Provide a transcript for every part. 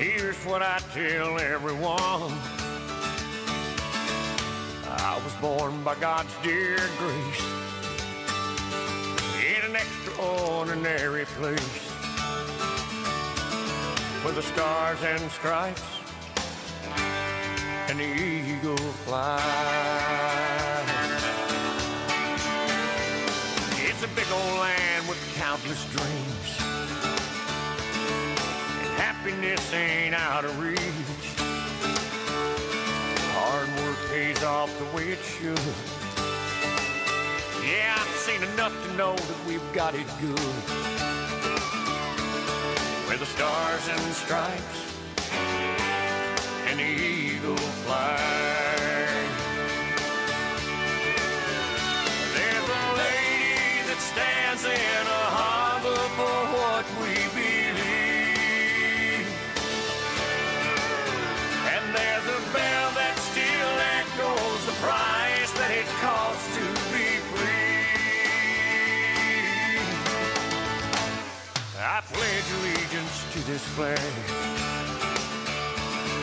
Here's what I tell everyone. I was born by God's dear grace in an extraordinary place where the stars and stripes and the eagle fly. It's a big old land with countless dreams, and happiness ain't out of reach. Hard work pays off the way it should. Yeah, I've seen enough to know that we've got it good, where the stars and stripes and the eagle fly. There's a lady that stands in a harbor for what we believe, and there's a bell that still echoes the price that it costs to be free. I pledge allegiance to this flag,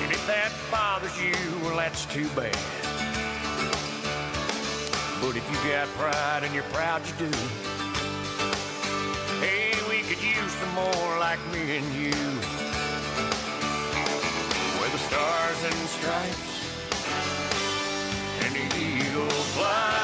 and if that bothers you, well, that's too bad. But if you got pride and you're proud you do, hey, we could use some more like me and you, where the stars and stripes and the eagle fly.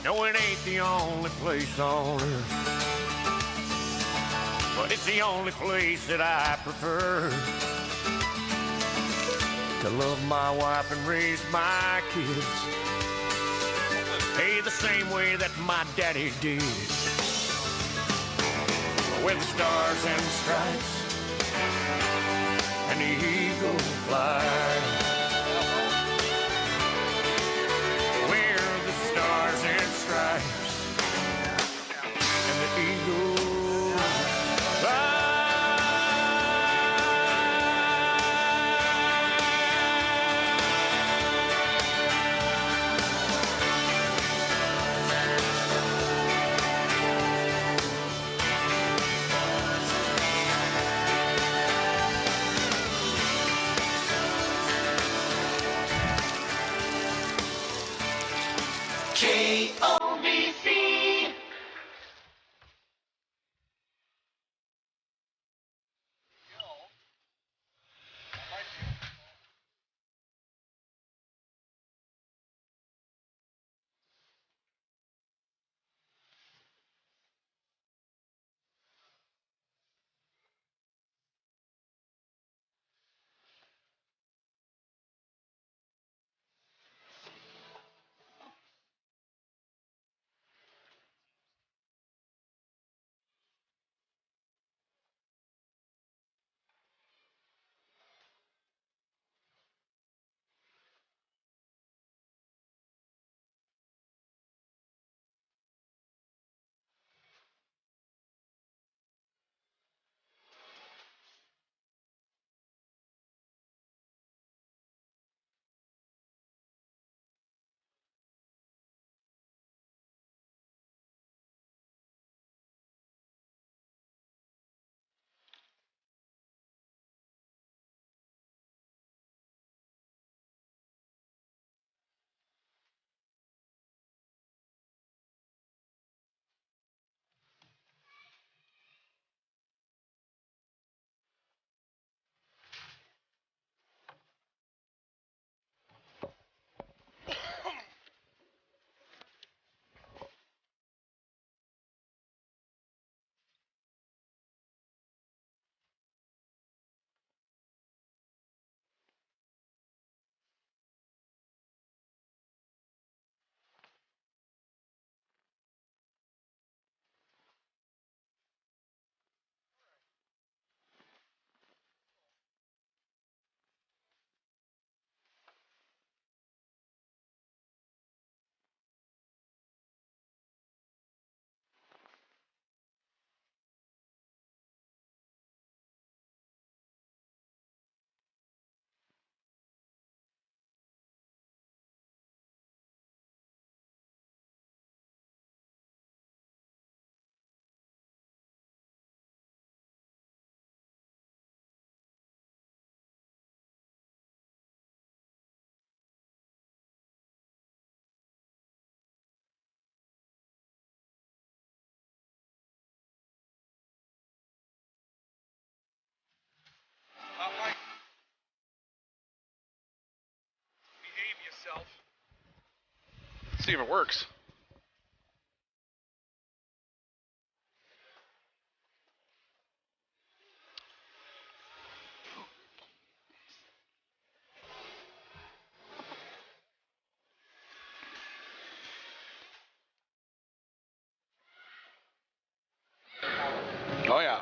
No, it ain't the only place on earth, but it's the only place that I prefer to love my wife and raise my kids, hey, the same way that my daddy did, where the stars and stripes and the eagle fly. Stars and stripes and the eagle fly. KOBC. see if it works. Oh, yeah.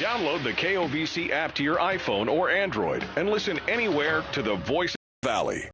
Download the KOVC app to your iPhone or Android and listen anywhere to the Voice Valley.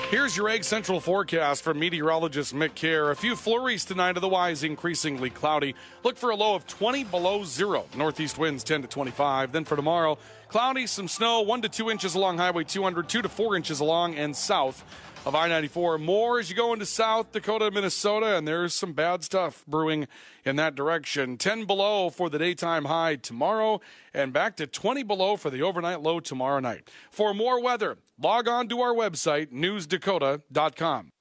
Here's your Egg Central forecast from meteorologist Mick Kerr. A few flurries tonight, otherwise increasingly cloudy. Look for a low of 20 below zero. Northeast winds 10 to 25. Then for tomorrow, cloudy, some snow, 1 to 2 inches along Highway 200, 2 to 4 inches along and south of I-94. More as you go into South Dakota, Minnesota, and there's some bad stuff brewing in that direction. 10 below for the daytime high tomorrow, and back to 20 below for the overnight low tomorrow night. For more weather, log on to our website, newsdakota.com.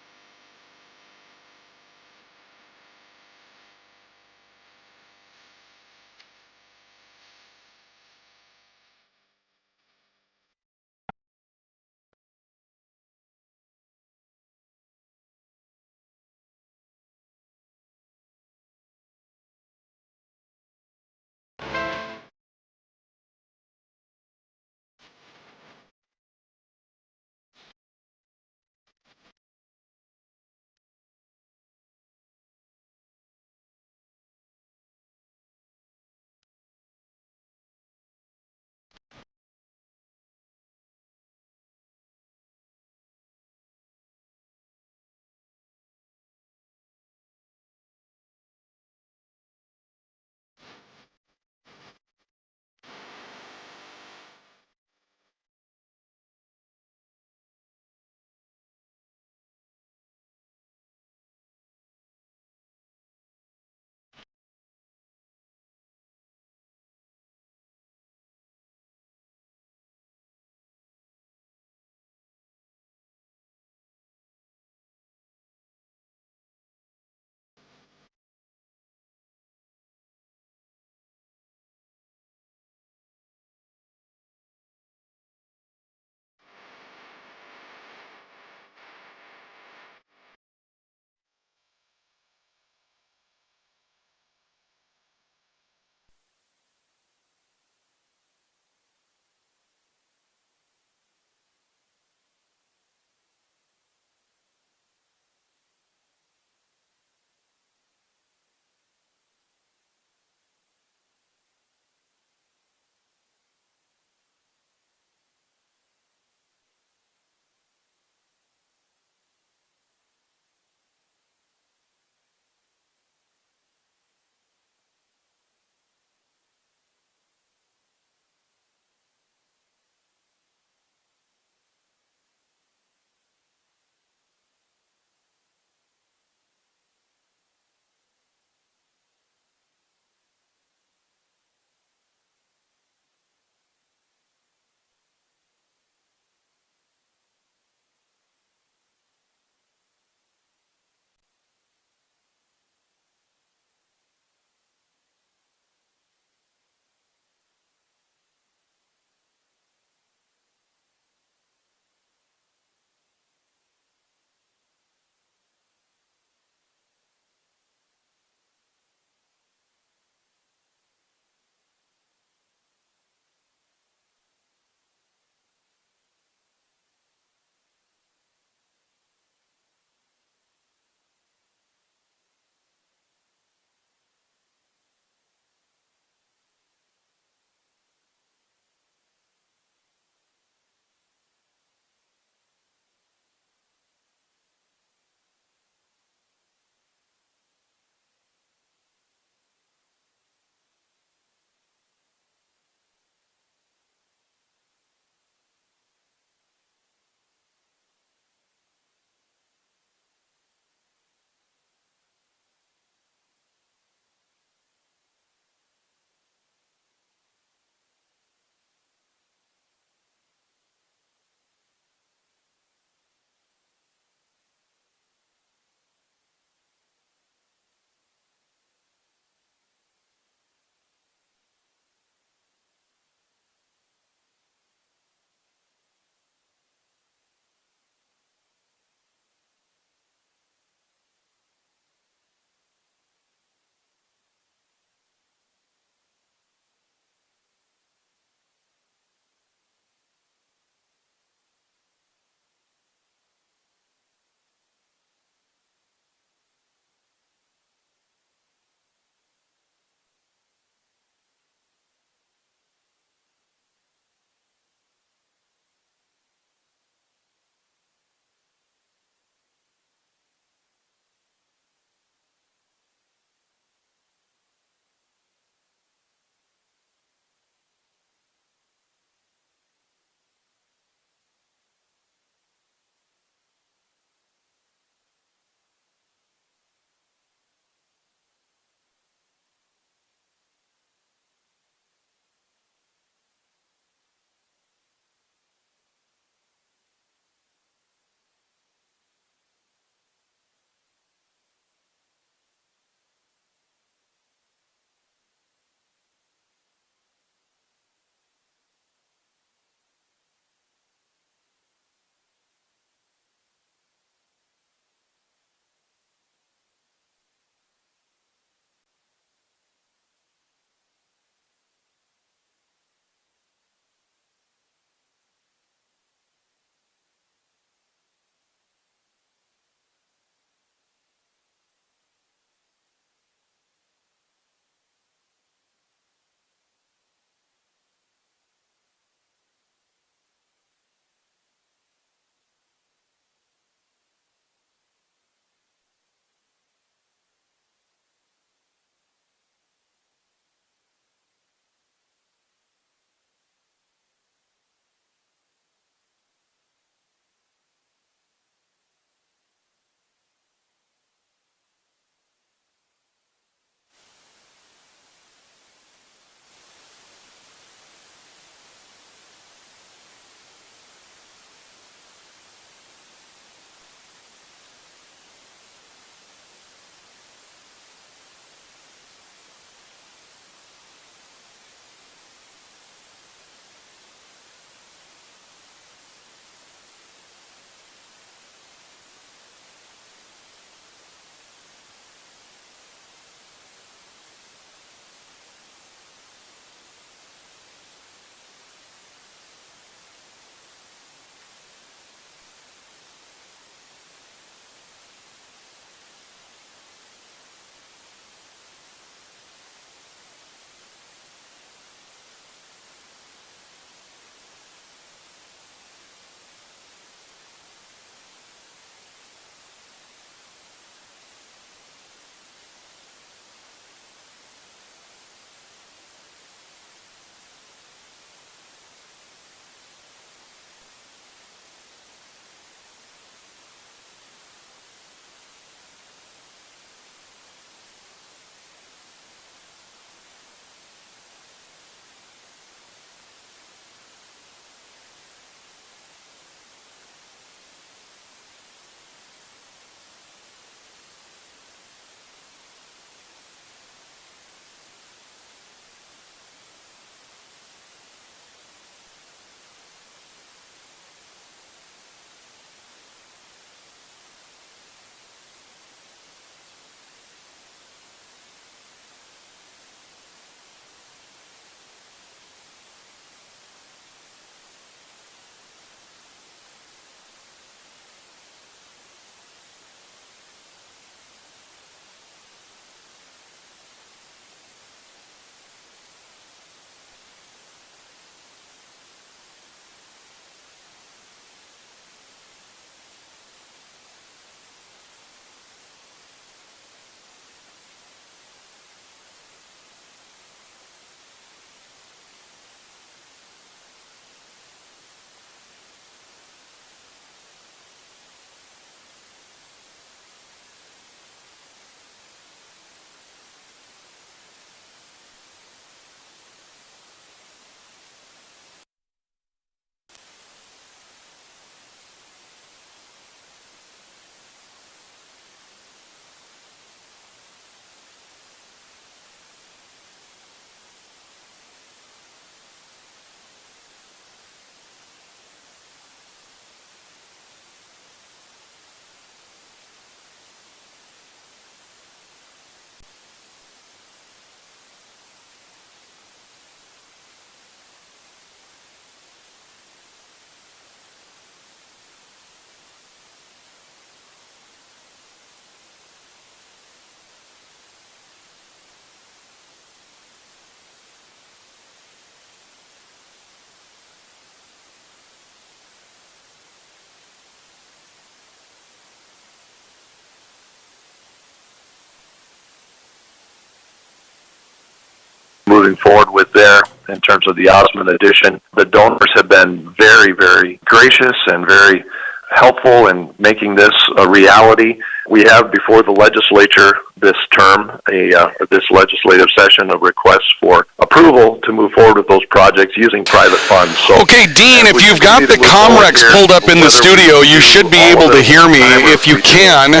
moving forward with there in terms of the Osmond edition. The donors have been very, very gracious and very helpful in making this a reality. We have before the legislature this term, this legislative session, a request for approval to move forward with those projects using private funds. So, okay, Dean, if you've got the Comrex pulled up in the studio, you should be able to hear me. If you can,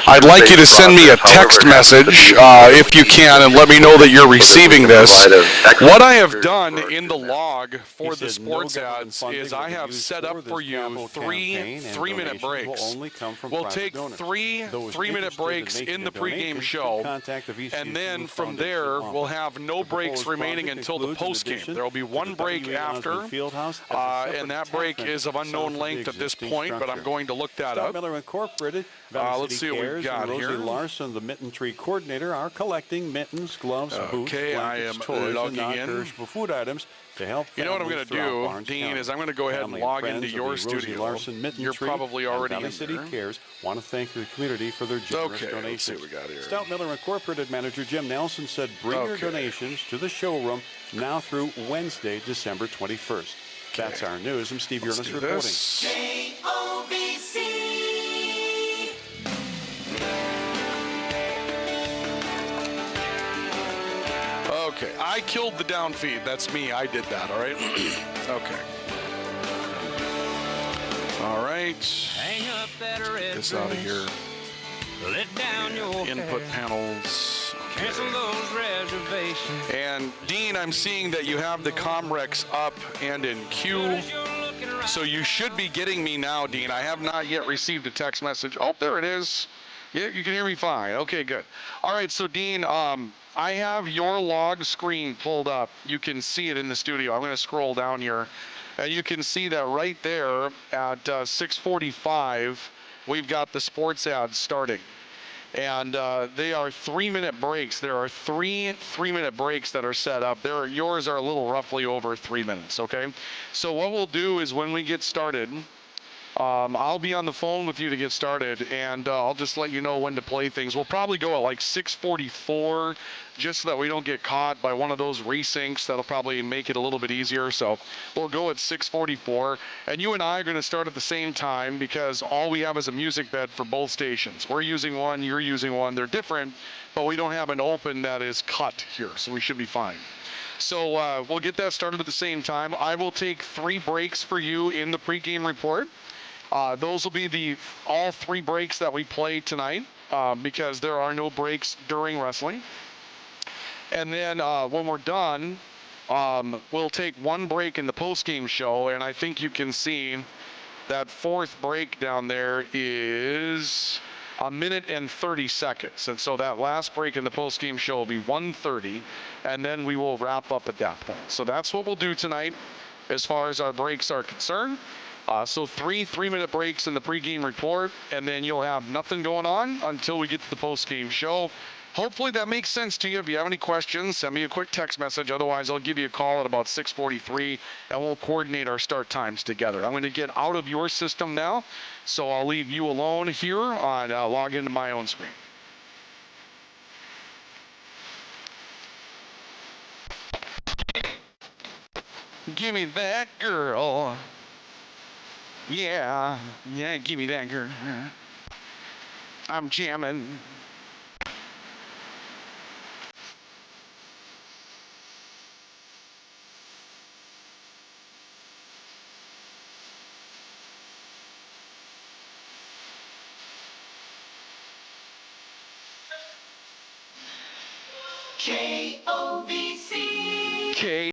I'd like you to send me a text message, if you can, and let me know that you're receiving this. What I have done in the log for the sports ads is I have set up for you three-minute breaks. We'll take three-minute breaks in the pregame show, and then from there we'll have no breaks remaining until the postgame. There will be one break after, and that break is of unknown length at this point, but I'm going to look that up. Let's see what we've got here. Larson, the mitten tree coordinator, are collecting mittens, gloves, boots, blankets, toys, and non-perishable food items to help. You know what I'm going to do, Dean, is I'm going to go ahead and log into your studio. You're probably already in City there. Cares want to thank the community for their generous donations. Let's see what we got here. Stout Miller Incorporated manager Jim Nelson said bring your donations to the showroom now through Wednesday, December 21st. That's our news. I'm Steve Urness reporting. Okay, I killed the downfeed. That's me. I did that, all right? Okay. All right. Hang up that Get this out of here. Let down your Input panels. Cancel those reservations. And Dean, I'm seeing that you have the Comrex up and in queue. So you should be getting me now, Dean. I have not yet received a text message. Oh, there it is. Yeah, you can hear me fine. Okay, good. All right, so Dean, I have your log screen pulled up. You can see it in the studio. I'm going to scroll down here. And you can see that right there at 6:45, we've got the sports ads starting. And they are 3-minute breaks. There are three-minute breaks that are set up. Yours are a little roughly over 3 minutes, okay? So what we'll do is when we get started, I'll be on the phone with you to get started, and I'll just let you know when to play things. We'll probably go at like 6:44, just so that we don't get caught by one of those resyncs. That'll probably make it a little bit easier. So we'll go at 6:44, and you and I are going to start at the same time because all we have is a music bed for both stations. We're using one, you're using one. They're different, but we don't have an open that is cut here, so we should be fine. So we'll get that started at the same time. I will take 3 breaks for you in the pregame report. Those will be all 3 breaks that we play tonight because there are no breaks during wrestling. And then when we're done, we'll take 1 break in the postgame show, and I think you can see that 4th break down there is 1 minute and 30 seconds. And so that last break in the postgame show will be 1:30, and then we will wrap up at that point. So that's what we'll do tonight as far as our breaks are concerned. So 3-minute breaks in the pregame report, and then you'll have nothing going on until we get to the postgame show. Hopefully that makes sense to you. If you have any questions, send me a quick text message. Otherwise, I'll give you a call at about 6:43, and we'll coordinate our start times together. I'm going to get out of your system now, so I'll leave you alone here on log into my own screen. Give me that girl. Yeah, give me that girl. I'm jamming. KOVC. K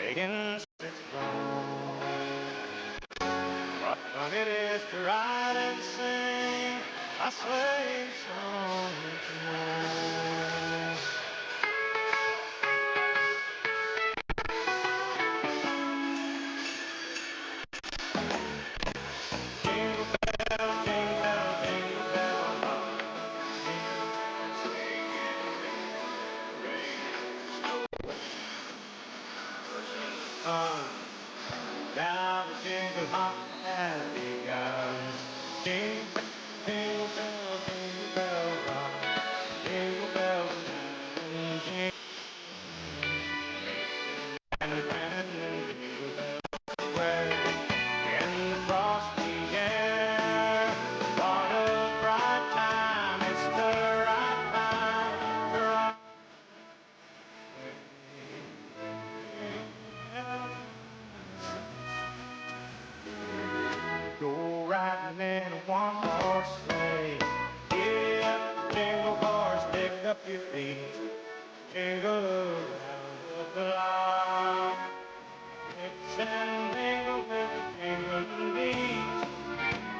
making its grown. What fun it is to ride and sing a sleigh song tonight. Jingle bell, jingle bell, jingle bell rock. Down the jingle hop has begun. Jingle, jingle bell, jingle bell rock. Jingle bells and jingle and jingle bells sway in the frosty air. What a bright time! It's the right time to rock. Go riding in a one-horse sleigh. Get up, jingle horse, pick up your feet. Jingle around the block. Mix and mingle with the jingling beat.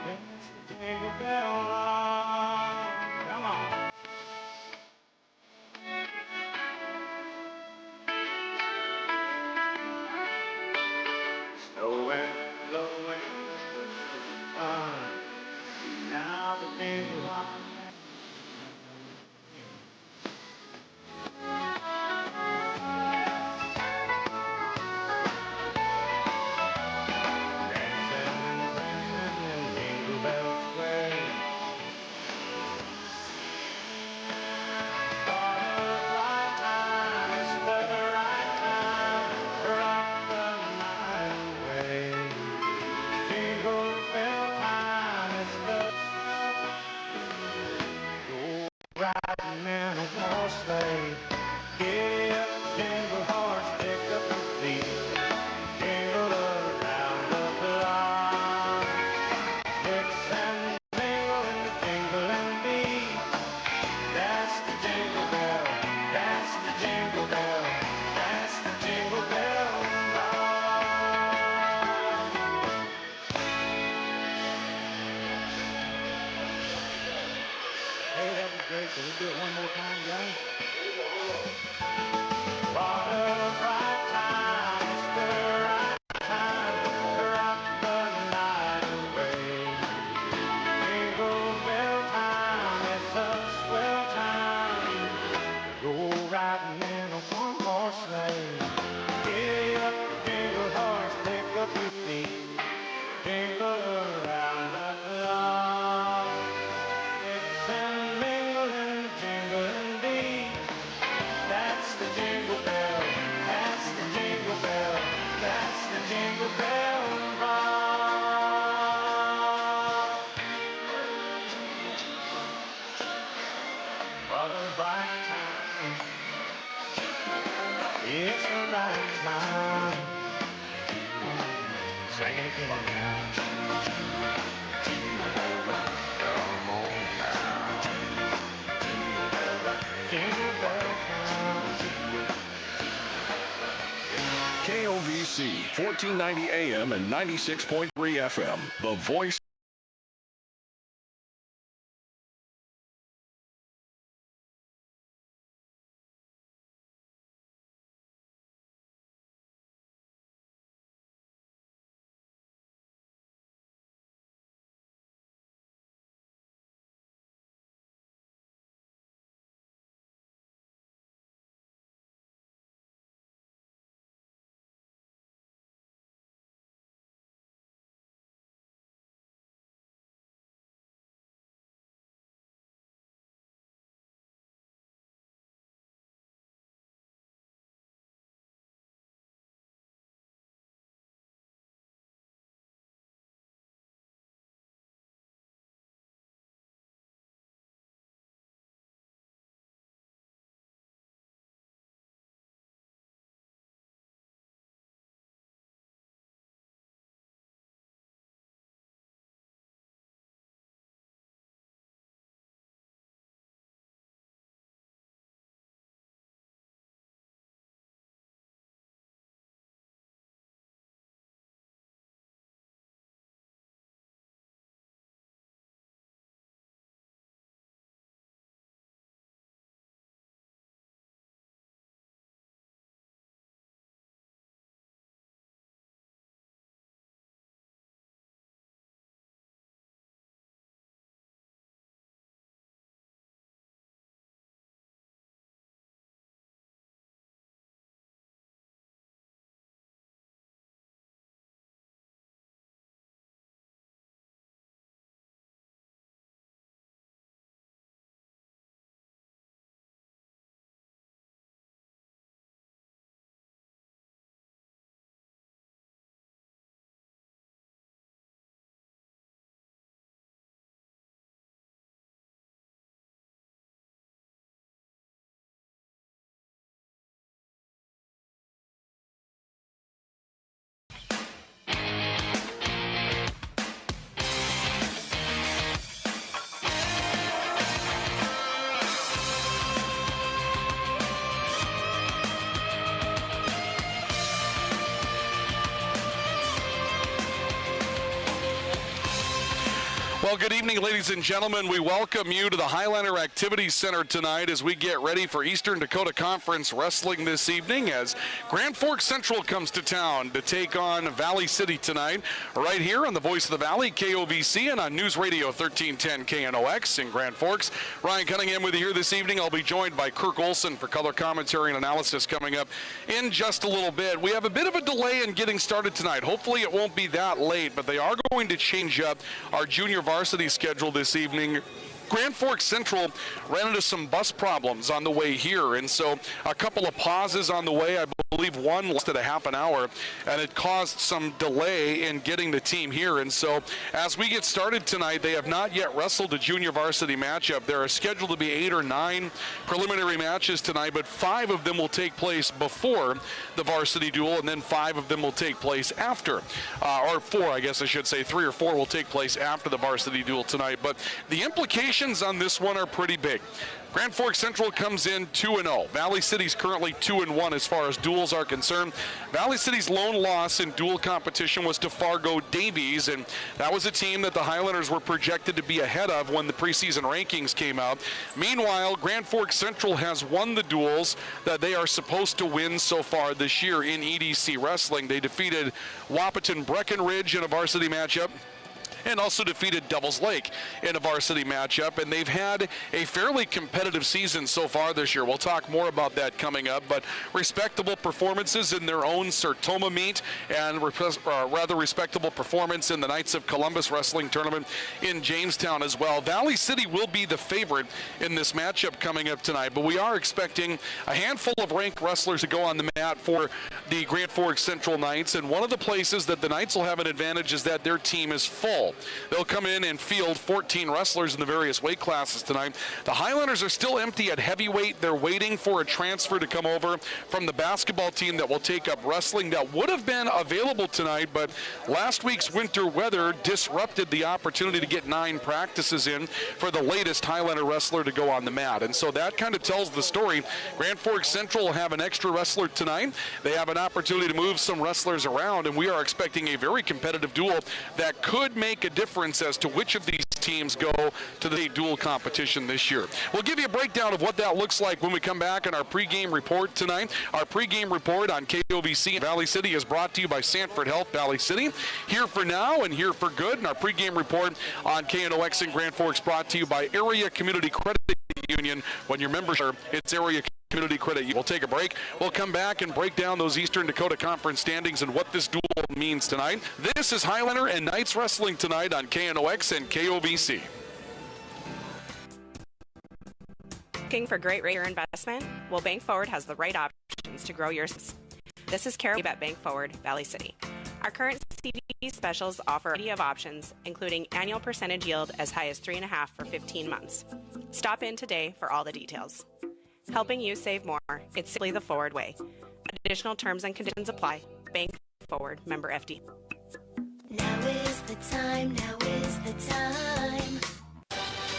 It's the jingle bell rock. Come on. Snowing, blowing, fun. Now the jingle hop. Jingle bells sway. What a bright time, it's the right time to rock the night away. Jingle bell time, it's the go riding in a horse sleigh. Giddy up, jingle horse, pick up your feet. Jingle around the block. Mix and mingle in the jingling beat. That's the jingle bell. That's the jingle bell. That's the jingle bell rock. Hey, that was great. Can we do it one more time, guys? What a bright time. It's the right time to rock the night away. Jingle bell time. It's a swell time. Go riding in a one-horse sleigh. Giddy up, jingle horse, pick up your feet. Jingle around the clock. Mix and mingle in the jingling beat. That's the jingle bell. That's the jingle bell. That's the jingle bell rock. What a bright time. It's the right time. Sing it again now. Come on now. Jingle bell time. KOVC 1490 AM and 96.3 FM. The voice Well, good evening, ladies and gentlemen. We welcome you to the Highlander Activities Center tonight as we get ready for Eastern Dakota Conference Wrestling this evening as Grand Forks Central comes to town to take on Valley City tonight, right here on the Voice of the Valley, KOVC, and on News Radio 1310 KNOX in Grand Forks. Ryan Cunningham with you here this evening. I'll be joined by Kirk Olson for color commentary and analysis coming up in just a little bit. We have a bit of a delay in getting started tonight. Hopefully it won't be that late, but they are going to change up our junior varsity schedule this evening. Grand Forks Central ran into some bus problems on the way here, and so a couple of pauses on the way. I believe one lasted a half an hour, and it caused some delay in getting the team here. And so as we get started tonight, they have not yet wrestled a junior varsity matchup. There are scheduled to be 8 or 9 preliminary matches tonight, but 5 of them will take place before the varsity duel, and then 5 of them will take place after, or 4, I guess I should say. 3 or 4 will take place after the varsity duel tonight. But the implications on this one are pretty big. Grand Forks Central comes in 2-0. Valley City's currently 2-1 as far as duels are concerned. Valley City's lone loss in duel competition was to Fargo Davies, and that was a team that the Highlanders were projected to be ahead of when the preseason rankings came out. Meanwhile, Grand Forks Central has won the duels that they are supposed to win so far this year in EDC Wrestling. They defeated Wahpeton Breckenridge in a varsity matchup, and also defeated Devils Lake in a varsity matchup, and they've had a fairly competitive season so far this year. We'll talk more about that coming up, but respectable performances in their own Sertoma meet, and rather respectable performance in the Knights of Columbus Wrestling Tournament in Jamestown as well. Valley City will be the favorite in this matchup coming up tonight, but we are expecting a handful of ranked wrestlers to go on the mat for the Grand Forks Central Knights, and one of the places that the Knights will have an advantage is that their team is full. They'll come in and field 14 wrestlers in the various weight classes tonight. The Highlanders are still empty at heavyweight. They're waiting for a transfer to come over from the basketball team that will take up wrestling that would have been available tonight, but last week's winter weather disrupted the opportunity to get 9 practices in for the latest Highlander wrestler to go on the mat. And so that kind of tells the story. Grand Forks Central will have an extra wrestler tonight. They have an opportunity to move some wrestlers around, and we are expecting a very competitive duel that could make a difference as to which of these teams go to the dual competition this year. We'll give you a breakdown of what that looks like when we come back in our pregame report tonight. Our pregame report on KOVC in Valley City is brought to you by Sanford Health Valley City. Here for now and here for good. And our pregame report on KNOX in Grand Forks brought to you by Area Community Credit Union. When your members are, it's Area Community Credit. We'll take a break. We'll come back and break down those Eastern Dakota Conference standings and what this duel means tonight. This is Highlander and Knights Wrestling tonight on KNOX and KOVC. Looking for great rate of investment? Well, Bank Forward has the right options to grow yours. This is Carol at Bank Forward, Valley City. Our current CD specials offer a variety of options, including annual percentage yield as high as 3.5% for 15 months. Stop in today for all the details. Helping you save more, it's simply the Forward way. Additional terms and conditions apply. Bank Forward, member FD. Now is the time, now is the time.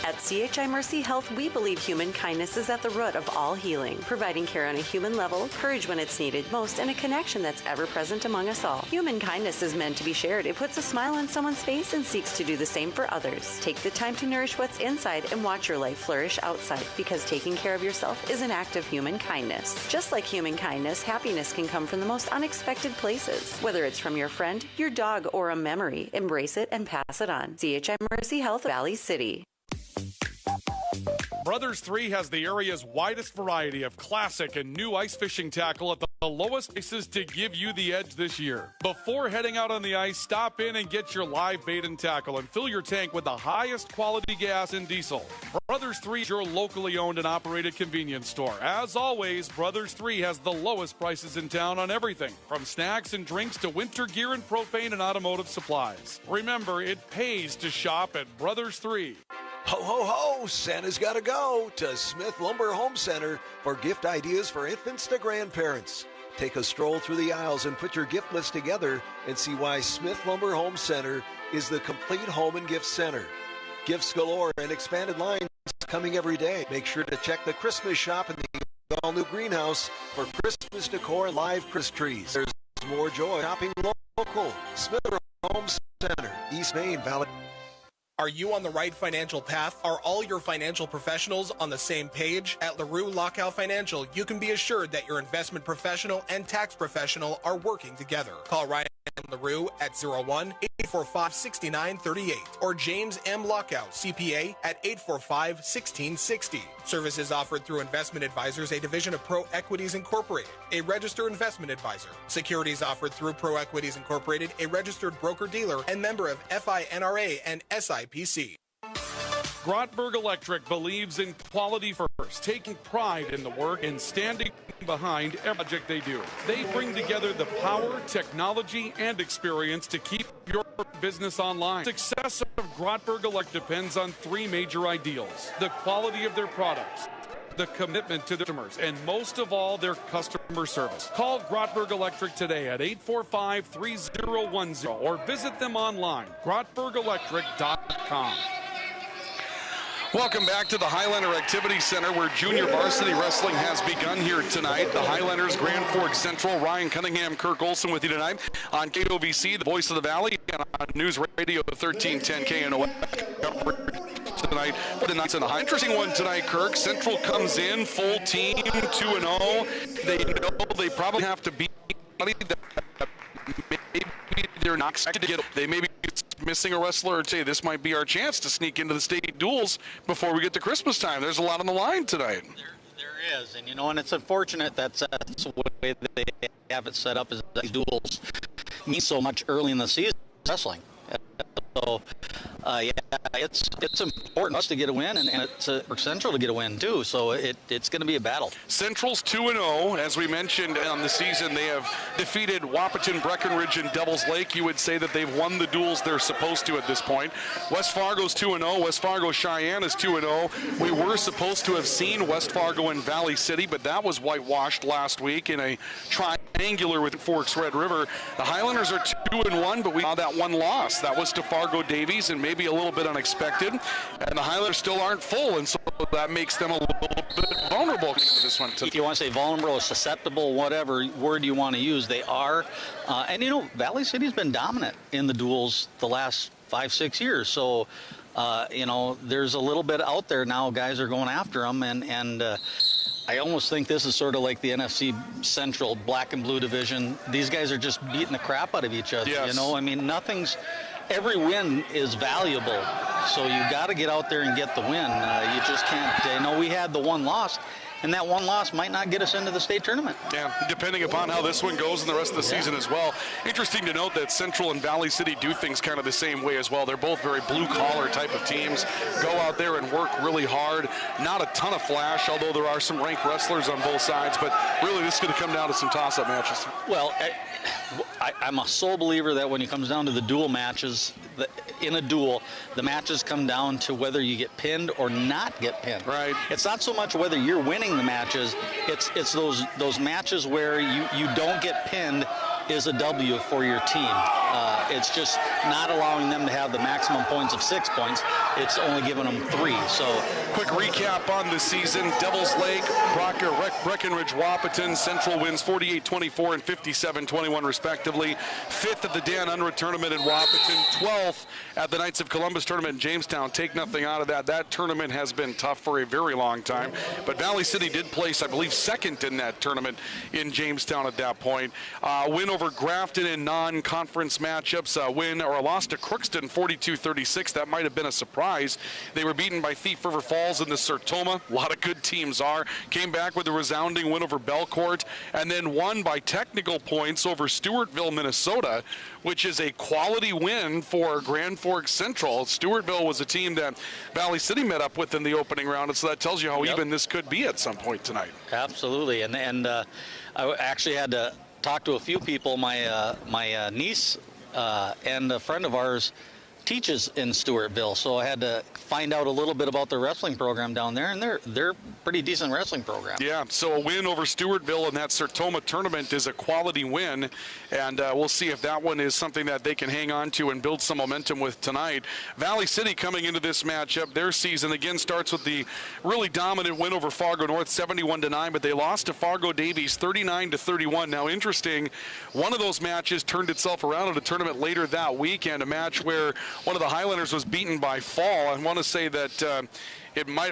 At CHI Mercy Health, we believe human kindness is at the root of all healing, providing care on a human level, courage when it's needed most, and a connection that's ever present among us all. Human kindness is meant to be shared. It puts a smile on someone's face and seeks to do the same for others. Take the time to nourish what's inside and watch your life flourish outside, because taking care of yourself is an act of human kindness. Just like human kindness, happiness can come from the most unexpected places. Whether it's from your friend, your dog, or a memory, embrace it and pass it on. CHI Mercy Health, Valley City. Brothers 3 has the area's widest variety of classic and new ice fishing tackle at the lowest prices to give you the edge this year. Before heading out on the ice, stop in and get your live bait and tackle and fill your tank with the highest quality gas and diesel. Brothers 3 is your locally owned and operated convenience store. As always, Brothers 3 has the lowest prices in town on everything, from snacks and drinks to winter gear and propane and automotive supplies. Remember, it pays to shop at Brothers 3. Ho, ho, ho! Santa's got to go to Smith Lumber Home Center for gift ideas for infants to grandparents. Take a stroll through the aisles and put your gift list together and see why Smith Lumber Home Center is the complete home and gift center. Gifts galore and expanded lines coming every day. Make sure to check the Christmas shop in the all-new greenhouse for Christmas decor and live Christmas trees. There's more joy shopping local. Smith Lumber Home Center, East Main Valley. Are you on the right financial path? Are all your financial professionals on the same page? At LaRue Lockout Financial, you can be assured that your investment professional and tax professional are working together. Call Ryan LaRue at 01-845-6938 or James M. Lockout, CPA, at 845-1660. Services offered through Investment Advisors, a division of Pro Equities Incorporated, a registered investment advisor. Securities offered through Pro Equities Incorporated, a registered broker-dealer and member of FINRA and SIPC. Grotberg Electric believes in quality first, taking pride in the work and standing behind every project they do. They bring together the power, technology, and experience to keep your business online. Success of Grotberg Electric depends on three major ideals: the quality of their products, the commitment to their customers, and most of all, their customer service. Call Grotberg Electric today at 845-3010 or visit them online, grotbergelectric.com. Welcome back to the Highlander Activity Center, where junior varsity wrestling has begun here tonight. The Highlanders, Grand Forks Central. Ryan Cunningham, Kirk Olson with you tonight on KOVC, the voice of the Valley, and on News Radio 1310 KNOS. Tonight for the Knights in the High. Interesting one tonight, Kirk. Central comes in full team, 2-0. They know they probably have to beat somebody that maybe they're not expected to get. They may be missing a wrestler or two. This might be our chance to sneak into the state duels before we get to Christmas time. There's a lot on the line tonight. There is, and and it's unfortunate that's the way they have it set up, is that these duels mean so much early in the season wrestling. So, it's important for us to get a win, and it's for Central to get a win too. So it's going to be a battle. Central's 2-0, as we mentioned on the season. They have defeated Wahpeton, Breckenridge, and Devils Lake. You would say that they've won the duels they're supposed to at this point. West Fargo's 2-0. West Fargo Cheyenne is 2-0. We were supposed to have seen West Fargo and Valley City, but that was whitewashed last week in a triangular with Forks Red River. The Highlanders are 2-1, but we saw that one loss. That was to Fargo Davies, and maybe a little bit unexpected. And the Highlanders still aren't full, and so that makes them a little bit vulnerable to this one. If you want to say vulnerable or susceptible, whatever word you want to use, they are. And Valley City's been dominant in the duels the last 5-6 years. So, there's a little bit out there now. Guys are going after them, and I almost think this is sort of like the NFC Central Black and Blue division. These guys are just beating the crap out of each other. Yes. Every win is valuable, so you got to get out there and get the win. You just can't. We had the one loss, and that one loss might not get us into the state tournament. Yeah, depending upon how this one goes in the rest of the season as well. Interesting to note that Central and Valley City do things kind of the same way as well. They're both very blue-collar type of teams. Go out there and work really hard. Not a ton of flash, although there are some ranked wrestlers on both sides. But really, this is going to come down to some toss-up matches. Well, I'm a sole believer that when it comes down to the duel matches, in a duel, the matches come down to whether you get pinned or not get pinned. Right. It's not so much whether you're winning the matches. It's those matches where you don't get pinned is a W for your team. It's just not allowing them to have the maximum points of 6 points. It's only giving them 3. So, quick recap on the season. Devils Lake, Breckenridge, Wahpeton. Central wins 48-24 and 57-21 respectively. 5th at the Dan Unruh tournament in Wahpeton. 12th at the Knights of Columbus tournament in Jamestown. Take nothing out of that. That tournament has been tough for a very long time. But Valley City did place, I believe, 2nd in that tournament in Jamestown at that point. Win over Grafton in non-conference matchups. Win or a loss to Crookston 42-36. That might have been a surprise. They were beaten by Thief River Falls in the Sertoma. A lot of good teams are. Came back with a resounding win over Belcourt, and then won by technical points over Stewartville, Minnesota, which is a quality win for Grand Forks Central. Stewartville was a team that Valley City met up with in the opening round, and so that tells you how even this could be at some point tonight. Absolutely, and I actually had to talk to a few people. My niece and a friend of ours teaches in Stewartville, so I had to find out a little bit about their wrestling program down there, and they're pretty decent wrestling program. Yeah, so a win over Stewartville in that Sertoma tournament is a quality win, and we'll see if that one is something that they can hang on to and build some momentum with tonight. Valley City coming into this matchup, their season again starts with the really dominant win over Fargo North, 71-9, but they lost to Fargo Davies 39-31. Now, interesting, one of those matches turned itself around in a tournament later that weekend, a match where one of the Highlanders was beaten by fall. I want to say that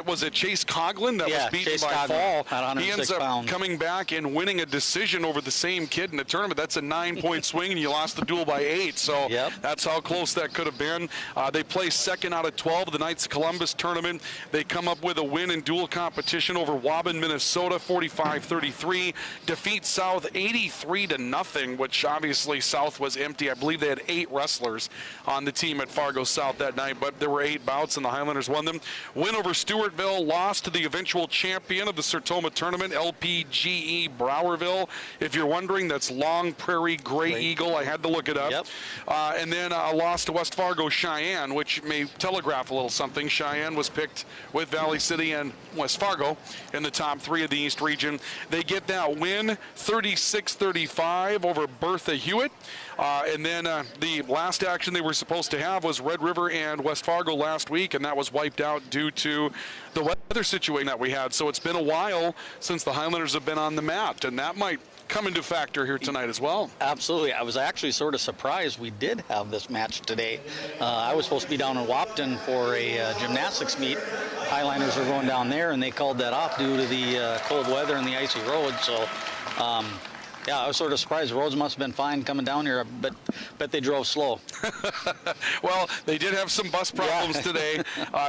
was it Chase Coughlin that was beaten Chase by Coughlin, fall. He ends up pounds. coming back and winning a decision over the same kid in the tournament. That's a 9-point swing, and you lost the duel by 8. So that's how close that could have been. They placed second out of 12 of the Knights of Columbus tournament. They come up with a win in dual competition over Waubun, Minnesota, 45-33. Defeat South 83-0, which obviously South was empty. I believe they had 8 wrestlers on the team at Fargo South that night, but there were 8 bouts, and the Highlanders won them. Win over Stewartville, lost to the eventual champion of the Sertoma tournament, LPGE Browerville. If you're wondering, that's Long Prairie Gray Eagle. I had to look it up. And then a loss to West Fargo Cheyenne, which may telegraph a little something. Cheyenne was picked with Valley City and West Fargo in the top 3 of the East region. They get that win, 36-35 over Bertha Hewitt. And then the last action they were supposed to have was Red River and West Fargo last week, and that was wiped out due to the weather situation that we had. So it's been a while since the Highlanders have been on the mat, and that might come into factor here tonight as well. Absolutely. I was actually sort of surprised we did have this match today. I was supposed to be down in Wapton for a gymnastics meet. Highlanders are going down there, and they called that off due to the cold weather and the icy road. So yeah, I was sort of surprised. The roads must have been fine coming down here, but they drove slow. Well, they did have some bus problems today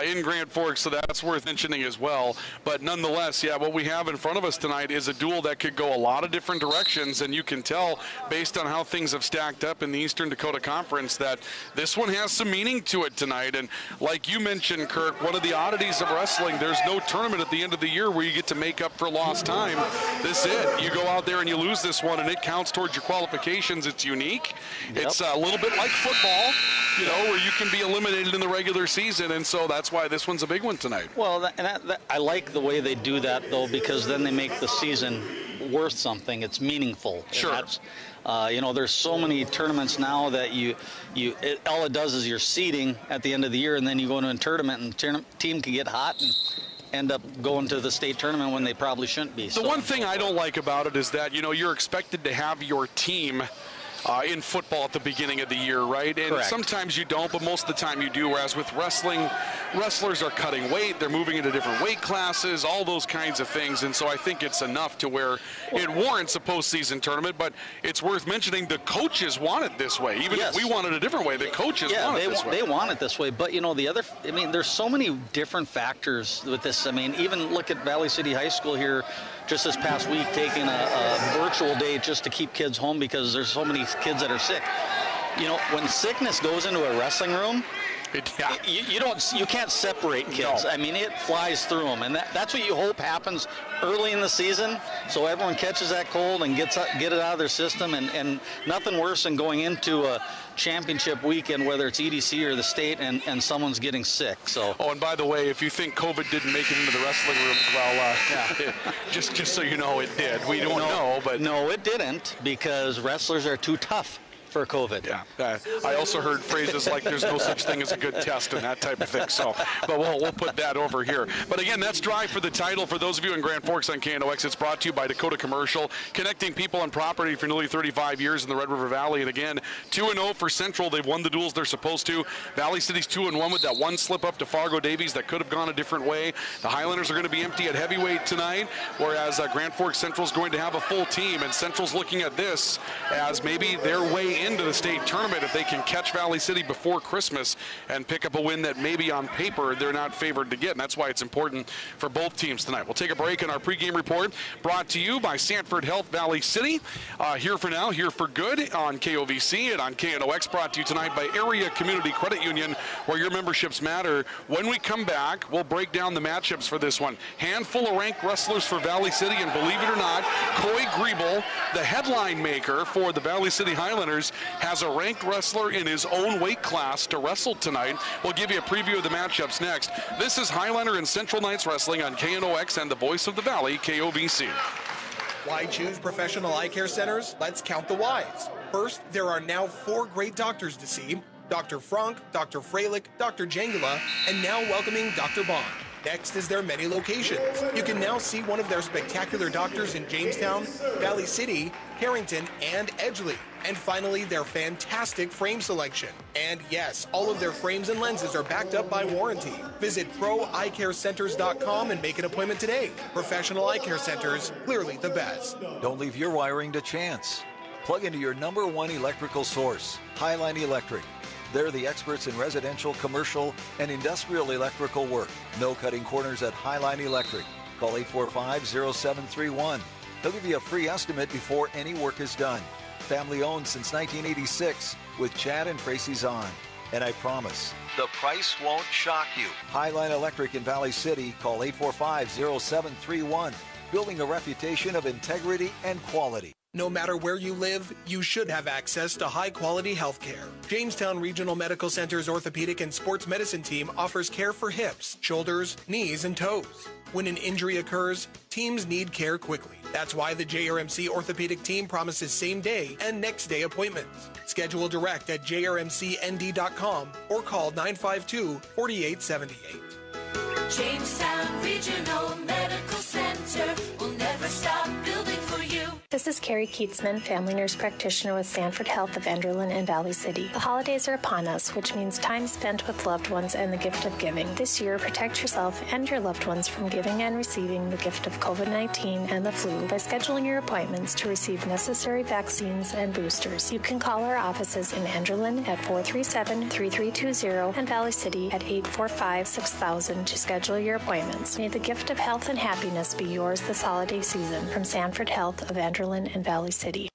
in Grand Forks, so that's worth mentioning as well. But nonetheless, yeah, what we have in front of us tonight is a duel that could go a lot of different directions, and you can tell based on how things have stacked up in the Eastern Dakota Conference that this one has some meaning to it tonight. And like you mentioned, Kirk, one of the oddities of wrestling, there's no tournament at the end of the year where you get to make up for lost time. This is it. You go out there and you lose this one, and it counts towards your qualifications. It's unique. It's a little bit like football, you know, where you can be eliminated in the regular season, and so that's why this one's a big one tonight. Well, I like the way they do that, though, because then they make the season worth something. It's meaningful. Sure. That's, you know, there's so many tournaments now that all it does is you're seeding at the end of the year, and then you go into a tournament, and team can get hot and end up going to the state tournament when they probably shouldn't be. The one thing I don't like about it is that, you know, you're expected to have your team in football at the beginning of the year, right? And correct. Sometimes you don't, but most of the time you do, whereas with wrestling, wrestlers are cutting weight, they're moving into different weight classes, all those kinds of things, and so I think it's enough to where it warrants a postseason tournament, but it's worth mentioning the coaches want it this way. Even if we want it a different way, the coaches want it this way. They want it this way, but, you know, I mean, there's so many different factors with this. I mean, even look at Valley City High School here just this past week, taking a virtual day just to keep kids home because there's so many kids that are sick. You know, when sickness goes into a wrestling room, you can't separate kids. No. I mean, it flies through them, and that's what you hope happens early in the season, so everyone catches that cold and get it out of their system. And nothing worse than going into a championship weekend, whether it's EDC or the state, and someone's getting sick. So. Oh, and by the way, if you think COVID didn't make it into the wrestling room, well, just so you know, it did. We don't know, but no, it didn't, because wrestlers are too tough for COVID. Yeah, I also heard phrases like "there's no such thing as a good test" and that type of thing. So, but we'll put that over here. But again, that's Drive for the Title. For those of you in Grand Forks on KNOX, it's brought to you by Dakota Commercial, connecting people and property for nearly 35 years in the Red River Valley. And again, 2-0 for Central. They've won the duels they're supposed to. Valley City's 2-1 with that one slip up to Fargo Davies that could have gone a different way. The Highlanders are going to be empty at heavyweight tonight, whereas Grand Forks Central's going to have a full team, and Central's looking at this as maybe their way into the state tournament if they can catch Valley City before Christmas and pick up a win that maybe on paper they're not favored to get, and that's why it's important for both teams tonight. We'll take a break in our pregame report, brought to you by Sanford Health Valley City. Here for now, here for good on KOVC and on KNOX, brought to you tonight by Area Community Credit Union, where your memberships matter. When we come back, we'll break down the matchups for this one. Handful of ranked wrestlers for Valley City, and believe it or not, Coy Griebel, the headline maker for the Valley City Highlanders, has a ranked wrestler in his own weight class to wrestle tonight. We'll give you a preview of the matchups next. This is Highlander and Central Knights Wrestling on KNOX and the Voice of the Valley, KOVC. Why choose professional eye care centers? Let's count the whys. First, there are now 4 great doctors to see: Dr. Frank, Dr. Freilich, Dr. Jangula, and now welcoming Dr. Bond. Next is their many locations. You can now see one of their spectacular doctors in Jamestown, Valley City, Carrington, and Edgeley. And finally, their fantastic frame selection. And yes, all of their frames and lenses are backed up by warranty. Visit ProEyeCareCenters.com and make an appointment today. Professional eye care centers, clearly the best. Don't leave your wiring to chance. Plug into your #1 electrical source, Highline Electric. They're the experts in residential, commercial, and industrial electrical work. No cutting corners at Highline Electric. Call 845-0731. They'll give you a free estimate before any work is done. Family owned since 1986 with Chad and Tracy Zahn. And I promise, the price won't shock you. Highline Electric in Valley City. Call 845-0731. Building a reputation of integrity and quality. No matter where you live, you should have access to high-quality health care. Jamestown Regional Medical Center's orthopedic and sports medicine team offers care for hips, shoulders, knees, and toes. When an injury occurs, teams need care quickly. That's why the JRMC orthopedic team promises same-day and next-day appointments. Schedule direct at jrmcnd.com or call 952-4878. Jamestown Regional Medical Center will never stop building for you. This is Carrie Keatsman, family nurse practitioner with Sanford Health of Enderlin and Valley City. The holidays are upon us, which means time spent with loved ones and the gift of giving. This year, protect yourself and your loved ones from giving and receiving the gift of COVID-19 and the flu by scheduling your appointments to receive necessary vaccines and boosters. You can call our offices in Enderlin at 437-3320 and Valley City at 845-6000 to schedule your appointments. May the gift of health and happiness be yours this holiday season. From Sanford Health of Enderlin and Valley City.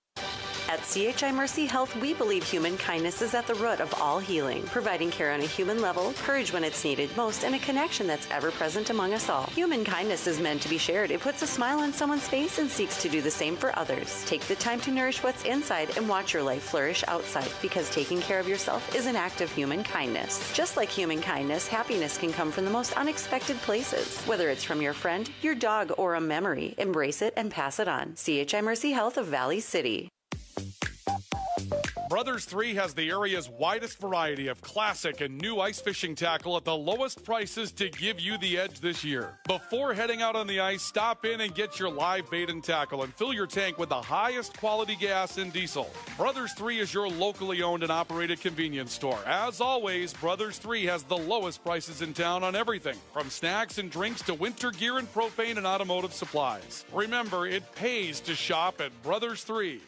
At CHI Mercy Health, we believe human kindness is at the root of all healing, providing care on a human level, courage when it's needed most, and a connection that's ever present among us all. Human kindness is meant to be shared. It puts a smile on someone's face and seeks to do the same for others. Take the time to nourish what's inside and watch your life flourish outside, because taking care of yourself is an act of human kindness. Just like human kindness, happiness can come from the most unexpected places. Whether it's from your friend, your dog, or a memory, embrace it and pass it on. CHI Mercy Health of Valley City. Brothers 3 has the area's widest variety of classic and new ice fishing tackle at the lowest prices to give you the edge this year. Before heading out on the ice, stop in and get your live bait and tackle and fill your tank with the highest quality gas and diesel. Brothers 3 is your locally owned and operated convenience store. As always, Brothers 3 has the lowest prices in town on everything, from snacks and drinks to winter gear and propane and automotive supplies. Remember, it pays to shop at Brothers 3.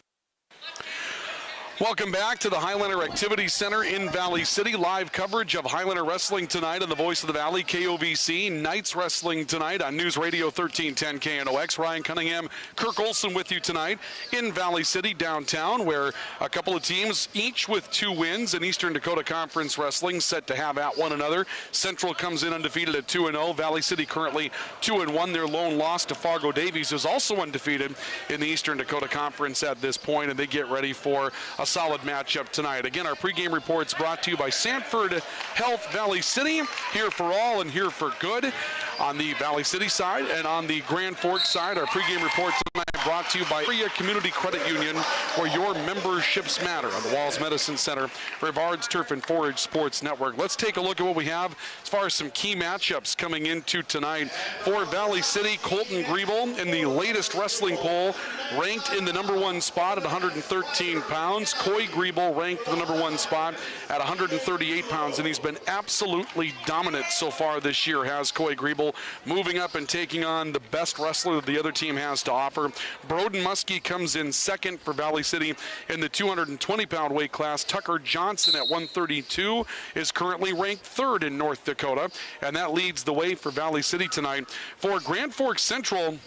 Welcome back to the Highlander Activity Center in Valley City. Live coverage of Highlander Wrestling tonight on the Voice of the Valley, KOVC. Knights Wrestling tonight on News Radio 1310 KNOX. Ryan Cunningham, Kirk Olson with you tonight in Valley City, downtown, where a couple of teams, each with 2 wins in Eastern Dakota Conference Wrestling, set to have at one another. Central comes in undefeated at 2-0. Valley City currently 2-1. Their lone loss to Fargo Davies, who's also undefeated in the Eastern Dakota Conference at this point, and they get ready for a solid matchup tonight. Again, our pregame reports brought to you by Sanford Health Valley City. Here for all and here for good on the Valley City side, and on the Grand Forks side, our pregame reports tonight brought to you by Area Community Credit Union, where your memberships matter. On the Walls Medicine Center, Rivard's Turf and Forage Sports Network. Let's take a look at what we have as far as some key matchups coming into tonight. For Valley City, Colton Griebel in the latest wrestling poll ranked in the #1 spot at 113 pounds. Coy Griebel ranked the #1 spot at 138 pounds, and he's been absolutely dominant so far this year, has Coy Griebel, moving up and taking on the best wrestler that the other team has to offer. Broden Muskie comes in second for Valley City in the 220-pound weight class. Tucker Johnson at 132 is currently ranked 3rd in North Dakota, and that leads the way for Valley City tonight. For Grand Forks Central,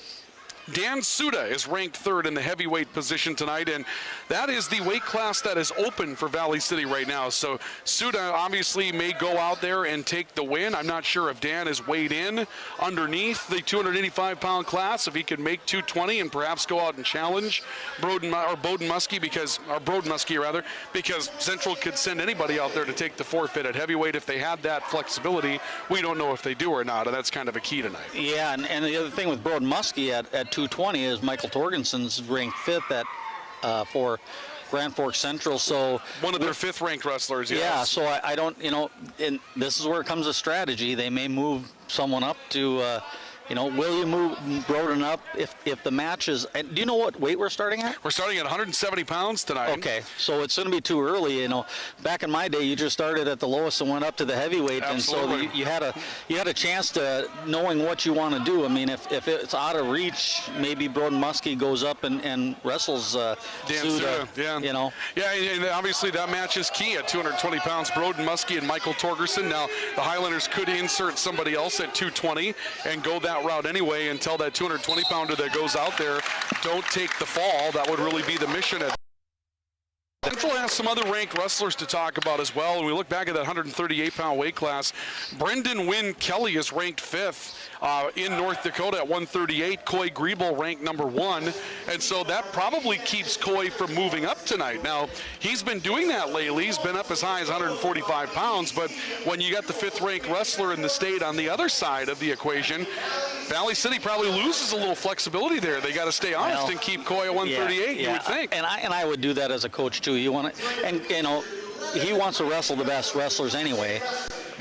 Dan Suda is ranked 3rd in the heavyweight position tonight, and that is the weight class that is open for Valley City right now. So Suda obviously may go out there and take the win. I'm not sure if Dan is weighed in underneath the 285-pound class, if he could make 220 and perhaps go out and challenge Broden Muskie, because Central could send anybody out there to take the forfeit at heavyweight if they had that flexibility. We don't know if they do or not, and that's kind of a key tonight. Yeah, and the other thing with Broden Muskie at 220 is Michael Torgenson's ranked 5th for Grand Forks Central. So one of their 5th-ranked wrestlers. Yes. Yeah, so I don't, and this is where it comes to strategy. They may move someone up to will you move Broden up if the match is? And do you know what weight we're starting at? We're starting at 170 pounds tonight. Okay, so it's going to be too early. Back in my day, you just started at the lowest and went up to the heavyweight, Absolutely. and so you had a chance to knowing what you want to do. I mean, if it's out of reach, maybe Broden Muskie goes up and wrestles Suda. Yeah, and obviously that match is key at 220 pounds. Broden Muskie and Michael Torgerson. Now the Highlanders could insert somebody else at 220 and go that route anyway until that 220 pounder that goes out there don't take the fall. That would really be the mission. Central has some other ranked wrestlers to talk about as well. When we look back at that 138-pound weight class, Brendan Wynn Kelly is ranked 5th in North Dakota at 138. Coy Griebel ranked number 1. And so that probably keeps Coy from moving up tonight. Now, he's been doing that lately. He's been up as high as 145 pounds. But when you got the 5th-ranked wrestler in the state on the other side of the equation, Valley City probably loses a little flexibility there. They got to stay honest and keep Coy at 138, you would think. And I would do that as a coach, too. You want to, and he wants to wrestle the best wrestlers anyway,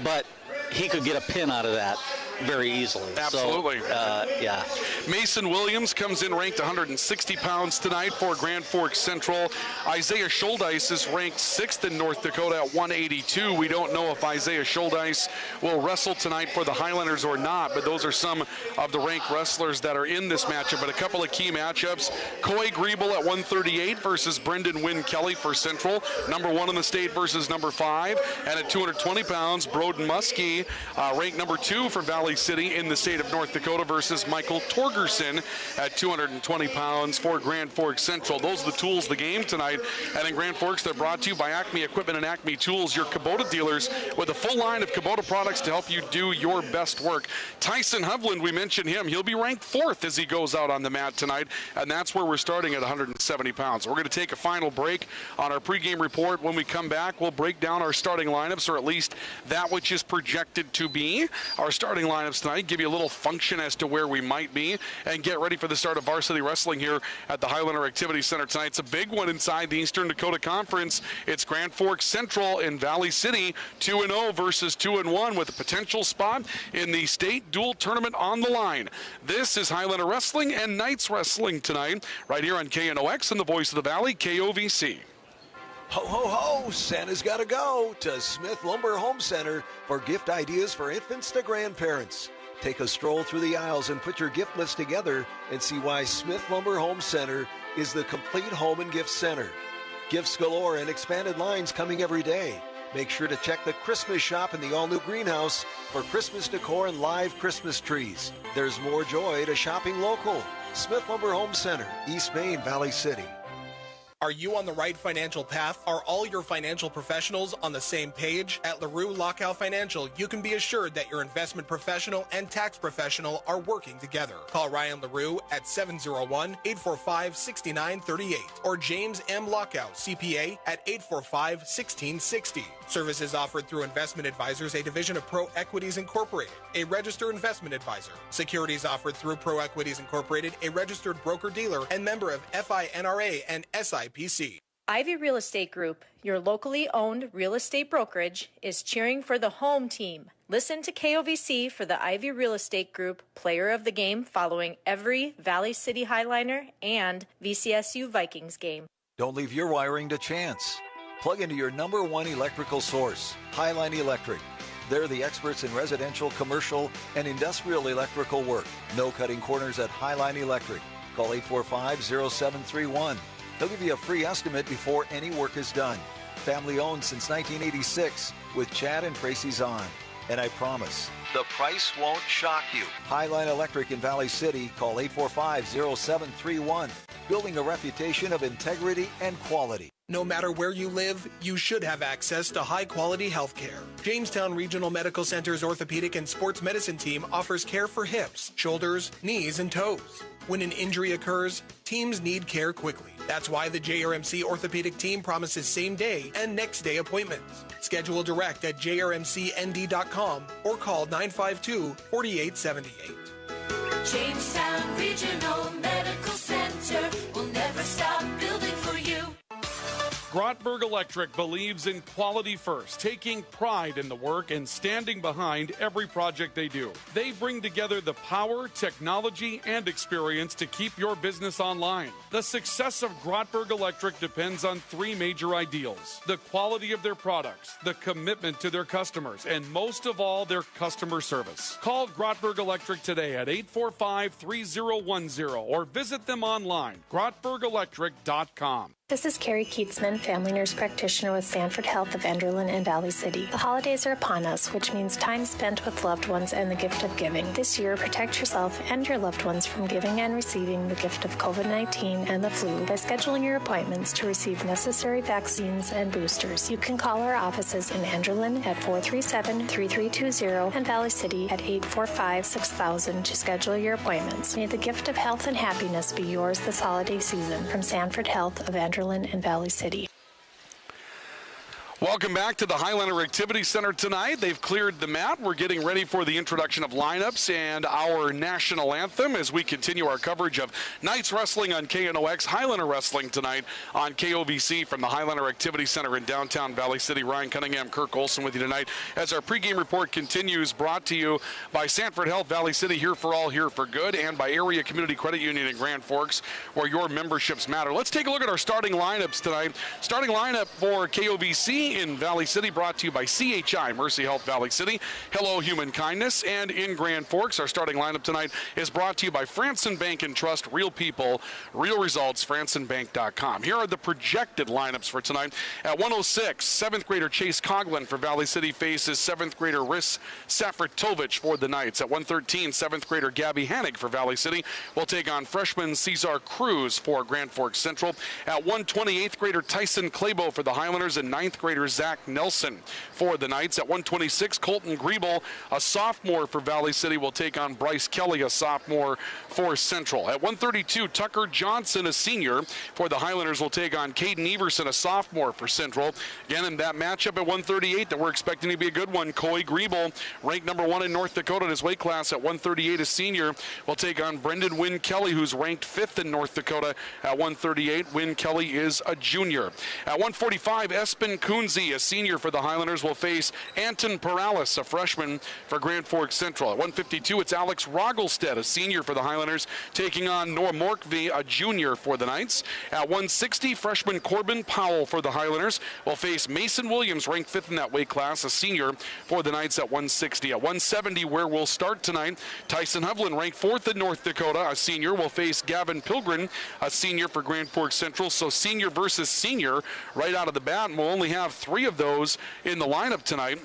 but he could get a pin out of that very easily. Absolutely. So, Mason Williams comes in ranked 160 pounds tonight for Grand Forks Central. Isaiah Schuldeis is ranked 6th in North Dakota at 182. We don't know if Isaiah Schuldeis will wrestle tonight for the Highlanders or not, but those are some of the ranked wrestlers that are in this matchup. But a couple of key matchups. Coy Griebel at 138 versus Brendan Wynn Kelly for Central. Number 1 in the state versus number 5. And at 220 pounds, Broden Muskie, ranked number 2 for Valley City in the state of North Dakota versus Michael Torgerson at 220 pounds for Grand Forks Central. Those are the tools of the game tonight. And in Grand Forks, they're brought to you by Acme Equipment and Acme Tools, your Kubota dealers with a full line of Kubota products to help you do your best work. Tyson Hovland, we mentioned him. He'll be ranked 4th as he goes out on the mat tonight, and that's where we're starting at 170 pounds. We're going to take a final break on our pregame report. When we come back, we'll break down our starting lineups, or at least that which is projected to be our starting lineups tonight, give you a little function as to where we might be, and get ready for the start of varsity wrestling here at the Highlander Activity Center tonight. It's a big one inside the Eastern Dakota Conference. It's Grand Forks Central in Valley City, 2-0 versus 2-1 with a potential spot in the state dual tournament on the line. This is Highlander Wrestling and Knights Wrestling tonight, right here on KNOX and the Voice of the Valley, KOVC. Ho, ho, ho! Santa's got to go to Smith Lumber Home Center for gift ideas for infants to grandparents. Take a stroll through the aisles and put your gift list together and see why Smith Lumber Home Center is the complete home and gift center. Gifts galore and expanded lines coming every day. Make sure to check the Christmas shop in the all-new greenhouse for Christmas decor and live Christmas trees. There's more joy to shopping local. Smith Lumber Home Center, East Main, Valley City. Are you on the right financial path? Are all your financial professionals on the same page? At LaRue Lockout Financial, you can be assured that your investment professional and tax professional are working together. Call Ryan LaRue at 701-845-6938 or James M. Lockout, CPA, at 845-1660. Services offered through Investment Advisors, a division of Pro Equities Incorporated, a registered investment advisor. Securities offered through Pro Equities Incorporated, a registered broker-dealer and member of FINRA and SIPC. Ivy Real Estate Group, your locally owned real estate brokerage, is cheering for the home team. Listen to KOVC for the Ivy Real Estate Group Player of the Game following every Valley City Highliner and VCSU Vikings game. Don't leave your wiring to chance. Plug into your number 1 electrical source, Highline Electric. They're the experts in residential, commercial, and industrial electrical work. No cutting corners at Highline Electric. Call 845-0731. They'll give you a free estimate before any work is done. Family owned since 1986 with Chad and Tracy Zahn. And I promise, the price won't shock you. Highline Electric in Valley City. Call 845-0731. Building a reputation of integrity and quality. No matter where you live, you should have access to high-quality health care. Jamestown Regional Medical Center's orthopedic and sports medicine team offers care for hips, shoulders, knees, and toes. When an injury occurs, teams need care quickly. That's why the JRMC orthopedic team promises same-day and next-day appointments. Schedule direct at jrmcnd.com or call 952-4878. Jamestown Regional Medical Center will never stop building for you. Grotberg Electric believes in quality first, taking pride in the work and standing behind every project they do. They bring together the power, technology, and experience to keep your business online. The success of Grotberg Electric depends on three major ideals: the quality of their products, the commitment to their customers, and most of all, their customer service. Call Grotberg Electric today at 845-3010 or visit them online, grotbergelectric.com. This is Carrie Keatsman, family nurse practitioner with Sanford Health of Enderlin and Valley City. The holidays are upon us, which means time spent with loved ones and the gift of giving. This year, protect yourself and your loved ones from giving and receiving the gift of COVID-19 and the flu by scheduling your appointments to receive necessary vaccines and boosters. You can call our offices in Enderlin at 437-3320 and Valley City at 845-6000 to schedule your appointments. May the gift of health and happiness be yours this holiday season. From Sanford Health of Enderlin and Valley City. Welcome back to the Highlander Activity Center tonight. They've cleared the mat. We're getting ready for the introduction of lineups and our national anthem as we continue our coverage of Knights Wrestling on KNOX, Highlander Wrestling tonight on KOVC from the Highlander Activity Center in downtown Valley City. Ryan Cunningham, Kirk Olson with you tonight as our pregame report continues, brought to you by Sanford Health, Valley City, here for all, here for good, and by Area Community Credit Union in Grand Forks, where your memberships matter. Let's take a look at our starting lineups tonight. Starting lineup for KOVC in Valley City, brought to you by CHI, Mercy Health Valley City, Hello Human Kindness, and in Grand Forks, our starting lineup tonight is brought to you by Franson Bank and Trust, real people, real results, fransonbank.com. Here are the projected lineups for tonight. At 106, 7th grader Chase Coughlin for Valley City faces 7th grader Riss Safratovich for the Knights. At 113, 7th grader Gabby Hannig for Valley City will take on freshman Cesar Cruz for Grand Forks Central. At 120, 8th grader Tyson Clabo for the Highlanders and 9th grader Zach Nelson for the Knights. At 126, Colton Griebel, a sophomore for Valley City, will take on Bryce Kelly, a sophomore for Central. At 132, Tucker Johnson, a senior for the Highlanders, will take on Caden Everson, a sophomore for Central. Again, in that matchup at 138 that we're expecting to be a good one, Coy Griebel, ranked number 1 in North Dakota in his weight class at 138, a senior, will take on Brendan Wynn Kelly, who's ranked 5th in North Dakota at 138. Wynn Kelly is a junior. At 145, Espen Kunze, a senior for the Highlanders, will face Anton Perales, a freshman for Grand Forks Central. At 152, it's Alex Rogelstedt, a senior for the Highlanders, taking on Noah Morkvie, a junior for the Knights. At 160, freshman Corbin Powell for the Highlanders will face Mason Williams, ranked 5th in that weight class, a senior for the Knights at 160. At 170, where we'll start tonight, Tyson Hovland, ranked 4th in North Dakota, a senior, will face Gavin Pilgrim, a senior for Grand Forks Central. So senior versus senior right out of the bat, and we'll only have 3 of those in the lineup tonight.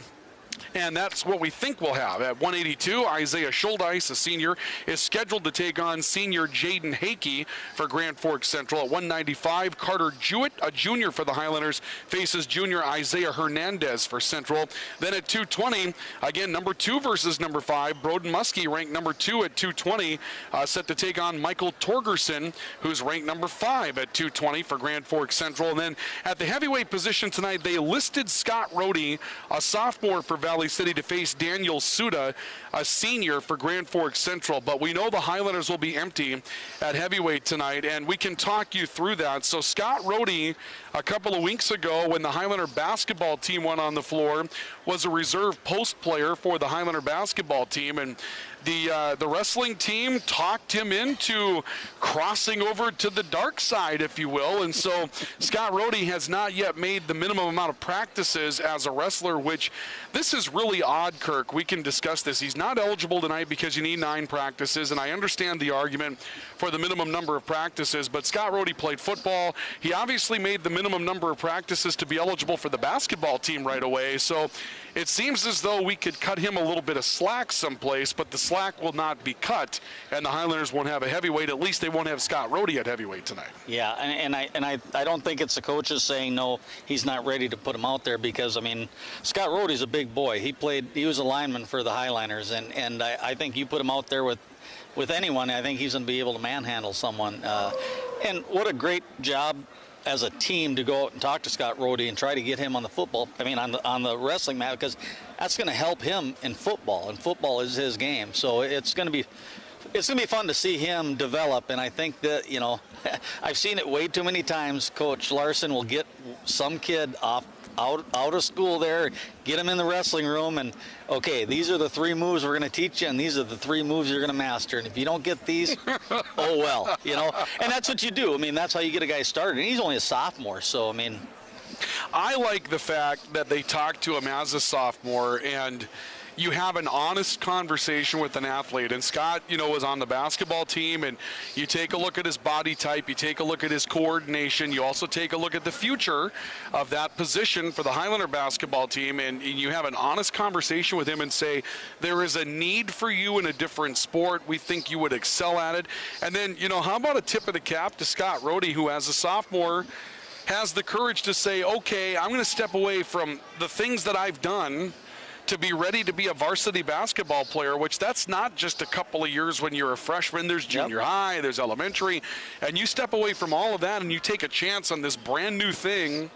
And that's what we think we'll have. At 182, Isaiah Schuldeis, a senior, is scheduled to take on senior Jaden Hakey for Grand Forks Central. At 195, Carter Jewett, a junior for the Highlanders, faces junior Isaiah Hernandez for Central. Then at 220, again, number 2 versus number 5, Broden Muskie, ranked number 2 at 220, set to take on Michael Torgerson, who's ranked number 5 at 220 for Grand Forks Central. And then at the heavyweight position tonight, they listed Scott Rohde, a sophomore for Valley City, to face Daniel Suda, a senior for Grand Forks Central. But we know the Highlanders will be empty at heavyweight tonight, and we can talk you through that. So Scott Rohde, a couple of weeks ago when the Highlander basketball team went on the floor, was a reserve post player for the Highlander basketball team, and the wrestling team talked him into crossing over to the dark side, if you will. And so Scott Rohde has not yet made the minimum amount of practices as a wrestler, which this is really odd, Kirk. We can discuss this. He's not eligible tonight because you need 9 practices, and I understand the argument for the minimum number of practices, but Scott Rohde played football. He obviously made the minimum number of practices to be eligible for the basketball team right away. So it seems as though we could cut him a little bit of slack someplace, but the slack will not be cut, and the Highlanders won't have a heavyweight. At least they won't have Scott Rohde at heavyweight tonight. Yeah, and I don't think it's the coaches saying no, he's not ready to put him out there, because I mean, Scott Rohde's a big boy. He was a lineman for the Highlanders, and I think you put him out there with anyone, I think he's going to be able to manhandle someone. And what a great job as a team to go out and talk to Scott Rohde and try to get him on the wrestling mat, because that's going to help him in football, and football is his game. So it's going to be it's going to be fun to see him develop, and I think that, you know, I've seen it way too many times. Coach Larson will get some kid out of school there, get him in the wrestling room, and okay, these are the 3 moves we're going to teach you, and these are the 3 moves you're going to master. And if you don't get these, oh well, you know. And that's what you do. I mean, that's how you get a guy started. And he's only a sophomore, so I mean. I like the fact that they talk to him as a sophomore, and you have an honest conversation with an athlete. And Scott, you know, was on the basketball team, and you take a look at his body type, you take a look at his coordination, you also take a look at the future of that position for the Highlander basketball team, and you have an honest conversation with him and say, there is a need for you in a different sport. We think you would excel at it. And then, you know, how about a tip of the cap to Scott Rohde, who as a sophomore has the courage to say, okay, I'm going to step away from the things that I've done to be ready to be a varsity basketball player, which that's not just a couple of years when you're a freshman. There's junior high, there's elementary, and you step away from all of that and you take a chance on this brand new thing.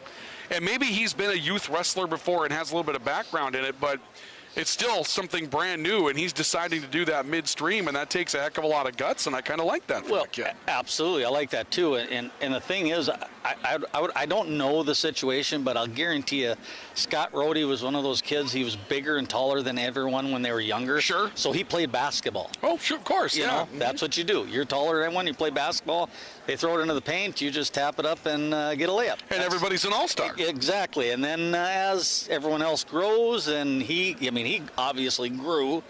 And maybe he's been a youth wrestler before and has a little bit of background in it, but it's still something brand new, and he's deciding to do that midstream, and that takes a heck of a lot of guts, and I kind of like that for the kid. Absolutely. I like that, too. And the thing is, I don't know the situation, but I'll guarantee you Scott Rohde was one of those kids. He was bigger and taller than everyone when they were younger. Sure. So he played basketball. Oh, sure, of course, you know, that's what you do. You're taller than everyone, you play basketball, they throw it into the paint, you just tap it up and get a layup. And everybody's an all-star. Exactly. And then as everyone else grows, and he obviously grew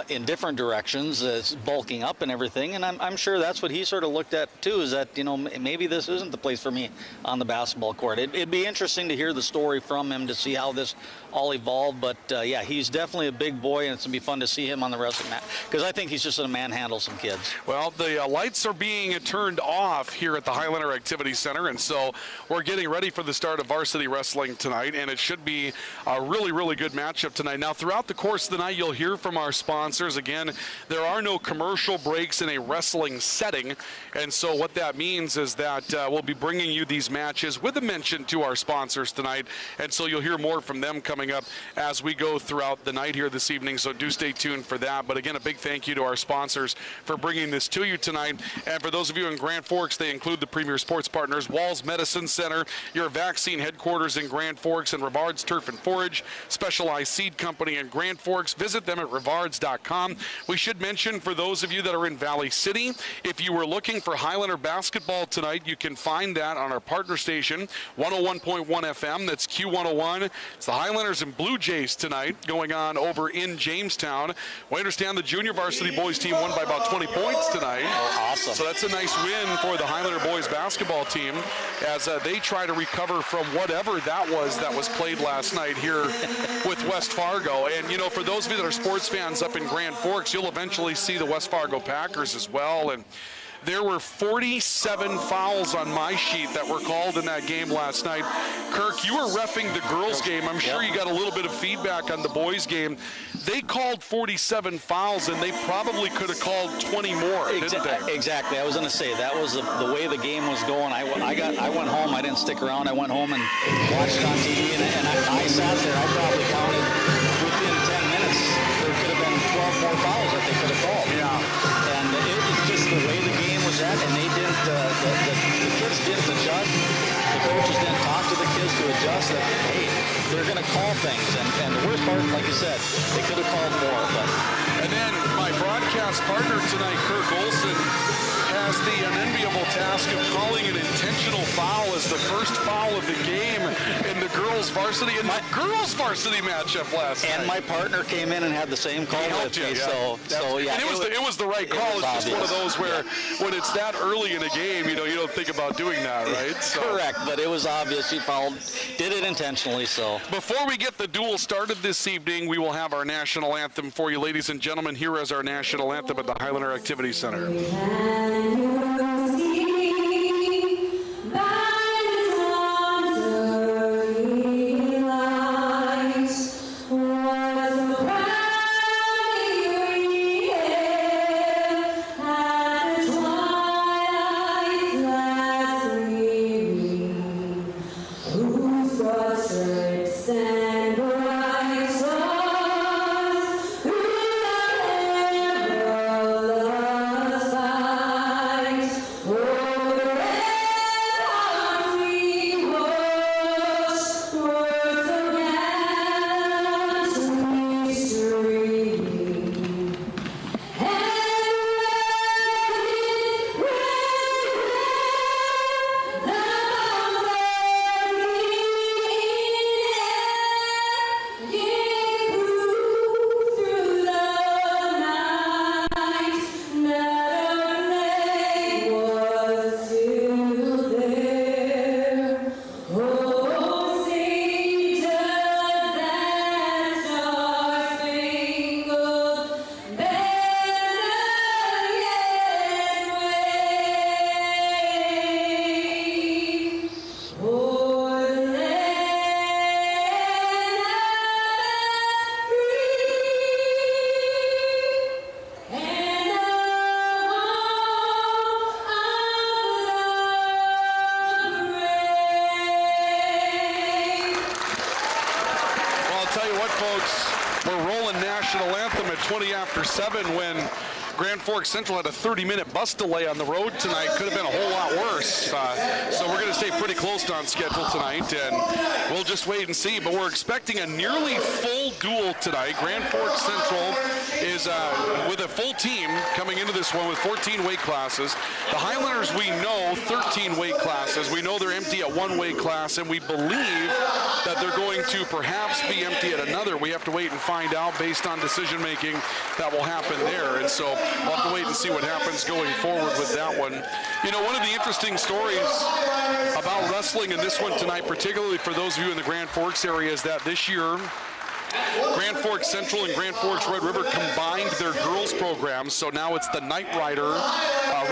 in different directions, bulking up and everything, and I'm sure that's what he sort of looked at too, is that, you know, maybe this isn't the place for me on the basketball court. It'd be interesting to hear the story from him to see how this all evolved, but yeah, he's definitely a big boy, and it's going to be fun to see him on the wrestling mat, because I think he's just going to manhandle some kids. Well, the lights are being turned off here at the Highlander Activity Center, and so we're getting ready for the start of varsity wrestling tonight, and it should be a really, really good matchup tonight. Now, throughout the course of the night, you'll hear from our sponsors. Again, there are no commercial breaks in a wrestling setting, and so what that means is that we'll be bringing you these matches with a mention to our sponsors tonight, and so you'll hear more from them coming up as we go throughout the night here this evening, so do stay tuned for that. But again, a big thank you to our sponsors for bringing this to you tonight. And for those of you in Grand Forks, they include the premier sports partners, Walls Medicine Center, your vaccine headquarters in Grand Forks, and Rivard's Turf and Forage, Specialized Seed Company in Grand Forks. Visit them at rivards.com. We should mention, for those of you that are in Valley City, if you were looking for Highlander basketball tonight, you can find that on our partner station, 101.1 FM. That's Q101. It's the Highlanders and Blue Jays tonight going on over in Jamestown. We understand the junior varsity boys team won by about 20 points tonight. Oh, awesome. So that's a nice win for the Highlander boys basketball team as they try to recover from whatever that was played last night here with West Fargo. And, you know, for those of you that are sports fans up in Grand Forks, you'll eventually see the West Fargo Packers as well. And there were 47 fouls on my sheet that were called in that game last night. Kirk, you were reffing the girls' game. I'm sure you got a little bit of feedback on the boys' game. They called 47 fouls, and they probably could have called 20 more, didn't they? Exactly. I was going to say, that was the way the game was going. I went home. I didn't stick around. I went home and watched it on TV, and I sat there. I probably counted within 10 minutes. There could have been 12 more fouls that they could have called. Yeah. And it was just the way the game was at, and they didn't, the kids didn't adjust. The coaches didn't talk to the kids to adjust that, hey, they're going to call things. And the worst part, like you said, they could have called more. And then my broadcast partner tonight, Kirk Olson, has the unenviable task of calling an intentional foul as the first foul of the game in the girls varsity matchup last night. And my partner came in and had the same call with me. So yeah. And it was the right call. It's just one of those where when it's that early in a game, you know, you don't think about doing that, right? So. Correct, but it was obvious he did it intentionally. So before we get the duel started this evening, we will have our national anthem for you, ladies and gentlemen. Here is our national anthem at the Highlander Activity Center. Love folks, we're rolling national anthem at 20 after 7 when Grand Forks Central had a 30-minute bus delay on the road tonight. Could have been a whole lot worse. So we're going to stay pretty close to on schedule tonight, and we'll just wait and see. But we're expecting a nearly full duel tonight. Grand Forks Central is with a full team coming into this one with 14 weight classes. The Highlanders, we know, 13 weight classes. We know they're empty at one weight class, and we believe that they're going to perhaps be empty at another. We have to wait and find out based on decision-making that will happen there. And so we'll have to wait and see what happens going forward with that one. You know, one of the interesting stories about wrestling in this one tonight, particularly for those of you in the Grand Forks area, is that this year, Grand Forks Central and Grand Forks Red River combined their girls programs, so now it's the Knight Rider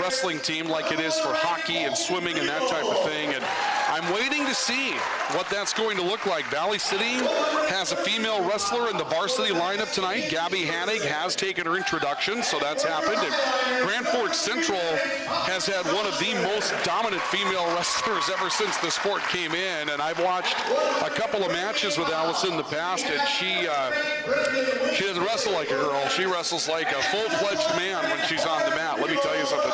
wrestling team like it is for hockey and swimming and that type of thing. And I'm waiting to see what that's going to look like. Valley City has a female wrestler in the varsity lineup tonight. Gabby Hannig has taken her introduction, so that's happened. And Grand Forks Central has had one of the most dominant female wrestlers ever since the sport came in. And I've watched a couple of matches with Allison in the past, and she doesn't wrestle like a girl. She wrestles like a full-fledged man when she's on the mat. Let me tell you something.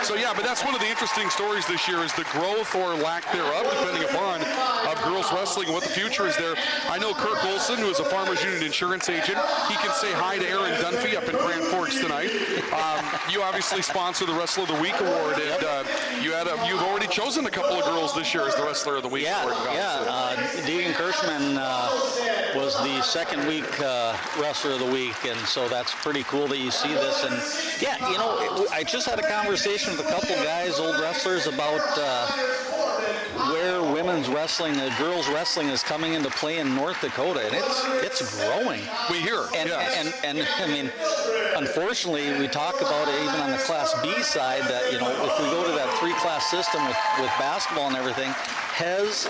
So yeah, but that's one of the interesting stories this year is the growth or lack thereof, depending upon of girls wrestling and what the future is there. I know Kirk Olson, who is a Farmers Union insurance agent. He can say hi to Aaron Dunphy up in Grand Forks tonight. You obviously sponsor the Wrestler of the Week award, and you've already chosen a couple of girls this year as the Wrestler of the Week award. Deegan Kirschman was the second week Wrestler of the Week, and so that's pretty cool that you see this. And yeah, you know, I just had a conversation with a couple guys, old wrestlers, about where women's wrestling, girls wrestling, is coming into play in North Dakota, and it's growing. We hear, and I mean, unfortunately, we talk about it even on the Class B side that, you know, if we go to that three-class system with basketball and everything, has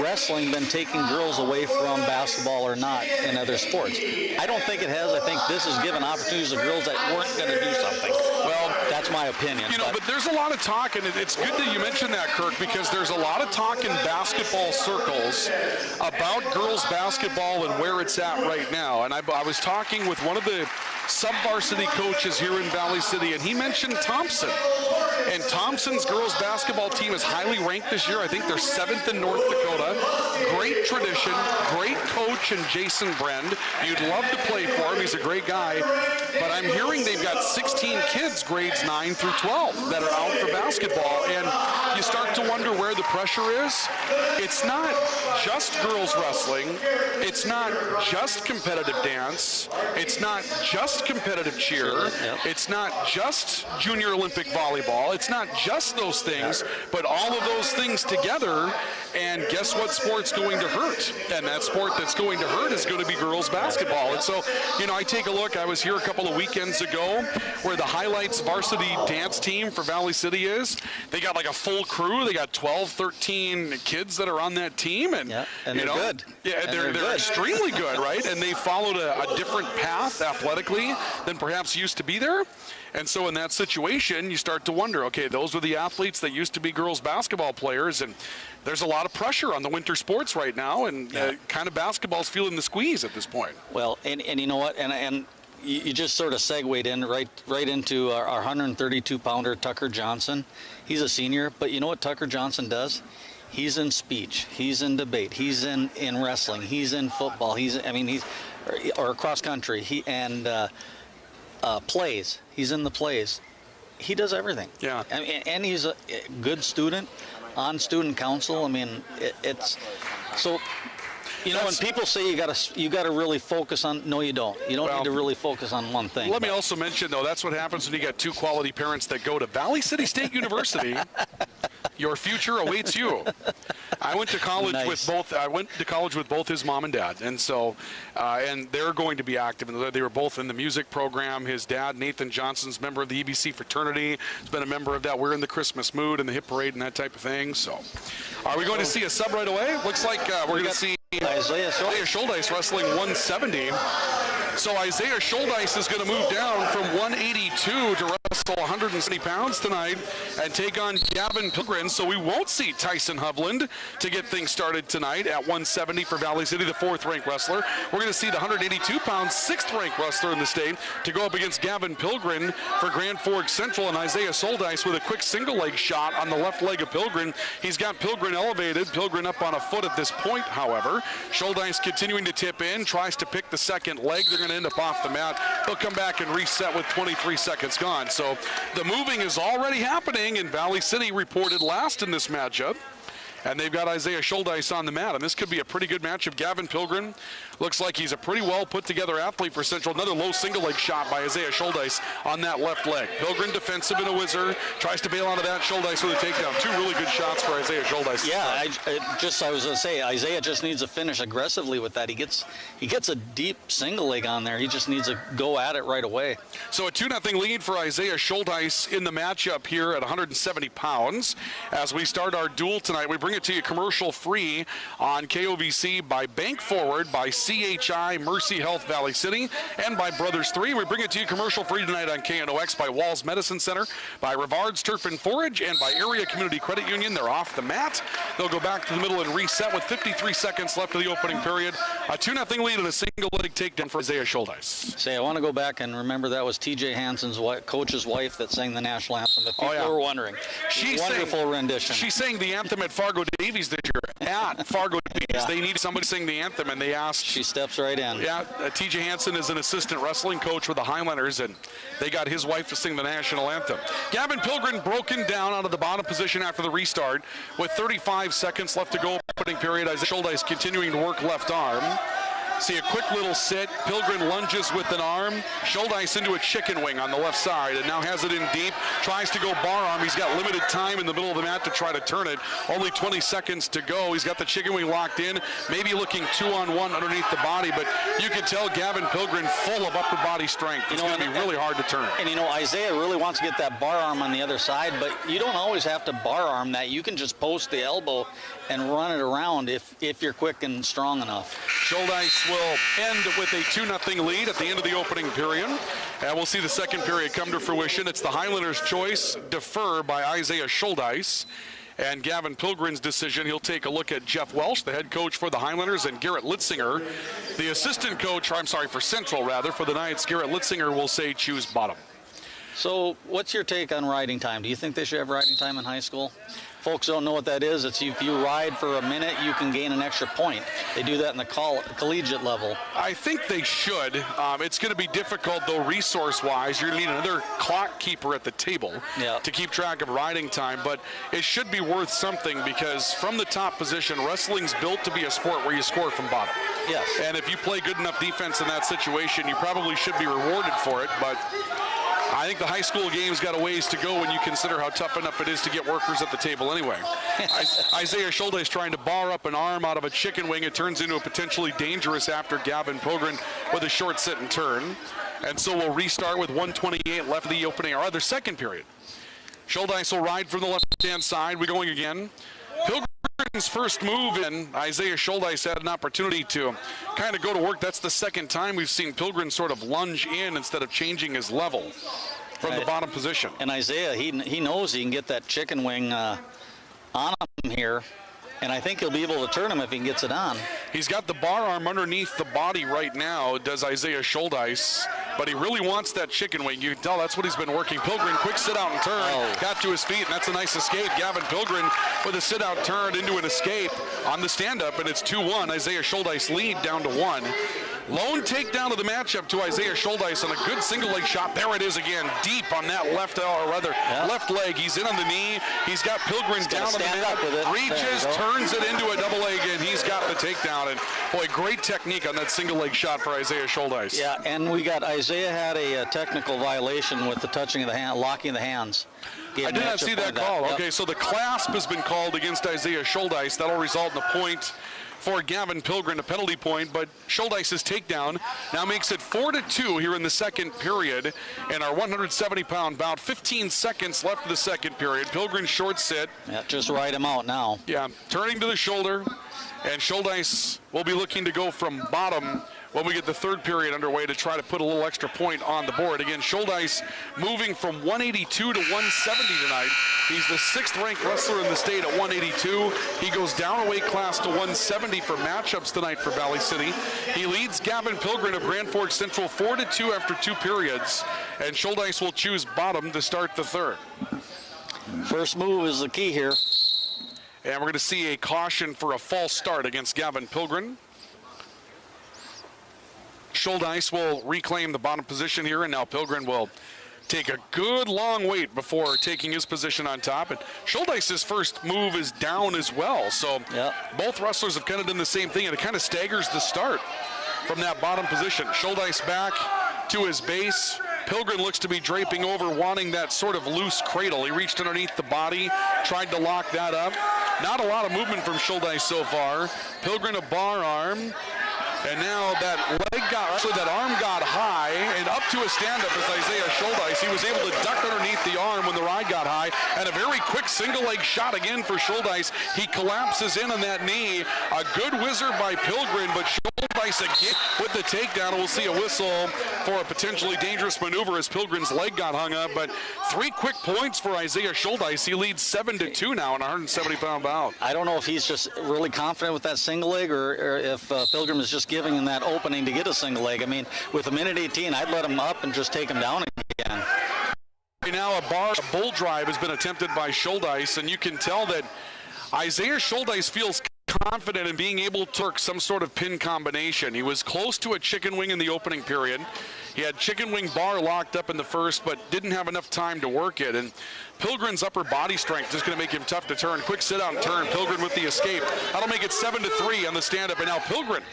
wrestling been taking girls away from basketball or not in other sports? I don't think it has. I think this has given opportunities to girls that weren't going to do something. Well, that's my opinion. You know, but there's a lot of talk, and it's good that you mentioned that, Kirk, because there's a lot of talk in basketball circles about girls basketball and where it's at right now. And I was talking with one of the sub-varsity coaches here in Valley City, and he mentioned Thompson. And Thompson's girls basketball team is highly ranked this year. I think they're 7th in North Dakota. Great tradition, great coach in Jason Brend. You'd love to play for him. He's a great guy. But I'm hearing they've got 16 kids, grades 9 through 12, that are out for basketball. And you start to wonder where the pressure is. It's not just girls wrestling. It's not just competitive dance. It's not just competitive cheer. It's not just junior Olympic volleyball. It's not just those things, but all of those things together. And guess what sport's going to hurt? And that sport that's going to hurt is going to be girls basketball. And so, you know, I take a look. I was here a couple of weekends ago where the Highlights varsity dance team for Valley City is. They got like a full crew. They got 12, 13 kids that are on that team. And they're good. Yeah, they're extremely good, right? And they followed a different path athletically than perhaps used to be there. And so in that situation, you start to wonder, okay, those were the athletes that used to be girls basketball players, and there's a lot of pressure on the winter sports right now, and kind of basketball's feeling the squeeze at this point. Well, and you know what, and you just sort of segued in right into our 132-pounder Tucker Johnson. He's a senior, but you know what Tucker Johnson does? He's in speech, he's in debate, he's in wrestling, he's in football, he's cross country, plays. He's in the plays. He does everything. Yeah. I mean, and he's a good student, on student council. I mean, it's so. You know, when people say you gotta really focus on, no, you don't. You don't need to really focus on one thing. Let me also mention, though, that's what happens when you got two quality parents that go to Valley City State University. Your future awaits you. I went to college with both. I went to college with both his mom and dad, and so, and they're going to be active. They were both in the music program. His dad, Nathan Johnson's member of the EBC fraternity. Has been a member of that. We're in the Christmas mood and the hip parade and that type of thing. So, are we going to see a sub right away? Looks like we're going to see Isaiah Schuldeis wrestling 170. So Isaiah Schuldeis is going to move down from 182 to wrestle 170 pounds tonight and take on Gavin Pilgrim. So we won't see Tyson Hovland to get things started tonight at 170 for Valley City, the 4th-ranked wrestler. We're going to see the 182-pound 6th-ranked wrestler in the state to go up against Gavin Pilgrim for Grand Forks Central, and Isaiah Soldice with a quick single-leg shot on the left leg of Pilgrim. He's got Pilgrim elevated, Pilgrim up on a foot at this point, however. Soldice continuing to tip in, tries to pick the second leg. They're going to end up off the mat. They'll come back and reset with 23 seconds gone. So the moving is already happening, and Valley City reported last in this matchup. And they've got Isaiah Soldice on the mat, and this could be a pretty good matchup. Gavin Pilgrim looks like he's a pretty well put together athlete for Central. Another low single leg shot by Isaiah Soldice on that left leg. Pilgrim defensive and a whizzer, tries to bail out of that. Soldice with a takedown. 2 really good shots for Isaiah Soldice. Yeah, I was going to say, Isaiah just needs to finish aggressively with that. He gets a deep single leg on there. He just needs to go at it right away. So a 2-0 lead for Isaiah Soldice in the matchup here at 170 pounds. As we start our duel tonight, we bring it to you commercial free on KOVC by Bank Forward, by CHI, Mercy Health Valley City, and by Brothers 3. We bring it to you commercial free tonight on KNOX by Walls Medicine Center, by Rivard's Turf and Forage, and by Area Community Credit Union. They're off the mat. They'll go back to the middle and reset with 53 seconds left of the opening period. A 2-0 lead and a single leg takedown for Isaiah Soldice. Say, I want to go back and remember that was TJ Hansen's coach's wife that sang the national anthem. If people were wondering. Wonderful rendition. She sang the anthem at Fargo Davies this year. At Fargo Davies. Yeah. They needed somebody to sing the anthem, and they asked. She steps right in. Yeah, TJ Hansen is an assistant wrestling coach with the Highlanders, and they got his wife to sing the national anthem. Gavin Pilgrim broken down out of the bottom position after the restart with 35 seconds left to go opening period. Isaiah Soldice continuing to work left arm. See a quick little sit. Pilgrim lunges with an arm. Soldice into a chicken wing on the left side, and now has it in deep. Tries to go bar arm. He's got limited time in the middle of the mat to try to turn it. Only 20 seconds to go. He's got the chicken wing locked in. Maybe looking 2-on-1 underneath the body, but you can tell Gavin Pilgrim full of upper body strength. It's going to be really hard to turn. And Isaiah really wants to get that bar arm on the other side, but you don't always have to bar arm that. You can just post the elbow and run it around if you're quick and strong enough. Soldice will end with a 2-0 lead at the end of the opening period. And we'll see the second period come to fruition. It's the Highlanders' choice, defer by Isaiah Soldice. And Gavin Pilgrim's decision, he'll take a look at Jeff Welsh, the head coach for the Highlanders, and Garrett Litzinger, the assistant coach, for Central rather, for the Knights. Garrett Litzinger will say choose bottom. So what's your take on riding time? Do you think they should have riding time in high school? Folks don't know what that is. It's if you ride for a minute, you can gain an extra point. They do that in the collegiate level. I think they should. It's going to be difficult, though, resource-wise. You're going to need another clock keeper at the table to keep track of riding time. But it should be worth something because from the top position, wrestling's built to be a sport where you score from bottom. Yes. And if you play good enough defense in that situation, you probably should be rewarded for it. But I think the high school game's got a ways to go when you consider how tough enough it is to get workers at the table anyway. Isaiah Soldice trying to bar up an arm out of a chicken wing. It turns into a potentially dangerous after Gavin Pilgrim with a short sit and turn. And so we'll restart with 1:28 left of the opening, or rather second period. Soldice will ride from the left-hand side. We're going again. Pilgrim's first move, and Isaiah Soldice had an opportunity to kind of go to work. That's the second time we've seen Pilgrim sort of lunge in instead of changing his level from the bottom position. And Isaiah, he knows he can get that chicken wing on him here, and I think he'll be able to turn him if he gets it on. He's got the bar arm underneath the body right now, does Isaiah Soldice, but he really wants that chicken wing. You can tell that's what he's been working. Pilgrim, quick sit out and turn, got to his feet, and that's a nice escape. Gavin Pilgrim with a sit out turn into an escape on the stand up, and it's 2-1. Isaiah Soldice lead down to 1. Lone takedown of the matchup to Isaiah Soldice on a good single leg shot. There it is again, deep on that left leg. He's in on the knee. He's got Pilgrim down on the mat. Reaches, turns it into a double leg, and he's got the takedown. And boy, great technique on that single leg shot for Isaiah Soldice. Yeah, and we got Isaiah had a technical violation with the touching of the hand, locking the hands. I did not see that call. Okay, so the clasp has been called against Isaiah Soldice. That'll result in a point for Gavin Pilgrim, a penalty point, but Soldice's takedown now makes it 4-2 here in the second period in our 170-pound bout. 15 seconds left of the second period. Pilgrim short sit. Yeah, just ride him out now. Yeah, turning to the shoulder, and Soldice will be looking to go from bottom when we get the third period underway to try to put a little extra point on the board. Again, Schuldeis moving from 182 to 170 tonight. He's the 6th ranked wrestler in the state at 182. He goes down a weight class to 170 for matchups tonight for Valley City. He leads Gavin Pilgrim of Grand Forks Central 4-2 after 2 periods, and Schuldeis will choose bottom to start the third. First move is the key here. And we're going to see a caution for a false start against Gavin Pilgrim. Schuldeis will reclaim the bottom position here, and now Pilgrim will take a good long wait before taking his position on top. And Schuldeis' first move is down as well. So both wrestlers have kind of done the same thing, and it kind of staggers the start from that bottom position. Schuldeis back to his base. Pilgrim looks to be draping over, wanting that sort of loose cradle. He reached underneath the body, tried to lock that up. Not a lot of movement from Schuldeis so far. Pilgrim a bar arm. And now that that arm got high, and up to a stand-up is Isaiah Schuldeis. He was able to duck underneath the arm when the ride got high, and a very quick single-leg shot again for Schuldeis. He collapses in on that knee. A good whizzer by Pilgrim, but Schuldeis again with the takedown. We'll see a whistle for a potentially dangerous maneuver as Pilgrim's leg got hung up. But 3 quick points for Isaiah Schuldeis. He leads 7-2 now in a 170-pound bout. I don't know if he's just really confident with that single leg, or if Pilgrim is just giving him that opening to get a single leg. I mean, with a minute 18, I'd let him up and just take him down again. Right now, a bull drive has been attempted by Schuldeis, and you can tell that Isaiah Schuldeis feels confident in being able to work some sort of pin combination. He was close to a chicken wing in the opening period. He had chicken wing bar locked up in the first, but didn't have enough time to work it. And Pilgrim's upper body strength is going to make him tough to turn. Quick sit-out turn. Pilgrim with the escape. That'll make it 7-3 on the stand-up. And now Pilgrim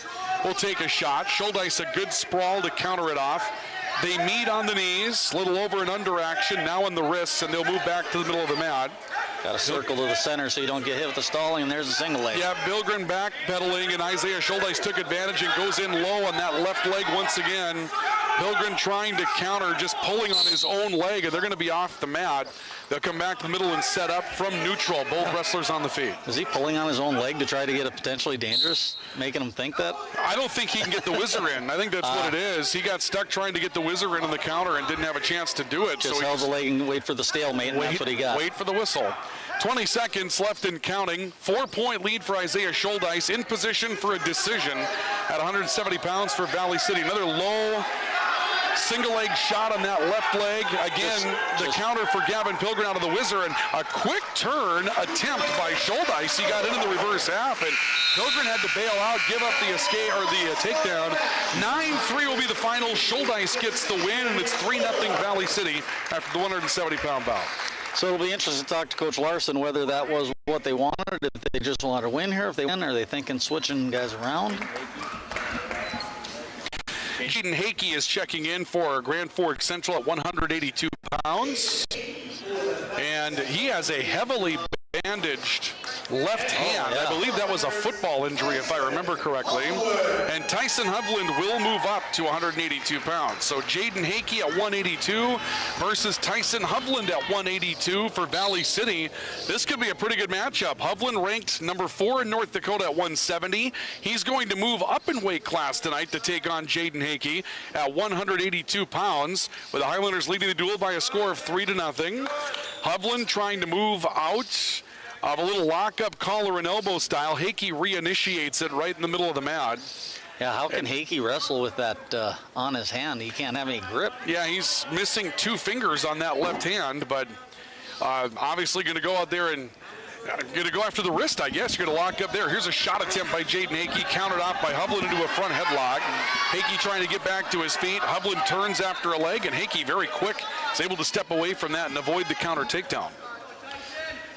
will take a shot. Schuldeis a good sprawl to counter it off. They meet on the knees, little over and under action, now on the wrists, and they'll move back to the middle of the mat. Got to circle to the center so you don't get hit with the stalling, and there's a single leg. Yeah, Pilgrim backpedaling, and Isaiah Schuldeis took advantage and goes in low on that left leg once again. Pilgrim trying to counter, just pulling on his own leg, and they're going to be off the mat. They'll come back to the middle and set up from neutral, both wrestlers on the feet. Is he pulling on his own leg to try to get a potentially dangerous, making him think that? I don't think he can get the whizzer in. I think that's what it is. He got stuck trying to get the whizzer in on the counter and didn't have a chance to do it. Just held the leg and wait for the stalemate, and that's what he got. Wait for the whistle. 20 seconds left in counting. 4-point lead for Isaiah Schuldeis, in position for a decision at 170 pounds for Valley City. Another low single leg shot on that left leg. Again, the counter for Gavin Pilgrim out of the whizzer, and a quick turn attempt by Schuldeis. He got into the reverse half, and Pilgrim had to bail out, give up the escape or the takedown. 9-3 will be the final. Schuldeis gets the win, and it's 3-0 Valley City after the 170-pound bout. So it'll be interesting to talk to Coach Larson whether that was what they wanted, if they just wanted to win here, if they win, are they thinking switching guys around? Jaden Hakey is checking in for Grand Forks Central at 182 pounds. And he has a heavily bandaged left hand. I believe that was a football injury, if I remember correctly. And Tyson Hovland will move up to 182 pounds. So Jaden Hakey at 182 versus Tyson Hovland at 182 for Valley City. This could be a pretty good matchup. Hovland ranked number 4 in North Dakota at 170. He's going to move up in weight class tonight to take on Jaden Hakey at 182 pounds, with the Highlanders leading the duel by a score of 3-0. Hovland trying to move out of a little lock-up collar and elbow style. Hakey reinitiates it right in the middle of the mat. Yeah, how can Hakey wrestle with that on his hand? He can't have any grip. Yeah, he's missing 2 fingers on that left hand, but obviously going to go out there and going to go after the wrist, I guess. You're going to lock up there. Here's a shot attempt by Jaden Hakey, countered off by Hovland into a front headlock. Hakey trying to get back to his feet. Hovland turns after a leg, and Hakey very quick is able to step away from that and avoid the counter takedown.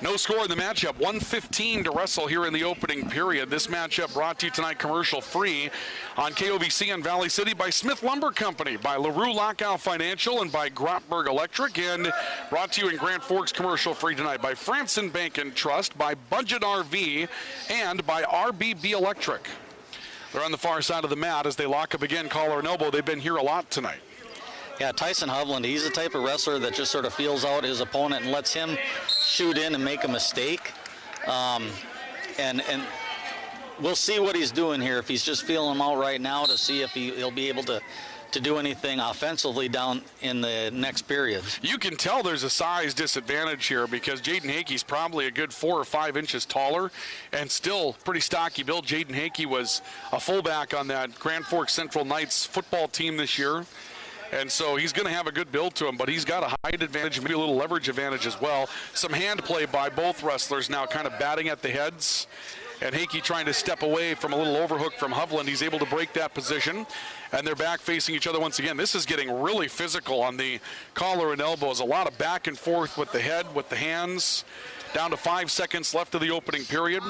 No score in the matchup. 1:15 to wrestle here in the opening period. This matchup brought to you tonight commercial free on KOVC in Valley City by Smith Lumber Company, by LaRue Lockout Financial, and by Grotberg Electric. And brought to you in Grand Forks commercial free tonight by Franson Bank and Trust, by Budget RV, and by RBB Electric. They're on the far side of the mat as they lock up again, collar and elbow. They've been here a lot tonight. Yeah, Tyson Hovland, he's the type of wrestler that just sort of feels out his opponent and lets him shoot in and make a mistake. And we'll see what he's doing here. If he's just feeling him out right now to see if he'll be able to do anything offensively down in the next periods. You can tell there's a size disadvantage here because Jaden Hakey's probably a good 4 or 5 inches taller and still pretty stocky built. Jaden Hakey was a fullback on that Grand Forks Central Knights football team this year. And so he's going to have a good build to him, but he's got a height advantage, maybe a little leverage advantage as well. Some hand play by both wrestlers now, kind of batting at the heads. And Hakey trying to step away from a little overhook from Hovland. He's able to break that position. And they're back facing each other once again. This is getting really physical on the collar and elbows. A lot of back and forth with the head, with the hands. Down to 5 seconds left of the opening period.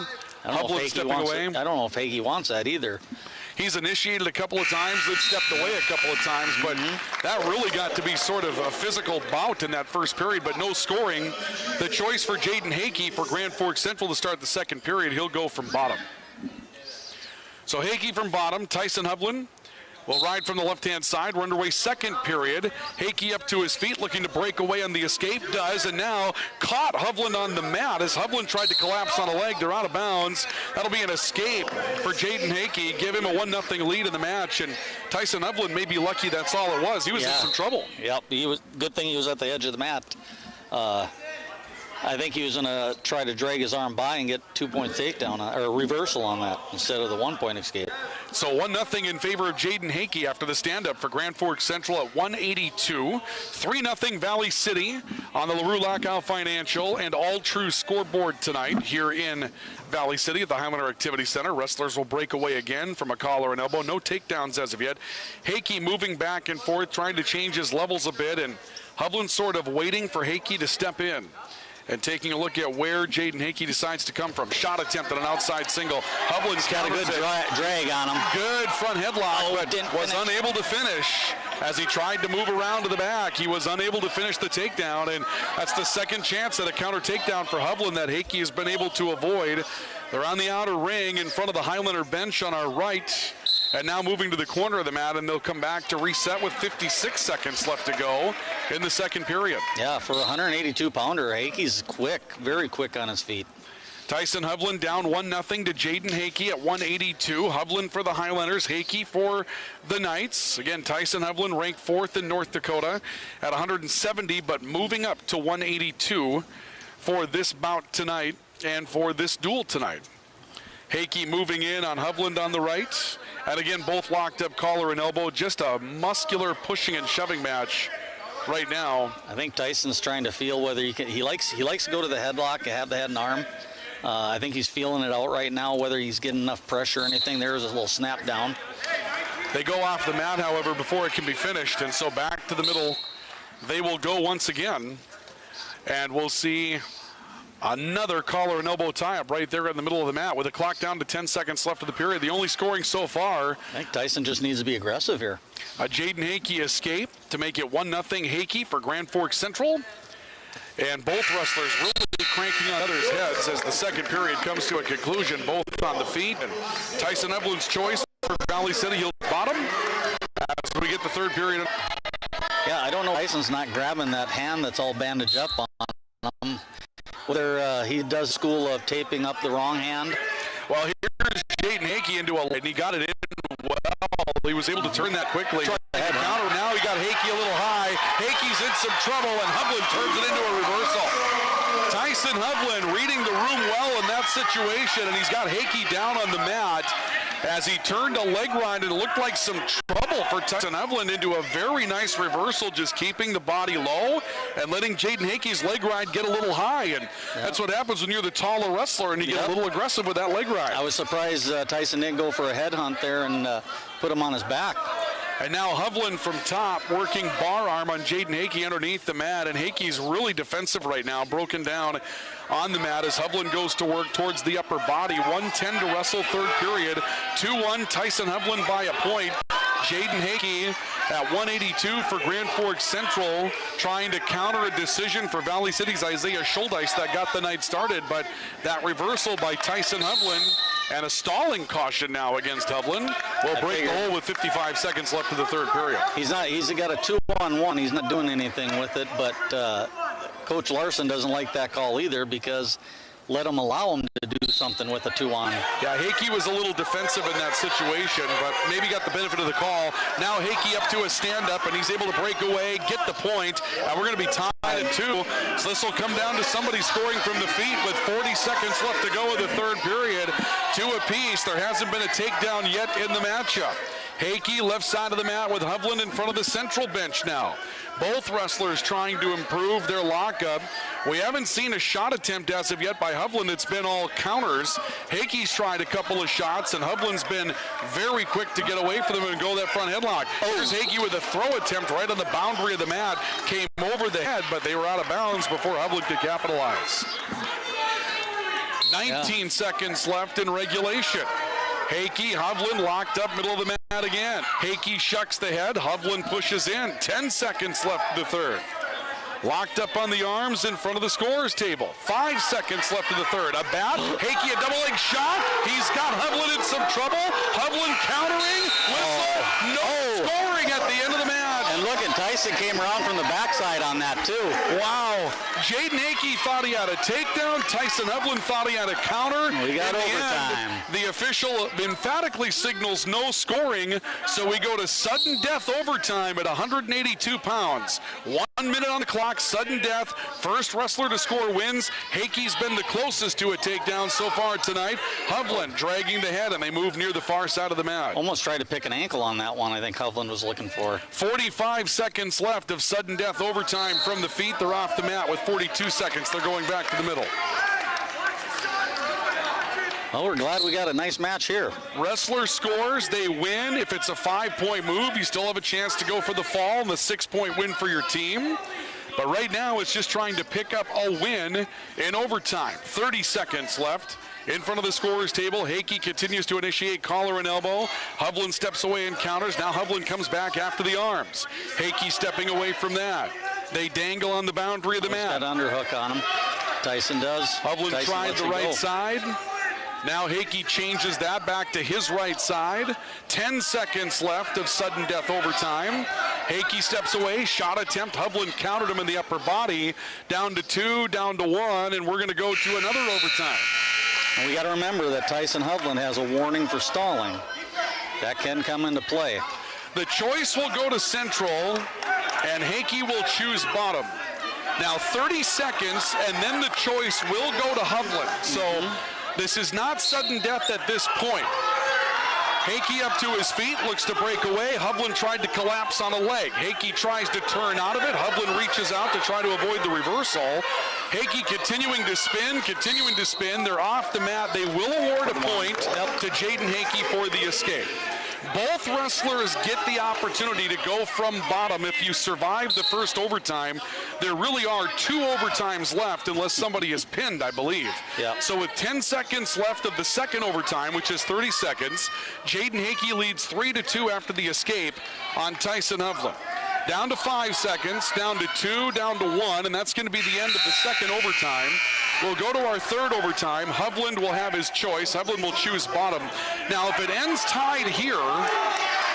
Hovland stepping away. I don't know if Hakey wants that either. He's initiated a couple of times, then stepped away a couple of times, but that really got to be sort of a physical bout in that first period, but no scoring. The choice for Jaden Hakey for Grand Forks Central to start the second period, he'll go from bottom. So Hakey from bottom, Tyson Hovland will ride from the left-hand side. We're underway second period. Hakey up to his feet, looking to break away on the escape, does, and now caught Hovland on the mat as Hovland tried to collapse on a leg. They're out of bounds. That'll be an escape for Jaden Hakey, give him a 1-0 lead in the match, and Tyson Hovland may be lucky that's all it was. He was in some trouble. Yep, good thing he was at the edge of the mat. I think he was going to try to drag his arm by and get 2-point takedown or a reversal on that instead of the 1-point escape. So 1-0 in favor of Jaden Hakey after the stand-up for Grand Forks Central at 182. 3-0 Valley City on the LaRue Lockout Financial and All True scoreboard tonight here in Valley City at the Highlander Activity Center. Wrestlers will break away again from a collar and elbow. No takedowns as of yet. Hakey moving back and forth, trying to change his levels a bit, and Hovland sort of waiting for Hakey to step in. And taking a look at where Jaden Hakey decides to come from. Shot attempt at an outside single. Hovland's got a good drag on him. Good front headlock, but was unable to finish. As he tried to move around to the back, he was unable to finish the takedown, and that's the second chance at a counter takedown for Hovland that Hakey has been able to avoid. They're on the outer ring in front of the Highlander bench on our right. And now moving to the corner of the mat, and they'll come back to reset with 56 seconds left to go in the second period. Yeah, for a 182-pounder, Hakey's quick, very quick on his feet. Tyson Hovland down 1-0 to Jaden Hakey at 182. Hovland for the Highlanders, Hakey for the Knights. Again, Tyson Hovland ranked 4th in North Dakota at 170, but moving up to 182 for this bout tonight and for this duel tonight. Hakey moving in on Hovland on the right. And again, both locked up collar and elbow. Just a muscular pushing and shoving match right now. I think Tyson's trying to feel whether he likes to go to the headlock and have the head and arm. I think he's feeling it out right now, whether he's getting enough pressure or anything. There's a little snap down. They go off the mat, however, before it can be finished. And so back to the middle they will go once again. And we'll see another collar and elbow tie-up right there in the middle of the mat with the clock down to 10 seconds left of the period. The only scoring so far. I think Tyson just needs to be aggressive here. A Jaden Hakey escape to make it 1-0 Hakey for Grand Forks Central. And both wrestlers really cranking on others' heads as the second period comes to a conclusion, both on the feet. And Tyson Hovland's choice for Valley City, he'll bottom as we get the third period. Yeah, I don't know. Tyson's not grabbing that hand that's all bandaged up on him. Whether he does school of taping up the wrong hand. Well, here's Jaden Hakey into a, and he got it in well. He was able to turn that quickly. Counter. Now he got Hakey a little high. Hakey's in some trouble, and Hovland turns it into a reversal. Tyson Hovland reading the room well in that situation, and he's got Hakey down on the mat as he turned a leg ride, and it looked like some trouble for Tyson Hovland into a very nice reversal, just keeping the body low and letting Jaden Hakey's leg ride get a little high. And that's what happens when you're the taller wrestler and you get a little aggressive with that leg ride. I was surprised Tyson didn't go for a headhunt there and put him on his back. And now Hovland from top working bar arm on Jaden Hakey underneath the mat, and Hakey's really defensive right now, broken down on the mat as Hovland goes to work towards the upper body. 1:10 to wrestle, third period. 2-1 Tyson Hovland by a point. Jaden Hakey at 182 for Grand Forks Central, trying to counter a decision for Valley City's Isaiah Schuldeis that got the night started, but that reversal by Tyson Hovland and a stalling caution now against Hovland will break the hole with 55 seconds left of the third period. He's got a 2-on-1. He's not doing anything with it, but Coach Larson doesn't like that call either, because let him allow him to to do something with a 2-on. Yeah, Hakey was a little defensive in that situation, but maybe got the benefit of the call. Now Hakey up to a stand-up, and he's able to break away, get the point. We're going to be tied at 2, so this will come down to somebody scoring from the feet with 40 seconds left to go in the third period. 2 apiece. There hasn't been a takedown yet in the matchup. Hakey left side of the mat with Hovland in front of the central bench now. Both wrestlers trying to improve their lockup. We haven't seen a shot attempt as of yet by Hovland. It's been all counters. Hakey's tried a couple of shots, and Hovland's been very quick to get away from them and go that front headlock. Here's Hakey with a throw attempt right on the boundary of the mat. Came over the head, but they were out of bounds before Hovland could capitalize. 19 seconds left in regulation. Hakey, Hovland locked up middle of the mat again. Hakey shucks the head. Hovland pushes in. 10 seconds left in the third. Locked up on the arms in front of the scorer's table. 5 seconds left in the third. A bat. Hakey, a double leg shot. He's got Hovland in some trouble. Hovland countering. Whistle. No scoring at the end of the match. And look, and Tyson came around from the backside on that too. Wow. Jaden Hakey thought he had a takedown. Tyson Hovland thought he had a counter. We got overtime. The official emphatically signals no scoring, so we go to sudden death overtime at 182 pounds. 1 minute on the clock, sudden death. First wrestler to score wins. Hakey's been the closest to a takedown so far tonight. Hovland dragging the head, and they move near the far side of the mat. Almost tried to pick an ankle on that one, I think Hovland was looking for. 45 seconds left of sudden death overtime from the feet. They're off the mat with 42 seconds. They're going back to the middle. Well, we're glad we got a nice match here. Wrestler scores, they win. If it's a 5-point move, you still have a chance to go for the fall and the 6-point win for your team. But right now, it's just trying to pick up a win in overtime. 30 seconds left. In front of the scorer's table, Hakey continues to initiate collar and elbow. Hovland steps away and counters. Now Hovland comes back after the arms. Hakey stepping away from that. They dangle on the boundary of the mat. Got underhook on him. Tyson does. Hovland tried the right side. Now Hakey changes that back to his right side. 10 seconds left of sudden death overtime. Hakey steps away, shot attempt. Hovland countered him in the upper body. Down to 2, down to 1, and we're going to go to another overtime. And we got to remember that Tyson Hovland has a warning for stalling. That can come into play. The choice will go to Central, and Hakey will choose bottom. Now 30 seconds, and then the choice will go to Hovland. So this is not sudden death at this point. Hakey up to his feet, looks to break away. Hovland tried to collapse on a leg. Hakey tries to turn out of it. Hovland reaches out to try to avoid the reversal. Hakey continuing to spin. They're off the mat. They will award a point to Jaden Hakey for the escape. Both wrestlers get the opportunity to go from bottom if you survive the first overtime. There really are 2 overtimes left unless somebody is pinned, I believe. Yeah. So with 10 seconds left of the second overtime, which is 30 seconds, Jaden Hakey leads 3-2 after the escape on Tyson Hovland. Down to 5 seconds, down to 2, down to 1, and that's going to be the end of the second overtime. We'll go to our third overtime. Hovland will have his choice. Hovland will choose bottom. Now, if it ends tied here,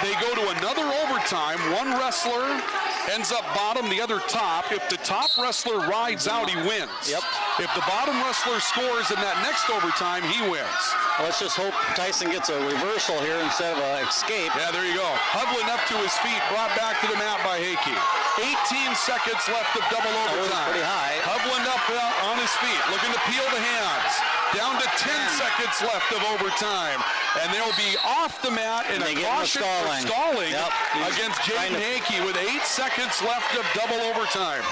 they go to another overtime. One wrestler ends up bottom, the other top. If the top wrestler rides out, he wins. Yep. If the bottom wrestler scores in that next overtime, he wins. Well, let's just hope Tyson gets a reversal here instead of an escape. Yeah, there you go. Hovland up to his feet, brought back to the mat by Hakey. 18 seconds left of double overtime. That was pretty high. Hovland up on his feet, looking to peel the hands. Down to 10 seconds left of overtime. And they'll be off the mat in a caution for stalling against Jaden Hakey with 8 seconds left of double overtime.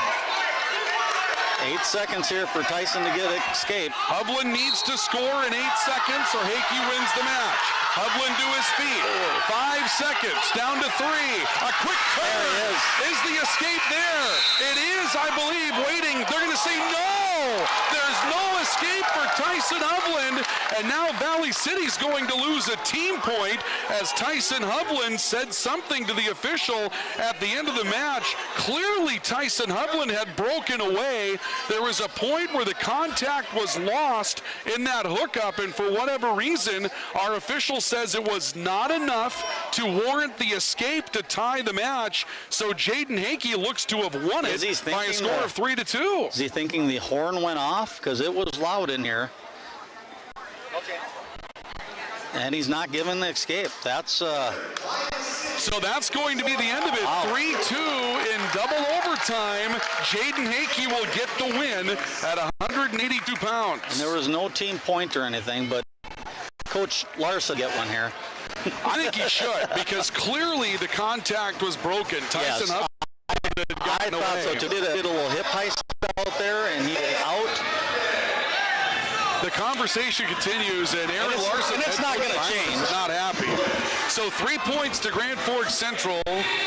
8 seconds here for Tyson to get escape. Hovland needs to score in 8 seconds or Hakey wins the match. Hovland to his feet. 5 seconds, down to 3. A quick turn. Is the escape there? It is, I believe, waiting. They're going to say no. There's no escape for Tyson Hovland. And now Valley City's going to lose a team point as Tyson Hovland said something to the official at the end of the match. Clearly, Tyson Hovland had broken away. There was a point where the contact was lost in that hookup, and for whatever reason, our official says it was not enough to warrant the escape to tie the match. So Jaden Hakey looks to have won it by a score of 3-2. Is he thinking the horn went off? Because it was loud in here. And he's not given the escape. That's So that's going to be the end of it. Wow. 3-2 in double overtime. Jaden Hakey will get the win at 182 pounds. And there was no team point or anything, but Coach Larson get one here. I think he should, because clearly the contact was broken. Tyson Huff I thought so too. Did a little hip heist out there, and he was out. The conversation continues, and Aaron Larson, and it's not going to change. Is not happy. So 3 points to Grand Forks Central.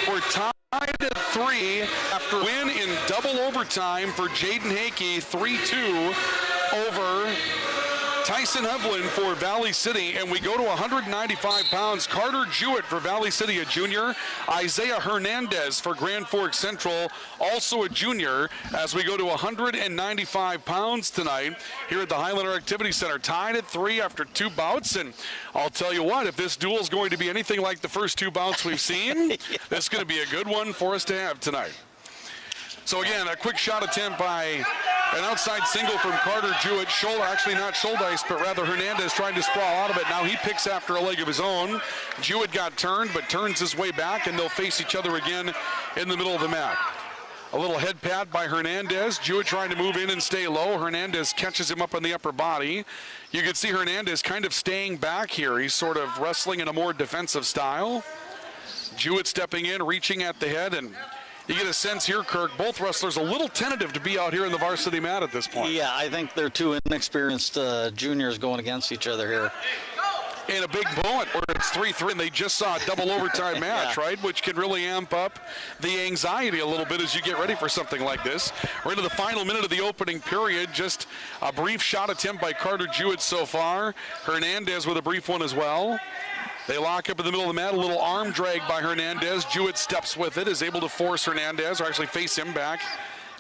We're tied at 3 after a win in double overtime for Jaden Hakey, 3-2 over Tyson Hovland for Valley City, and we go to 195 pounds. Carter Jewett for Valley City, a junior. Isaiah Hernandez for Grand Forks Central, also a junior, as we go to 195 pounds tonight here at the Highlander Activity Center. Tied at 3 after 2 bouts, and I'll tell you what, if this duel is going to be anything like the first 2 bouts we've seen, this is going to be a good one for us to have tonight. So again, a quick shot attempt by an outside single from Carter Jewett. Actually not Schuldeis, but rather Hernandez trying to sprawl out of it. Now he picks after a leg of his own. Jewett got turned, but turns his way back, and they'll face each other again in the middle of the mat. A little head pat by Hernandez. Jewett trying to move in and stay low. Hernandez catches him up on the upper body. You can see Hernandez kind of staying back here. He's sort of wrestling in a more defensive style. Jewett stepping in, reaching at the head, and you get a sense here, Kirk, both wrestlers a little tentative to be out here in the varsity mat at this point. Yeah, I think they're 2 inexperienced juniors going against each other here. In a big moment where it's 3-3, and they just saw a double overtime match, right, which can really amp up the anxiety a little bit as you get ready for something like this. We're into the final minute of the opening period. Just a brief shot attempt by Carter Jewett so far. Hernandez with a brief one as well. They lock up in the middle of the mat, a little arm drag by Hernandez. Jewett steps with it, is able to force Hernandez, or actually face him back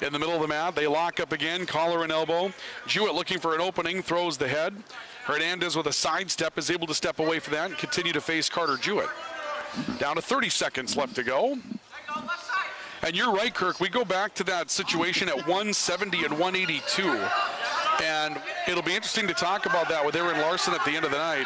in the middle of the mat. They lock up again, collar and elbow. Jewett looking for an opening, throws the head. Hernandez with a sidestep is able to step away from that and continue to face Carter Jewett. Down to 30 seconds left to go. And you're right, Kirk, we go back to that situation at 170 and 182. And it'll be interesting to talk about that with Aaron Larson at the end of the night.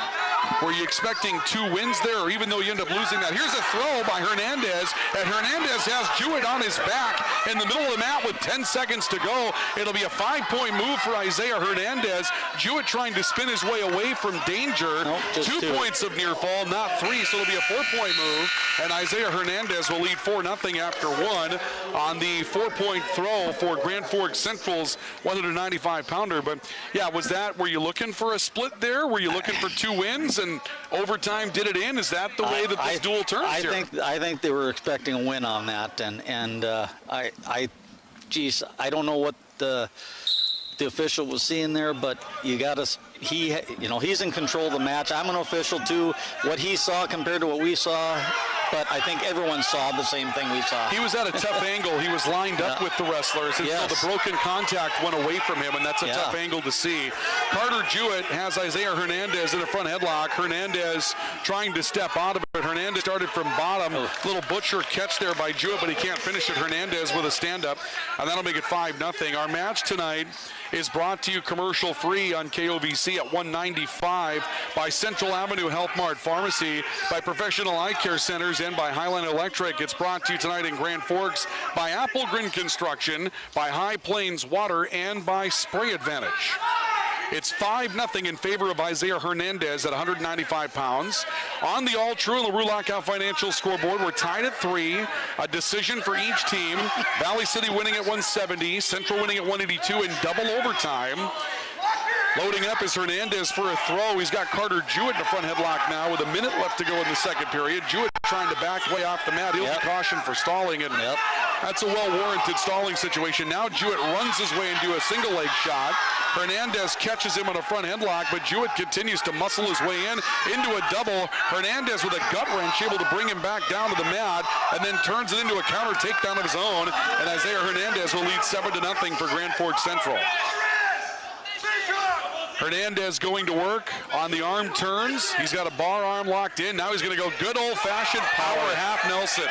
Were you expecting 2 wins there, or even though you end up losing that? Here's a throw by Hernandez, and Hernandez has Jewett on his back in the middle of the mat with 10 seconds to go. It'll be a 5-point move for Isaiah Hernandez. Jewett trying to spin his way away from danger. Nope, 2 points of near fall, not 3, so it'll be a 4-point move, and Isaiah Hernandez will lead 4-0 after 1 on the 4-point throw for Grand Forks Central's 195-pounder. But yeah, were you looking for a split there? Were you looking for 2 wins and overtime did it in? Is that the way that this duel turns here? I think they were expecting a win on that, and I don't know what the official was seeing there, but he's in control of the match. I'm an official too. What he saw compared to what we saw, but I think everyone saw the same thing we saw. He was at a tough angle. He was lined up with the wrestlers, and so the broken contact went away from him, and that's a tough angle to see. Carter Jewett has Isaiah Hernandez in a front headlock. Hernandez trying to step out of it. Hernandez started from bottom. Little butcher catch there by Jewett, but he can't finish it. Hernandez with a stand-up, and that'll make it 5-0. Our match tonight is brought to you commercial-free on KOVC at 195 by Central Avenue Health Mart Pharmacy, by Professional Eye Care Centers, and by Highland Electric. It's brought to you tonight in Grand Forks by Applegren Construction, by High Plains Water, and by Spray Advantage. It's 5-0 in favor of Isaiah Hernandez at 195 pounds. On the All True and LaRue Lockout Financial scoreboard, we're tied at 3. A decision for each team. Valley City winning at 170, Central winning at 182 in double overtime. Loading up is Hernandez for a throw. He's got Carter Jewett in the front headlock now with a minute left to go in the second period. Jewett trying to back way off the mat. He'll be cautioned for stalling, and that's a well-warranted stalling situation. Now Jewett runs his way into a single leg shot. Hernandez catches him on a front headlock, but Jewett continues to muscle his way into a double. Hernandez with a gut wrench able to bring him back down to the mat, and then turns it into a counter takedown of his own, and Isaiah Hernandez will lead 7-0 for Grand Forks Central. Hernandez going to work on the arm turns. He's got a bar arm locked in. Now he's going to go good old-fashioned power half Nelson.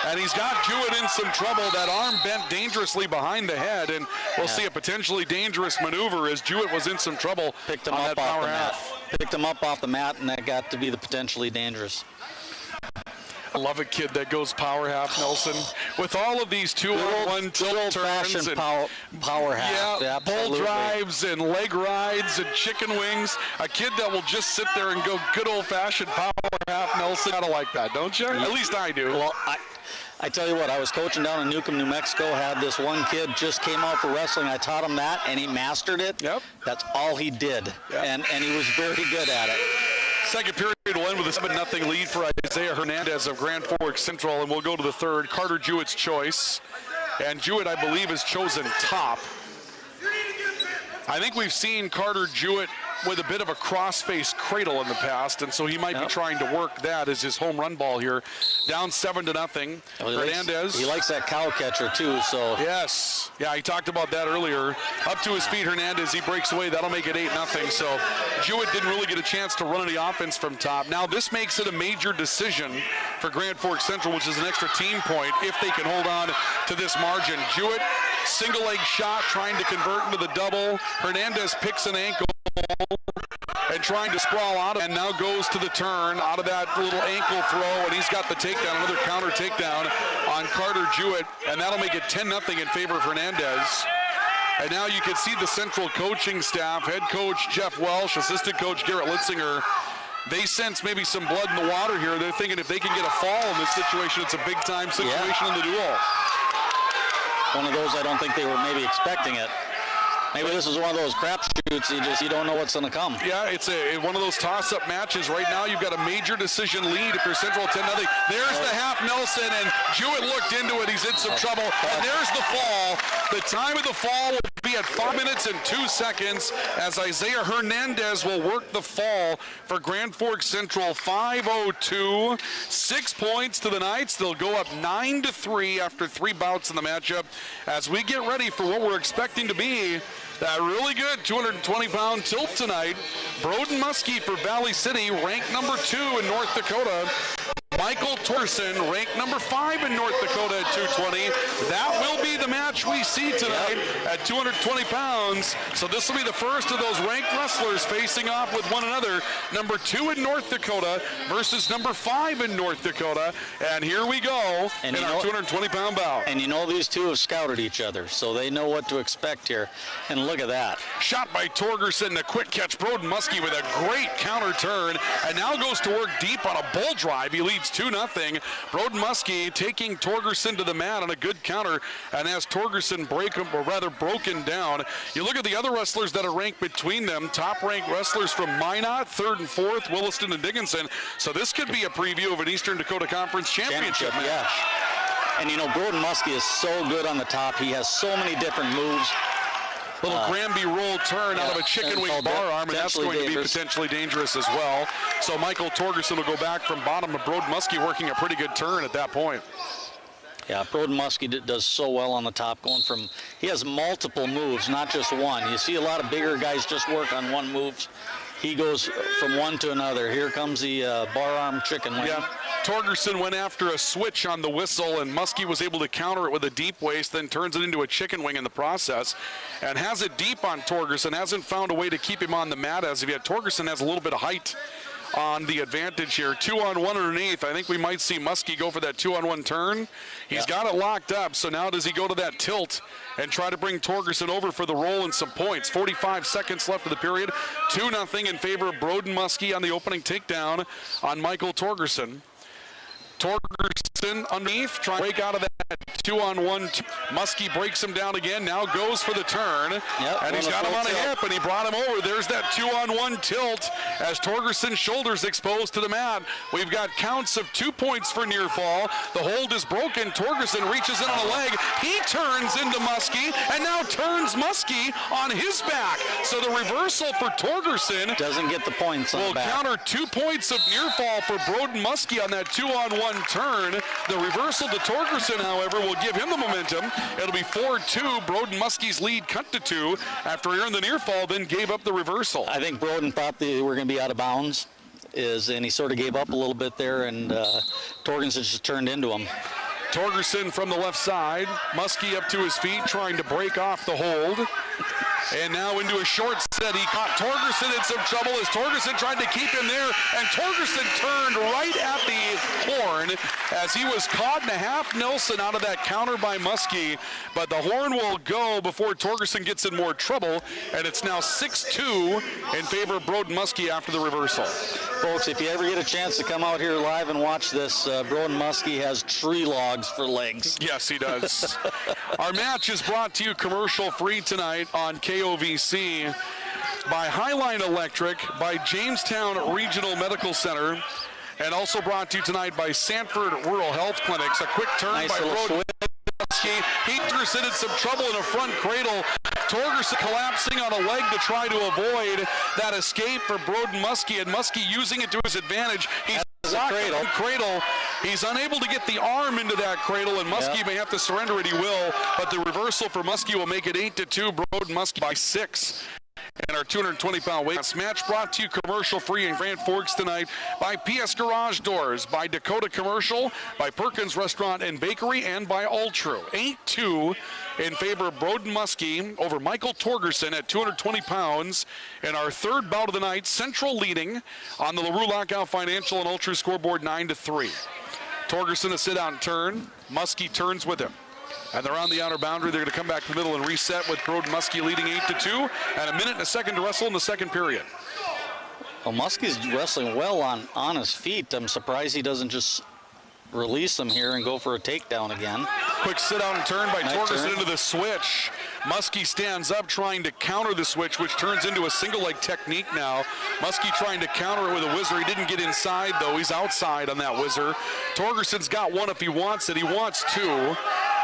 And he's got Jewett in some trouble. That arm bent dangerously behind the head, and we'll see a potentially dangerous maneuver as Jewett was in some trouble Picked him on up that power off the half. picked him up off the mat, and that got to be the potentially dangerous. I love a kid that goes power half, Nelson. With all of these 2-on-1 tilt turns and power half. Yeah, bull drives and leg rides and chicken wings. A kid that will just sit there and go good old-fashioned power half, Nelson. I don't like that, don't you? At least I do. Well, I tell you what, I was coaching down in Newcomb, New Mexico, had this one kid just came out for wrestling. I taught him that, and he mastered it. Yep. That's all he did, and he was very good at it. Second period will end with a 7-0 lead for Isaiah Hernandez of Grand Forks Central, and we'll go to the third. Carter Jewett's choice. And Jewett, I believe, has chosen top. I think we've seen Carter Jewett with a bit of a cross-face cradle in the past, and so he might be trying to work that as his home run ball here. Down 7-0. Well, Hernandez. He likes that cow catcher, too, so. Yes. Yeah, he talked about that earlier. Up to his feet, Hernandez, he breaks away. That'll make it 8-0. So Jewett didn't really get a chance to run any offense from top. Now this makes it a major decision for Grand Forks Central, which is an extra team point, if they can hold on to this margin. Jewett, single leg shot, trying to convert into the double. Hernandez picks an ankle and trying to sprawl out of, and now goes to the turn out of that little ankle throw, and he's got the takedown, another counter takedown on Carter Jewett, and that'll make it 10-0 in favor of Hernandez. And now you can see the Central coaching staff, head coach Jeff Welsh, assistant coach Garrett Litzinger. They sense maybe some blood in the water here. They're thinking if they can get a fall in this situation, it's a big-time situation in the duel. One of those I don't think they were maybe expecting it. Maybe this is one of those crapshoots. You don't know what's going to come. Yeah, it's one of those toss-up matches. Right now, you've got a major decision lead if you're Central 10-0. There's the half Nelson, and Jewett looked into it. He's in some trouble. And there's the fall. The time of the fall will be at 5 minutes and 2 seconds as Isaiah Hernandez will work the fall for Grand Forks Central. 5:02, 6 points to the Knights. They'll go up 9-3 after 3 bouts in the matchup as we get ready for what we're expecting to be that really good 220-pound tilt tonight. Broden Muskie for Valley City, ranked number 2 in North Dakota. Michael Torson, ranked number 5 in North Dakota at 220. That will be the match we see tonight at 220 pounds. So this will be the first of those ranked wrestlers facing off with one another. Number 2 in North Dakota versus number 5 in North Dakota. And here we go in our 220-pound bout. And you know these two have scouted each other, so they know what to expect here. And look at that. Shot by Torgerson, a quick catch. Broden Muskie with a great counter turn, and now goes to work deep on a bull drive. He leads 2-0. Broden Muskie taking Torgerson to the mat on a good counter, and as Torgerson broken down. You look at the other wrestlers that are ranked between them. Top-ranked wrestlers from Minot, 3rd and 4th, Williston and Dickinson. So this could be a preview of an Eastern Dakota Conference championship match. Yeah. And you know, Broden Muskie is so good on the top. He has so many different moves. Little Granby roll turn out of a chicken wing bar arm, and that's going to be potentially dangerous as well. So Michael Torgerson will go back from bottom of Broden Muskie, working a pretty good turn at that point. Yeah, Broden Muskie does so well on the top, he has multiple moves, not just one. You see a lot of bigger guys just work on one move. He goes from one to another. Here comes the bar arm chicken wing. Yeah, Torgerson went after a switch on the whistle, and Muskie was able to counter it with a deep waist, then turns it into a chicken wing in the process, and has it deep on Torgerson. Hasn't found a way to keep him on the mat as of yet. Torgerson has a little bit of height on the advantage here. 2-on-1 underneath. I think we might see Muskie go for that 2-on-1 turn. He's got it locked up, so now does he go to that tilt and try to bring Torgerson over for the roll and some points? 45 seconds left of the period. 2-0 in favor of Broden Muskie on the opening takedown on Michael Torgerson. Torgerson underneath, trying to break out of that 2-on-1. Muskie breaks him down again, now goes for the turn, and he's got him on a hip, and he brought him over. There's that 2-on-1 tilt as Torgerson's shoulders exposed to the mat. We've got counts of 2 points for near fall. The hold is broken. Torgerson reaches in on a leg. He turns into Muskie, and now turns Muskie on his back. So the reversal for Torgerson doesn't get the points on the back. Will counter 2 points of near fall for Broden Muskie on that 2-on-1 turn. The reversal to Torgerson, however, will give him the momentum. It'll be 4-2. Broden Muskie's lead cut to 2 after he earned the near fall, then gave up the reversal. I think Broden thought they were going to be out of bounds, and he sort of gave up a little bit there, and Torgerson just turned into him. Torgerson from the left side. Muskie up to his feet, trying to break off the hold. And now into a short set. He caught Torgerson in some trouble as Torgerson tried to keep him there. And Torgerson turned right at the horn as he was caught in a half Nelson out of that counter by Muskie. But the horn will go before Torgerson gets in more trouble. And it's now 6-2 in favor of Broden Muskie after the reversal. Folks, if you ever get a chance to come out here live and watch this, Broden Muskie has tree logs for legs. Yes, he does. Our match is brought to you commercial-free tonight on KOVC by Highline Electric, by Jamestown Regional Medical Center, and also brought to you tonight by Sanford Rural Health Clinics. A quick turn by Broden Muskie. Torgerson in some trouble in a front cradle. Torgerson collapsing on a leg to try to avoid that escape for Broden Muskie, and Muskie using it to his advantage. He's cradle. He's unable to get the arm into that cradle, and Muskie may have to surrender it. He will, but the reversal for Muskie will make it 8-2. Broden Muskie by 6. And our 220-pound weight match brought to you commercial-free in Grand Forks tonight by PS Garage Doors, by Dakota Commercial, by Perkins Restaurant and Bakery, and by Ultru. 8-2 in favor of Broden Muskie over Michael Torgerson at 220 pounds. In our third bout of the night, Central leading on the LaRue Lockout Financial and Ultru scoreboard 9-3. Torgerson a sit-out turn. Muskie turns with him. And they're on the outer boundary. They're going to come back to the middle and reset with Broden Muskie leading 8-2. And a minute and a second to wrestle in the second period. Well, Muskie's wrestling well on his feet. I'm surprised he doesn't just release him here and go for a takedown again. Quick sit-down and turn by Torgerson into the switch. Muskie stands up trying to counter the switch, which turns into a single leg technique now. Muskie trying to counter it with a whizzer. He didn't get inside, though. He's outside on that whizzer. Torgerson's got one if he wants it. He wants two.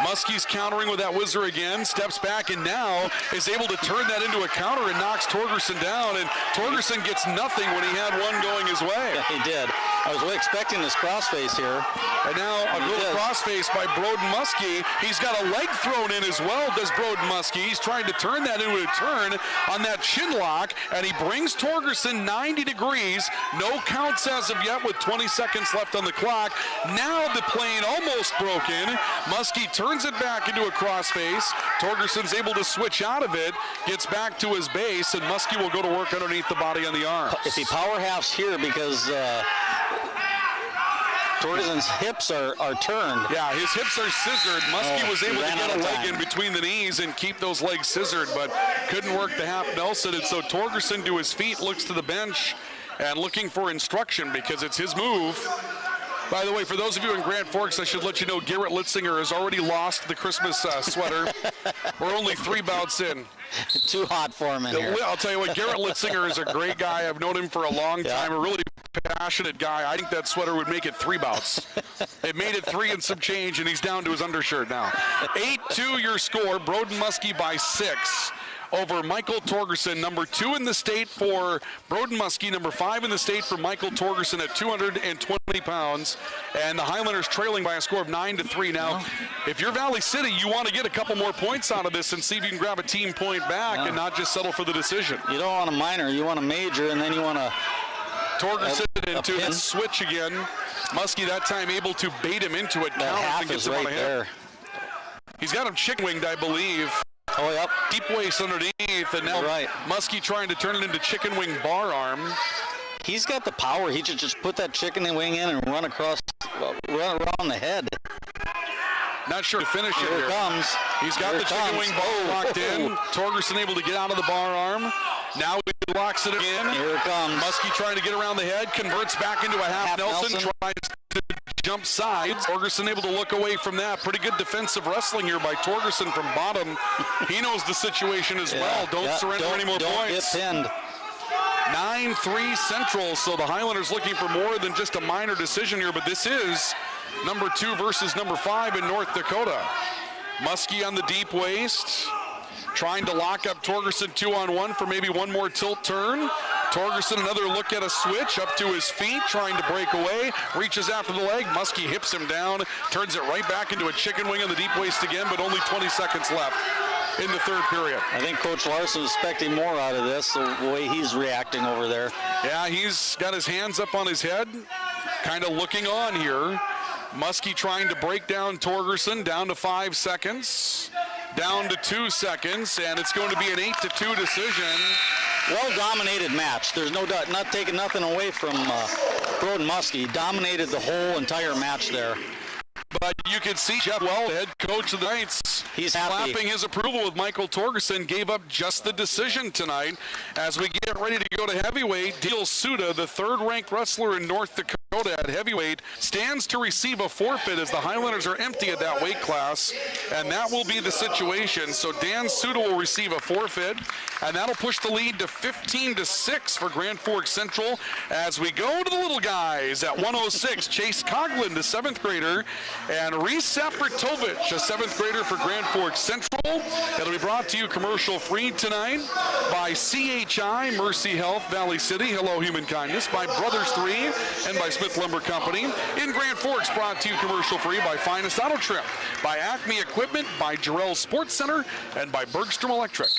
Muskie's countering with that whizzer again, steps back, and now is able to turn that into a counter and knocks Torgerson down. And Torgerson gets nothing when he had one going his way. Yeah, he did. I was really expecting this crossface here. And now a little crossface by Broden Muskie. He's got a leg thrown in as well, does Broden Muskie. He's trying to turn that into a turn on that chin lock, and he brings Torgerson 90 degrees. No counts as of yet with 20 seconds left on the clock. Now the plane almost broken. Muskie turns it back into a crossface. Torgerson's able to switch out of it, gets back to his base, and Muskie will go to work underneath the body on the arms. If he power halves here because Torgerson's hips are turned. Yeah, his hips are scissored. Muskie was able to get a leg in between the knees and keep those legs scissored, but couldn't work the half Nelson. And so Torgerson to his feet, looks to the bench and looking for instruction because it's his move. By the way, for those of you in Grand Forks, I should let you know Garrett Litzinger has already lost the Christmas sweater. We're only 3 bouts in. Too hot for him in here. I'll tell you what, Garrett Litzinger is a great guy. I've known him for a long time, a really passionate guy. I think that sweater would make it 3 bouts. It made it 3 and some change, and he's down to his undershirt now. 8-2 your score. Broden Muskie by 6. Over Michael Torgerson, number 2 in the state for Broden Muskie, number 5 in the state for Michael Torgerson at 220 pounds. And the Highlanders trailing by a score of 9-3. Now, if you're Valley City, you want to get a couple more points out of this and see if you can grab a team point back and not just settle for the decision. You don't want a minor, you want a major, and then you want to... Torgerson into the switch again. Muskie that time able to bait him into it. That half is right there. He's got him chicken winged, I believe. Oh, yep. Deep waist underneath, and now Muskie trying to turn it into chicken wing bar arm. He's got the power. He should just put that chicken wing in and run around the head. Not sure to finish it. Here it comes. He's got the chicken wing bar locked in. Torgerson able to get out of the bar arm. Now he locks it in. Here it comes. Muskie trying to get around the head, converts back into a half Nelson, tries to jump sides. Torgerson able to look away from that. Pretty good defensive wrestling here by Torgerson from bottom. He knows the situation as well. Don't surrender any more points. Don't get pinned. 9-3 Central, so the Highlanders looking for more than just a minor decision here, but this is number 2 versus number 5 in North Dakota. Muskie on the deep waist, trying to lock up Torgerson 2-on-1 for maybe one more tilt turn. Torgerson another look at a switch, up to his feet, trying to break away, reaches after the leg. Muskie hips him down, turns it right back into a chicken wing on the deep waist again, but only 20 seconds left in the third period. I think Coach Larson is expecting more out of this, the way he's reacting over there. Yeah, he's got his hands up on his head, kind of looking on here. Muskie trying to break down Torgerson, down to 5 seconds, down to 2 seconds, and it's going to be an 8-2 decision. Well-dominated match. There's no doubt, not taking nothing away from Broden Muskie. Dominated the whole entire match there. But you can see Jeff Well, head coach of the Knights, he's happy. clapping his approval with Michael Torgerson, gave up just the decision tonight. As we get ready to go to heavyweight, Dale Suda, the third-ranked wrestler in North Dakota at heavyweight, stands to receive a forfeit as the Highlanders are empty at that weight class, and that will be the situation. So Dan Suda will receive a forfeit, and that'll push the lead to 15-6 for Grand Forks Central. As we go to the little guys at 106, Chase Coughlin, the 7th grader, and Reese Sapratovich, a 7th grader for Grand Forks Central. It'll be brought to you commercial-free tonight by CHI, Mercy Health, Valley City, Hello Human Kindness, by Brothers 3, and by Smith Lumber Company. In Grand Forks, brought to you commercial-free by Finest Auto Trim, by Acme Equipment, by Jarrell Sports Center, and by Bergstrom Electric.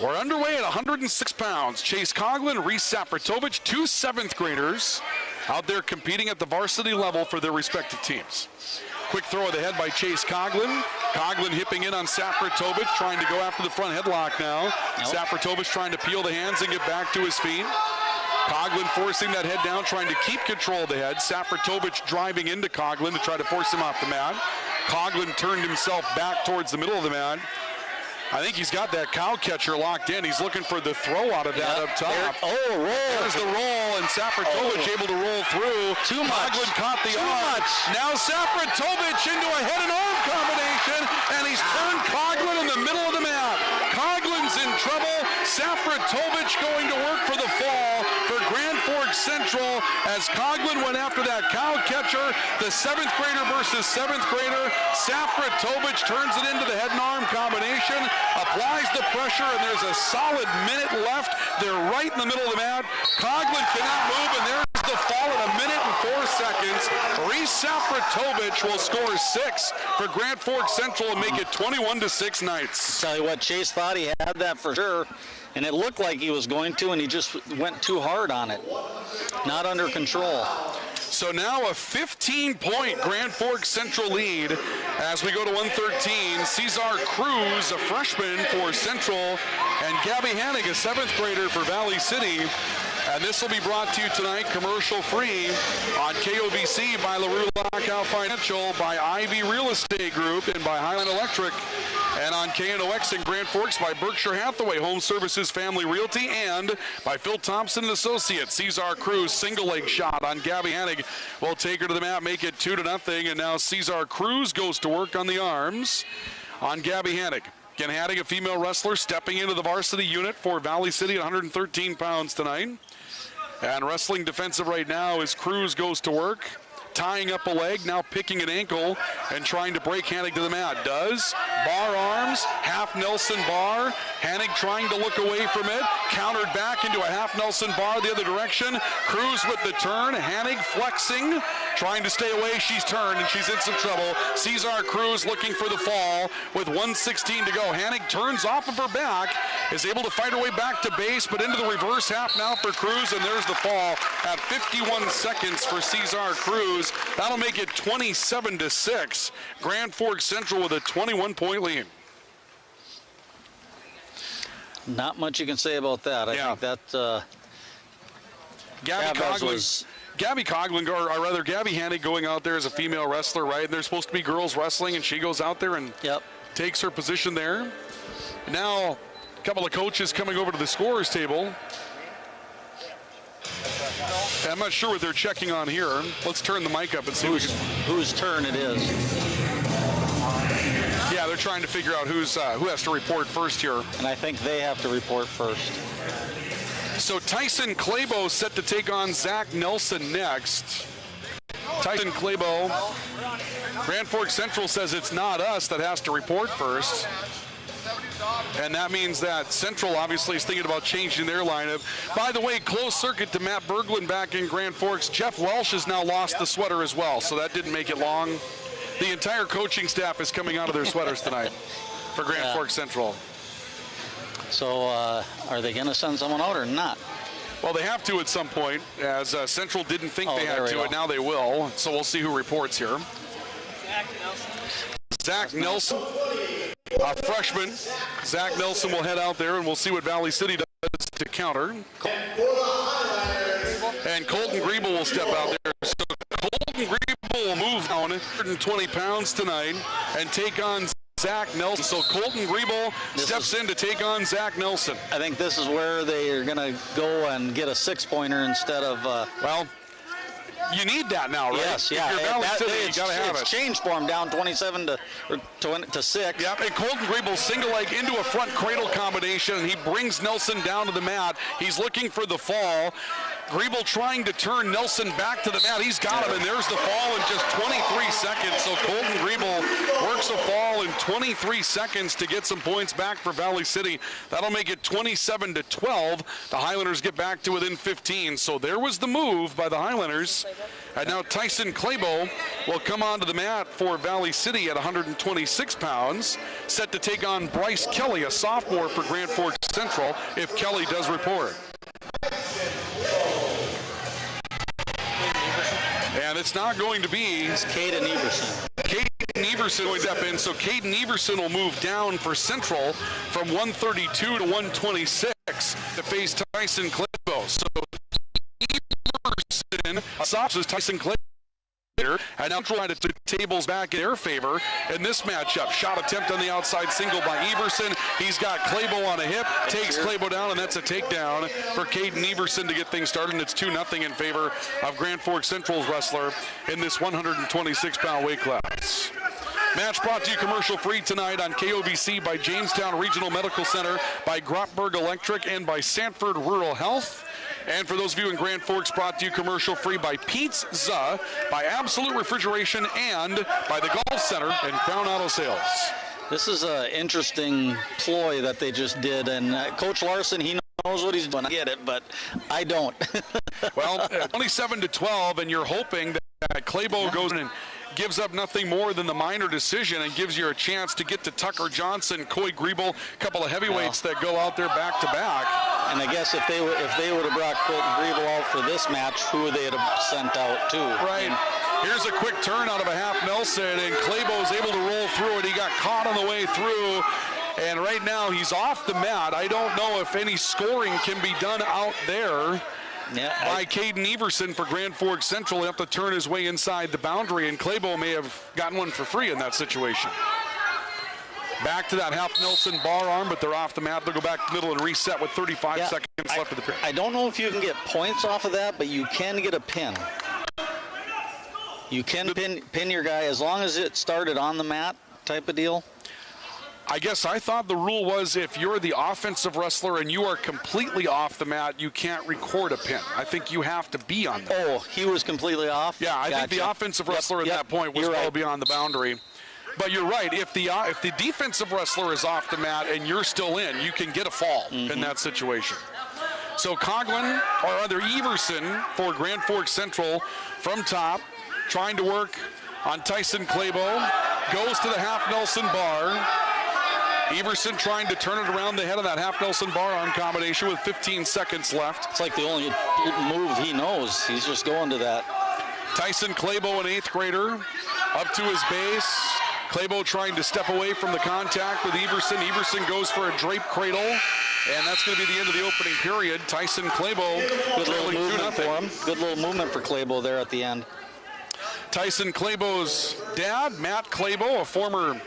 We're underway at 106 pounds. Chase Coughlin, Reese Sapratovich, 2 7th graders out there competing at the varsity level for their respective teams. Quick throw of the head by Chase Coughlin. Coughlin hipping in on Sapratovich, trying to go after the front headlock now. Nope. Sapratovich trying to peel the hands and get back to his feet. Coughlin forcing that head down, trying to keep control of the head. Sapratovich driving into Coughlin to try to force him off the mat. Coughlin turned himself back towards the middle of the mat. I think he's got that cow catcher locked in. He's looking for the throw out of that up top. Roll. There's the roll, and Sapratovich able to roll through. Too much. Coughlin caught the arm. Now Sapratovich into a head and arm combination, and he's turned Coughlin in the middle of the mat. Coughlin's in trouble. Sapratovich going to work for the fall for Grand Forks Central as Coughlin went after that cow catcher. The 7th grader versus 7th grader. Sapratovich turns it into the head and arm combination, applies the pressure, and there's a solid minute left. They're right in the middle of the mat. Coughlin cannot move, and there's the fall at 1 minute and 4 seconds. Reese Sapratovich will score 6 for Grand Forks Central and make it 21-6 Knights. Tell you what, Chase thought he had that for sure, and it looked like he was going to, and he just went too hard on it. Not under control. So now a 15-point Grand Forks Central lead as we go to 113. Cesar Cruz, a freshman for Central, and Gabby Hannig, a 7th grader for Valley City. And this will be brought to you tonight commercial-free on KOVC by LaRue Lockout Financial, by Ivy Real Estate Group, and by Highland Electric. And on KNOX in Grand Forks by Berkshire Hathaway Home Services Family Realty, and by Phil Thompson and Associates. Cesar Cruz, single leg shot on Gabby Hannig will take her to the mat, make it 2-0. And now Cesar Cruz goes to work on the arms on Gabby Hannig. Again, Hannig, a female wrestler, stepping into the varsity unit for Valley City at 113 pounds tonight. And wrestling defensive right now as Cruz goes to work, tying up a leg, now picking an ankle and trying to break Hannig to the mat. Does. Bar arms, half Nelson bar. Hannig trying to look away from it. Countered back into a half Nelson bar the other direction. Cruz with the turn. Hannig flexing, trying to stay away. She's turned and she's in some trouble. Cesar Cruz looking for the fall with 1:16 to go. Hannig turns off of her back, is able to fight her way back to base, but into the reverse half now for Cruz, and there's the fall at 51 seconds for Cesar Cruz. That'll make it 27-6. Grand Forks Central with a 21-point lead. Not much you can say about that. I think that Gabby Coughlin, or rather Gabby Hannig, going out there as a female wrestler, right? And there's supposed to be girls wrestling, and she goes out there and takes her position there. Now, a couple of coaches coming over to the scorer's table. I'm not sure what they're checking on here. Let's turn the mic up and see whose turn it is. Yeah, they're trying to figure out who has to report first here. And I think they have to report first. So Tyson Clabo set to take on Zach Nelson next. Tyson Clabo, Grand Forks Central says it's not us that has to report first. And that means that Central obviously is thinking about changing their lineup. By the way, closed circuit to Matt Berglund back in Grand Forks. Jeff Welsh has now lost the sweater as well, so that didn't make it long. The entire coaching staff is coming out of their sweaters tonight for Grand Forks Central. So are they going to send someone out or not? Well, they have to at some point, as Central didn't think they had to, and now they will. So we'll see who reports here. Zach Nelson, a freshman. Zach Nelson will head out there, and we'll see what Valley City does to counter. And Colton Griebel will step out there. So Colton Griebel will move down 120 pounds tonight and take on Zach Nelson. So Colton Griebel steps in to take on Zach Nelson. I think this is where they are going to go and get a 6-pointer instead of... well, you need that now, right? Yes, yeah. If you're Valley City, you got to have it. It's changed for him down 27 to 6. Yep, and Colton Griebel single leg into a front cradle combination, and he brings Nelson down to the mat. He's looking for the fall. Griebel trying to turn Nelson back to the mat. He's got him, and there's the fall in just 23 seconds. So Colton Griebel works a fall in 23 seconds to get some points back for Valley City. That'll make it 27-12. The Highlanders get back to within 15. So there was the move by the Highlanders. And now Tyson Clabo will come onto the mat for Valley City at 126 pounds, set to take on Bryce Kelly, a sophomore for Grand Forks Central, if Kelly does report. And it's not going to be... It's Caden Everson. Caden Everson will step in, so Caden Everson will move down for Central from 132 to 126 to face Tyson Clabo. So Everson stops Tyson Clabo. And now trying to tables back in their favor in this matchup. Shot attempt on the outside single by Everson. He's got Clabo on a hip, takes Clabo down, and that's a takedown for Caden Everson to get things started. And it's 2-0 in favor of Grand Forks Central's wrestler in this 126-pound weight class. Match brought to you commercial free tonight on KOVC by Jamestown Regional Medical Center, by Grotberg Electric, and by Sanford Rural Health. And for those of you in Grand Forks, brought to you commercial free by Pizza, by Absolute Refrigeration, and by the Golf Center and Crown Auto Sales. This is an interesting ploy that they just did, and Coach Larson, he knows what he's doing. I get it, but I don't. Well, 27-12, and you're hoping that Clabo goes in and gives up nothing more than the minor decision and gives you a chance to get to Tucker Johnson, Coy Griebel, a couple of heavyweights that go out there back to back. And I guess if they would have brought Colton Griebel out for this match, who would they have sent out to? Right. Here's a quick turn out of a half Nelson, and Clabo's able to roll through it. He got caught on the way through, and right now he's off the mat. I don't know if any scoring can be done out there. Yeah, by Caden Everson for Grand Forks Central. He'll have to turn his way inside the boundary, and Clabo may have gotten one for free in that situation. Back to that half Nelson bar arm, but they're off the mat. They'll go back middle and reset with 35 seconds left of the period. I don't know if you can get points off of that, but you can get a pin. You can pin your guy as long as it started on the mat type of deal. I guess I thought the rule was if you're the offensive wrestler and you are completely off the mat, you can't record a pin. I think you have to be on the mat. Oh, he was completely off? Yeah, I think the offensive wrestler at that point was well beyond the boundary. But you're right. If the defensive wrestler is off the mat and you're still in, you can get a fall in that situation. So Coughlin, or rather Everson, for Grand Forks Central from top, trying to work on Tyson Clabo, goes to the half Nelson bar. Everson trying to turn it around the head of that half Nelson bar arm combination with 15 seconds left. It's like the only move he knows. He's just going to that. Tyson Clabo, an 8th grader, up to his base. Clabo trying to step away from the contact with Everson. Everson goes for a drape cradle, and that's going to be the end of the opening period. Tyson Clabo, good little movement for him. Good little movement for Clabo there at the end. Tyson Clabo's dad, Matt Clabo, a former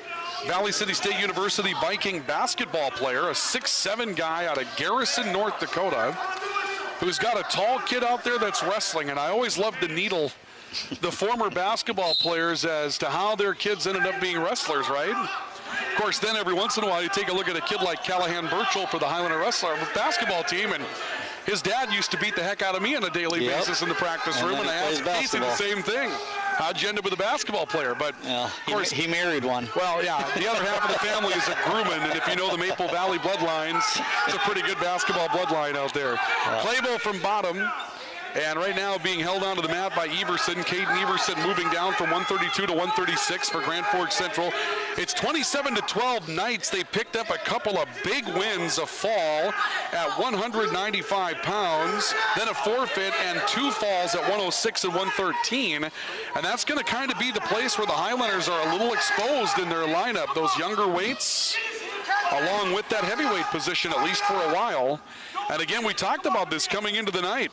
Valley City State University Viking basketball player, a 6'7" guy out of Garrison, North Dakota, who's got a tall kid out there that's wrestling, and I always love to needle the former basketball players as to how their kids ended up being wrestlers, right? Of course, then every once in a while you take a look at a kid like Callahan Burchell for the Highlander wrestler basketball team, and his dad used to beat the heck out of me on a daily basis in the practice room, and I asked Casey the same thing. How'd you end up with a basketball player? But of course, he married one. Well, yeah, the other half of the family is a Grumman, and if you know the Maple Valley bloodlines, it's a pretty good basketball bloodline out there. Clabo from bottom, and right now being held onto the mat by Everson. Caden Everson moving down from 132 to 136 for Grand Forks Central. It's 27-12 Knights. They picked up a couple of big wins, a fall at 195 pounds, then a forfeit and 2 falls at 106 and 113. And that's going to kind of be the place where the Highlanders are a little exposed in their lineup. Those younger weights, along with that heavyweight position, at least for a while. And again, we talked about this coming into the night.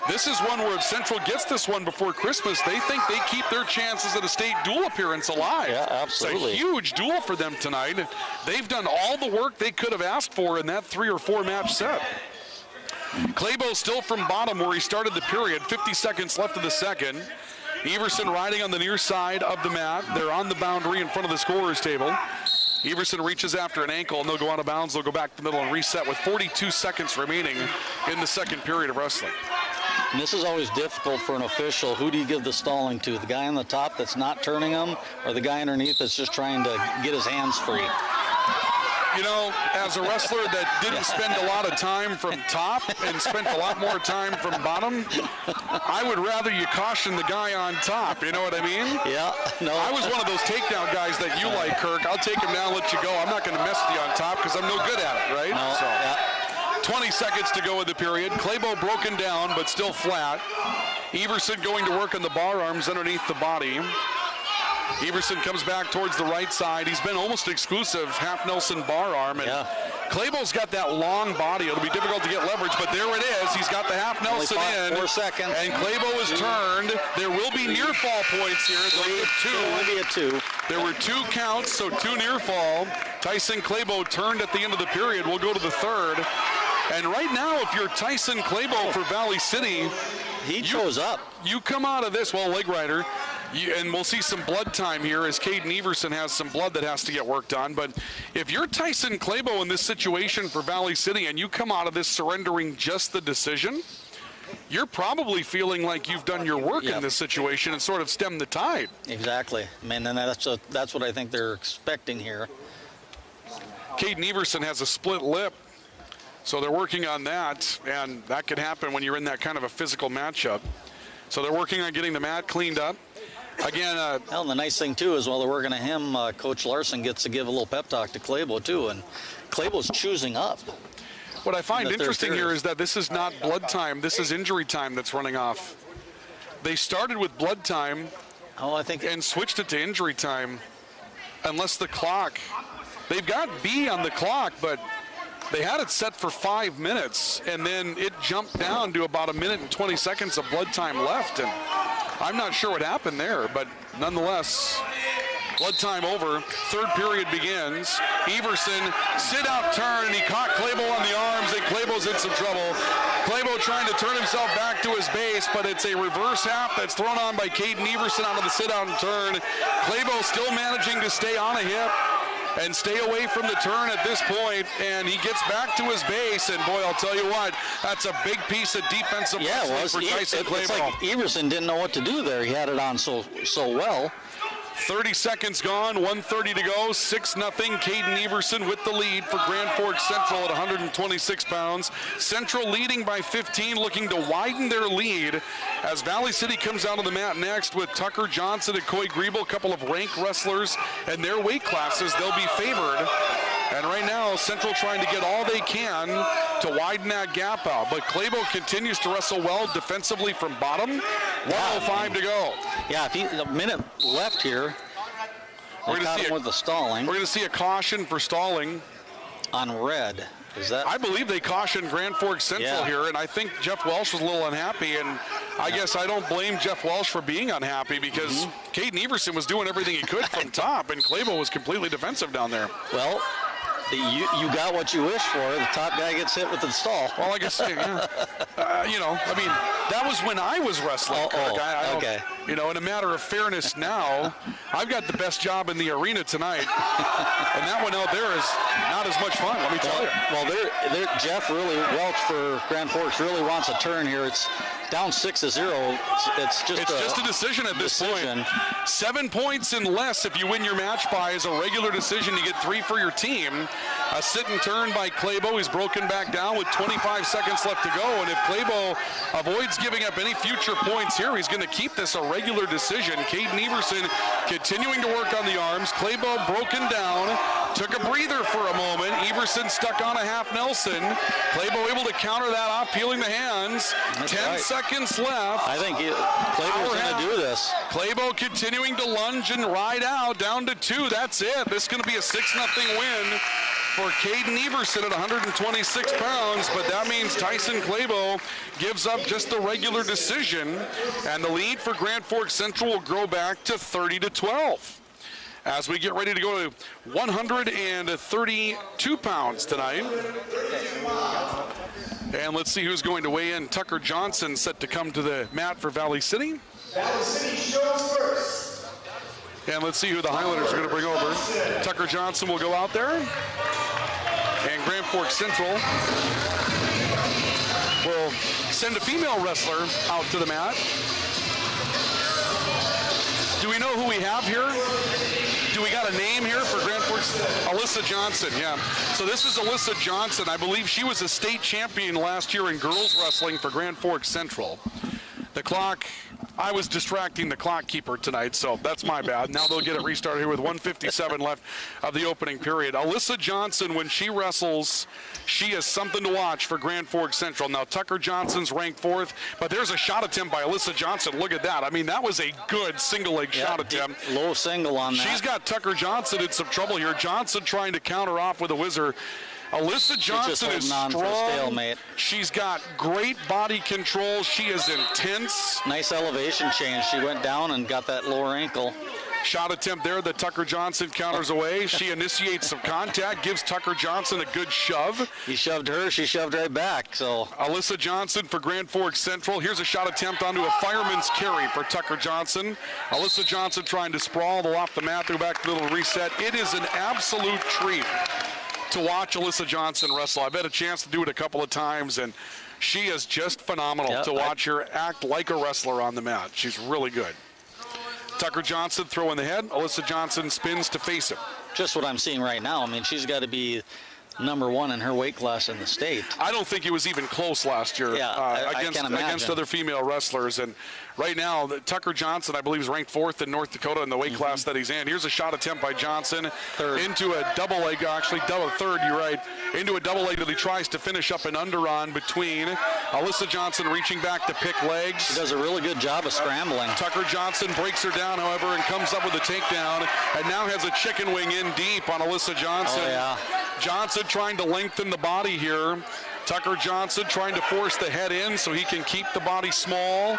This is one where if Central gets this one before Christmas, they think they keep their chances at a state duel appearance alive. Yeah, absolutely. It's a huge duel for them tonight. They've done all the work they could have asked for in that 3 or 4 match set. Claybo still from bottom where he started the period, 50 seconds left of the second. Everson riding on the near side of the mat. They're on the boundary in front of the scorer's table. Everson reaches after an ankle, and they'll go out of bounds. They'll go back to the middle and reset with 42 seconds remaining in the second period of wrestling. And this is always difficult for an official. Who do you give the stalling to? The guy on the top that's not turning him, or the guy underneath that's just trying to get his hands free? You know, as a wrestler that didn't spend a lot of time from top and spent a lot more time from bottom, I would rather you caution the guy on top, you know what I mean? Yeah, no. I was one of those takedown guys that you like, Kirk. I'll take him down, let you go. I'm not going to mess with you on top because I'm no good at it, right? No, so, yeah. 20 seconds to go in the period. Claybo broken down, but still flat. Everson going to work on the bar arms underneath the body. Everson comes back towards the right side. He's been almost exclusive half Nelson bar arm. And Claybo's got that long body. It'll be difficult to get leverage, but there it is. He's got the half Nelson in. 4 seconds. And Claybo is turned. There will be near fall points here. There will be a 2. There were 2 counts, so 2 near fall. Tyson Claybo turned at the end of the period. We'll go to the third. And right now, if you're Tyson Claybo for Valley City, he shows up. You come out of this, well, leg rider, and we'll see some blood time here as Caden Everson has some blood that has to get worked on. But if you're Tyson Claybo in this situation for Valley City and you come out of this surrendering just the decision, you're probably feeling like you've done your work in this situation and sort of stemmed the tide. Exactly. I mean, and that's what I think they're expecting here. Caden Everson has a split lip. So they're working on that, and that could happen when you're in that kind of a physical matchup. So they're working on getting the mat cleaned up. Again, well, the nice thing, too, is while they're working on him, Coach Larson gets to give a little pep talk to Claybo, too, and Claybo's choosing up. What I find interesting here is that this is not blood time. This is injury time that's running off. They started with blood time and switched it to injury time, unless the clock. They've got B on the clock, but they had it set for 5 minutes, and then it jumped down to about 1 minute and 20 seconds of blood time left. And I'm not sure what happened there, but nonetheless, blood time over. Third period begins. Everson, sit out turn, and he caught Claybo on the arms, and Claybo's in some trouble. Claybo trying to turn himself back to his base, but it's a reverse half that's thrown on by Caden Everson out of the sit out and turn. Claybo still managing to stay on a hip and stay away from the turn at this point, and he gets back to his base, and boy, I'll tell you what, that's a big piece of defensive wrestling for Tyson Claybo. It's like Everson didn't know what to do there. He had it on so well. 30 seconds gone, 1:30 to go, 6-0. Caden Everson with the lead for Grand Forks Central at 126 pounds. Central leading by 15, looking to widen their lead as Valley City comes out on the mat next with Tucker Johnson and Coy Griebel, a couple of ranked wrestlers in their weight classes. They'll be favored. And right now, Central trying to get all they can to widen that gap out. But Claybo continues to wrestle well defensively from bottom. 1:05 to go. Yeah, a minute left here. We're going to see with the stalling. We're going to see a caution for stalling on red. Is that? I believe they cautioned Grand Forks Central here, and I think Jeff Welsh was a little unhappy. And I guess I don't blame Jeff Welsh for being unhappy because Caden Everson was doing everything he could from top, and Claybo was completely defensive down there. Well, you got what you wished for. The top guy gets hit with the stall. Well, I guess, you know, I mean, that was when I was wrestling, Kirk. Okay. You know, in a matter of fairness now, I've got the best job in the arena tonight. And that one out there is not as much fun, let me tell you. Well, Jeff Welch for Grand Forks really wants a turn here. It's down 6-0. It's just a decision at this point. 7 points and less if you win your match by is a regular decision. You get 3 for your team. A sit and turn by Clabo. He's broken back down with 25 seconds left to go. And if Clabo avoids giving up any future points here, he's going to keep this a regular decision. Caden Everson continuing to work on the arms. Clabo broken down. Took a breather for a moment. Everson stuck on a half Nelson. Clabo able to counter that off, peeling the hands. That's 10 right. seconds left. I think Clabo's going to do this. Clabo continuing to lunge and ride out, down to 2. That's it. This is going to be a 6-0 win for Caden Everson at 126 pounds, but that means Tyson Clabo gives up just the regular decision, and the lead for Grand Forks Central will grow back to 30-12. As we get ready to go to 132 pounds tonight. And let's see who's going to weigh in. Tucker Johnson set to come to the mat for Valley City. Valley City shows first. And let's see who the Highlanders are going to bring over. Tucker Johnson will go out there. And Grand Forks Central will send a female wrestler out to the mat. Do we know who we have here? Do we got a name here for Grand Forks? Alyssa Johnson, yeah. So this is Alyssa Johnson. I believe she was a state champion last year in girls wrestling for Grand Forks Central. The clock, I was distracting the clock keeper tonight, so that's my bad. Now they'll get it restarted here with 1:57 left of the opening period. Alyssa Johnson, when she wrestles, she is something to watch for Grand Forks Central. Now, Tucker Johnson's ranked 4th, but there's a shot attempt by Alyssa Johnson. Look at that. I mean, that was a good single-leg shot attempt. Low single on that. She's got Tucker Johnson in some trouble here. Johnson trying to counter off with a whizzer. Alyssa Johnson is strong. She's got great body control. She is intense. Nice elevation change. She went down and got that lower ankle. Shot attempt there that Tucker Johnson counters away. She initiates some contact, gives Tucker Johnson a good shove. He shoved her, she shoved right back. So Alyssa Johnson for Grand Forks Central. Here's a shot attempt onto a fireman's carry for Tucker Johnson. Alyssa Johnson trying to sprawl the off the mat, go back to the little reset. It is an absolute treat to watch Alyssa Johnson wrestle. I've had a chance to do it a couple of times, and she is just phenomenal to watch her act like a wrestler on the mat. She's really good. Tucker Johnson throwing the head. Alyssa Johnson spins to face him. Just what I'm seeing right now. I mean, she's got to be #1 in her weight class in the state. I don't think it was even close last year against other female wrestlers. And right now, Tucker Johnson, I believe, is ranked 4th in North Dakota in the weight class that he's in. Here's a shot attempt by Johnson into a double leg, third, you're right, into a double leg that he tries to finish up an under on between. Alyssa Johnson reaching back to pick legs. She does a really good job of scrambling. Tucker Johnson breaks her down, however, and comes up with a takedown, and now has a chicken wing in deep on Alyssa Johnson. Oh, yeah. Johnson trying to lengthen the body here. Tucker Johnson trying to force the head in so he can keep the body small.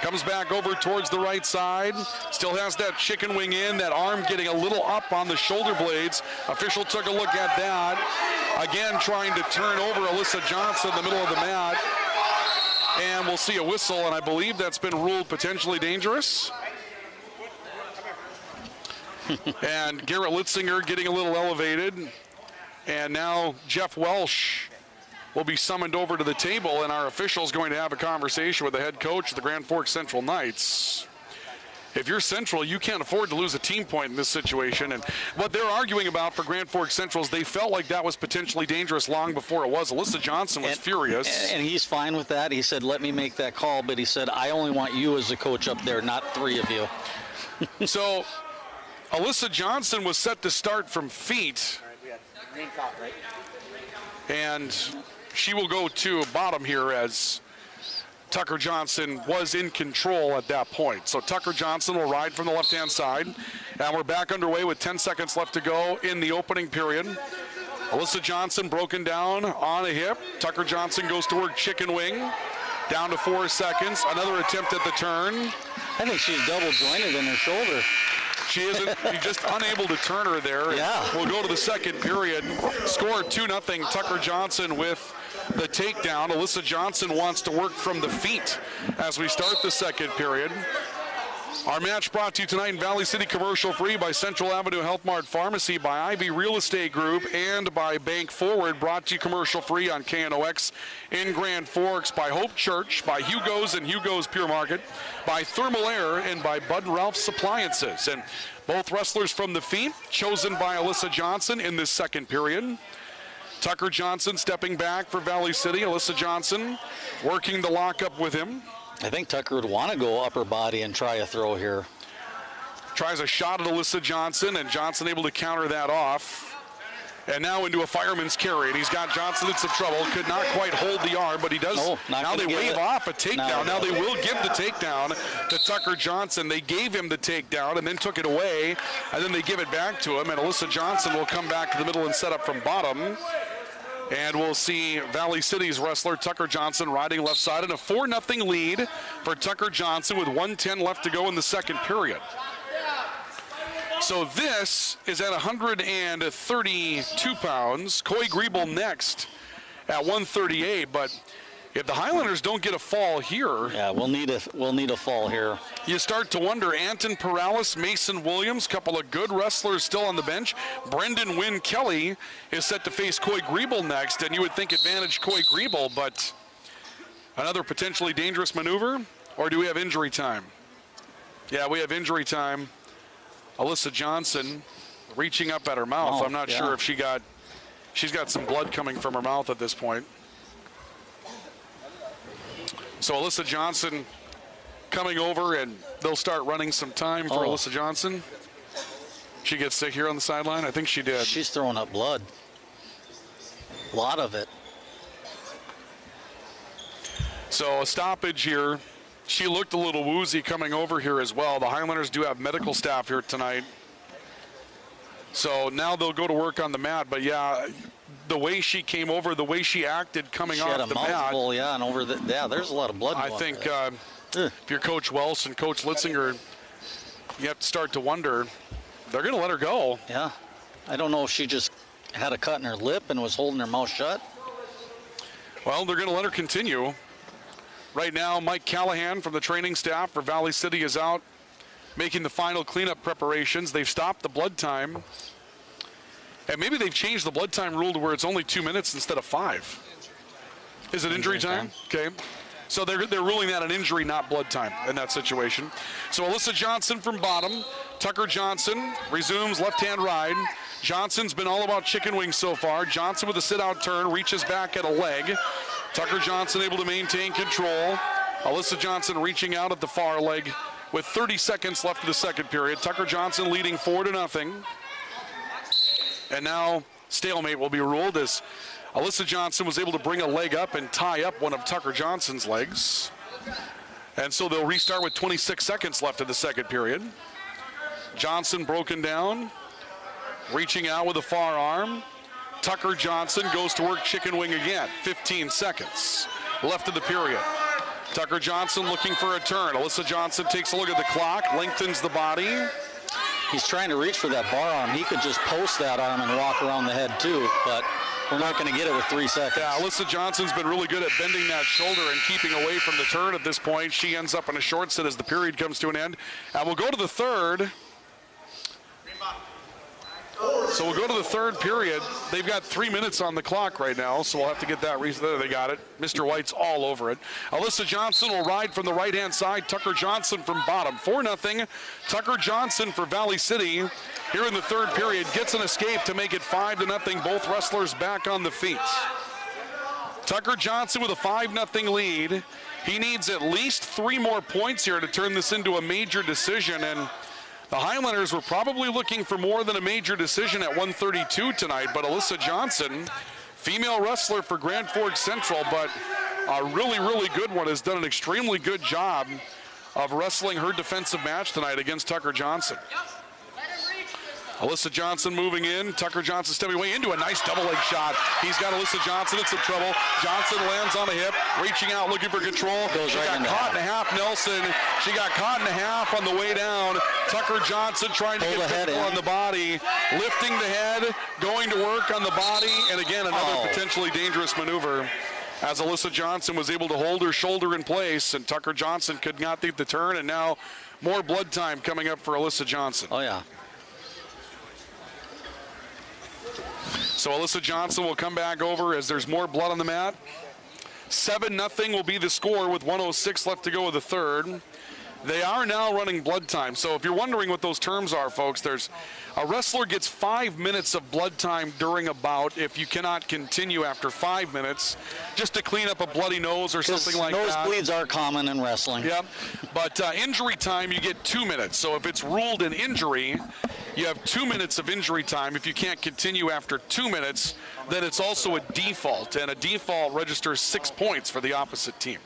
Comes back over towards the right side. Still has that chicken wing in, that arm getting a little up on the shoulder blades. Official took a look at that. Again, trying to turn over Alyssa Johnson in the middle of the mat. And we'll see a whistle, and I believe that's been ruled potentially dangerous. And Garrett Litzinger getting a little elevated. And now Jeff Welsh will be summoned over to the table, and our official is going to have a conversation with the head coach of the Grand Forks Central Knights. If you're Central, you can't afford to lose a team point in this situation. And what they're arguing about for Grand Forks Central is they felt like that was potentially dangerous long before it was. Alyssa Johnson was furious. And he's fine with that. He said, let me make that call. But he said, I only want you as a coach up there, not 3 of you. So Alyssa Johnson was set to start from feet. And she will go to bottom here as Tucker Johnson was in control at that point. So Tucker Johnson will ride from the left-hand side. And we're back underway with 10 seconds left to go in the opening period. Alyssa Johnson broken down on a hip. Tucker Johnson goes to work chicken wing. Down to 4 seconds. Another attempt at the turn. I think she's double jointed in her shoulder. She isn't. She's just unable to turn her there. Yeah. We'll go to the second period. Score 2-0. Tucker Johnson with the takedown. Alyssa Johnson wants to work from the feet as we start the second period. Our match brought to you tonight in Valley City, commercial free by Central Avenue Health Mart Pharmacy, by Ivy Real Estate Group, and by Bank Forward. Brought to you commercial free on KNOX in Grand Forks by Hope Church, by Hugo's and Hugo's Pure Market, by Thermal Air, and by Bud Ralph's Appliances. And both wrestlers from the feet chosen by Alyssa Johnson in this second period. Tucker Johnson stepping back for Valley City. Alyssa Johnson working the lockup with him. I think Tucker would want to go upper body and try a throw here. Tries a shot at Alyssa Johnson, and Johnson able to counter that off. And now into a fireman's carry, and he's got Johnson in some trouble. Could not quite hold the arm, but he does. Now they wave off a takedown. Now they will give the takedown to Tucker Johnson. They gave him the takedown and then took it away, and then they give it back to him, and Alyssa Johnson will come back to the middle and set up from bottom. And we'll see Valley City's wrestler Tucker Johnson riding left side in a 4-0 lead for Tucker Johnson with 1:10 left to go in the second period. So this is at 132 pounds. Coy Griebel next at 138, but if the Highlanders don't get a fall here, yeah, we'll need a fall here. You start to wonder. Anton Perales, Mason Williams, couple of good wrestlers still on the bench. Brendan Wynn Kelly is set to face Coy Griebel next, and you would think advantage Coy Griebel, but another potentially dangerous maneuver, or do we have injury time? Yeah, we have injury time. Alyssa Johnson reaching up at her mouth. I'm not sure if she's got some blood coming from her mouth at this point. So Alyssa Johnson coming over, and they'll start running some time for Alyssa Johnson. She gets sick here on the sideline? I think she did. She's throwing up blood. A lot of it. So a stoppage here. She looked a little woozy coming over here as well. The Highlanders do have medical staff here tonight. So now they'll go to work on the mat, but yeah, the way she came over, the way she acted coming off the mat. Mouthful, yeah, and over the, there's a lot of blood. I think if you're Coach Welsh and Coach Litzinger, you have to start to wonder, they're going to let her go. Yeah, I don't know if she just had a cut in her lip and was holding her mouth shut. Well, they're going to let her continue. Right now, Mike Callahan from the training staff for Valley City is out making the final cleanup preparations. They've stopped the blood time. And maybe they've changed the blood time rule to where it's only 2 minutes instead of 5. Is it injury time? Okay. So they're ruling that an injury, not blood time in that situation. So Alyssa Johnson from bottom. Tucker Johnson resumes left-hand ride. Johnson's been all about chicken wings so far. Johnson with a sit-out turn, reaches back at a leg. Tucker Johnson able to maintain control. Alyssa Johnson reaching out at the far leg with 30 seconds left of the second period. Tucker Johnson leading 4-0. And now stalemate will be ruled as Alyssa Johnson was able to bring a leg up and tie up one of Tucker Johnson's legs. And so they'll restart with 26 seconds left of the second period. Johnson broken down, reaching out with a far arm. Tucker Johnson goes to work chicken wing again. 15 seconds left of the period. Tucker Johnson looking for a turn. Alyssa Johnson takes a look at the clock, lengthens the body. He's trying to reach for that bar arm. He could just post that arm and walk around the head too, but we're not going to get it with 3 seconds. Yeah, Alyssa Johnson's been really good at bending that shoulder and keeping away from the turn at this point. She ends up in a short set as the period comes to an end. And we'll go to the third. So we'll go to the third period. They've got 3 minutes on the clock right now, so we'll have to get that reason. There, they got it. Mr. White's all over it. Alyssa Johnson will ride from the right-hand side. Tucker Johnson from bottom. 4-0. Tucker Johnson for Valley City here in the third period. Gets an escape to make it 5-0. Both wrestlers back on the feet. Tucker Johnson with a 5-0 lead. He needs at least 3 more points here to turn this into a major decision, and the Highlanders were probably looking for more than a major decision at 132 tonight, but Alyssa Johnson, female wrestler for Grand Forks Central, but a really, really good one, has done an extremely good job of wrestling her defensive match tonight against Tucker Johnson. Alyssa Johnson moving in. Tucker Johnson stepping away into a nice double leg shot. He's got Alyssa Johnson in some trouble. Johnson lands on the hip, reaching out, looking for control. She got caught in a half, Nelson. She got caught in a half on the way down. Tucker Johnson trying to get physical on the body, lifting the head, going to work on the body, and again, another potentially dangerous maneuver. as Alyssa Johnson was able to hold her shoulder in place, and Tucker Johnson could not beat the turn, and now more blood time coming up for Alyssa Johnson. Oh, yeah. So Alyssa Johnson will come back over as there's more blood on the mat. 7-0 will be the score with 1:06 left to go of the third. They are now running blood time. So if you're wondering what those terms are, folks, there's a wrestler gets 5 minutes of blood time during a bout if you cannot continue after 5 minutes, just to clean up a bloody nose or something like that. Nosebleeds are common in wrestling. Yep. But injury time, you get 2 minutes. So if it's ruled an injury, you have 2 minutes of injury time. If you can't continue after 2 minutes, then it's also a default, and a default registers 6 points for the opposite team.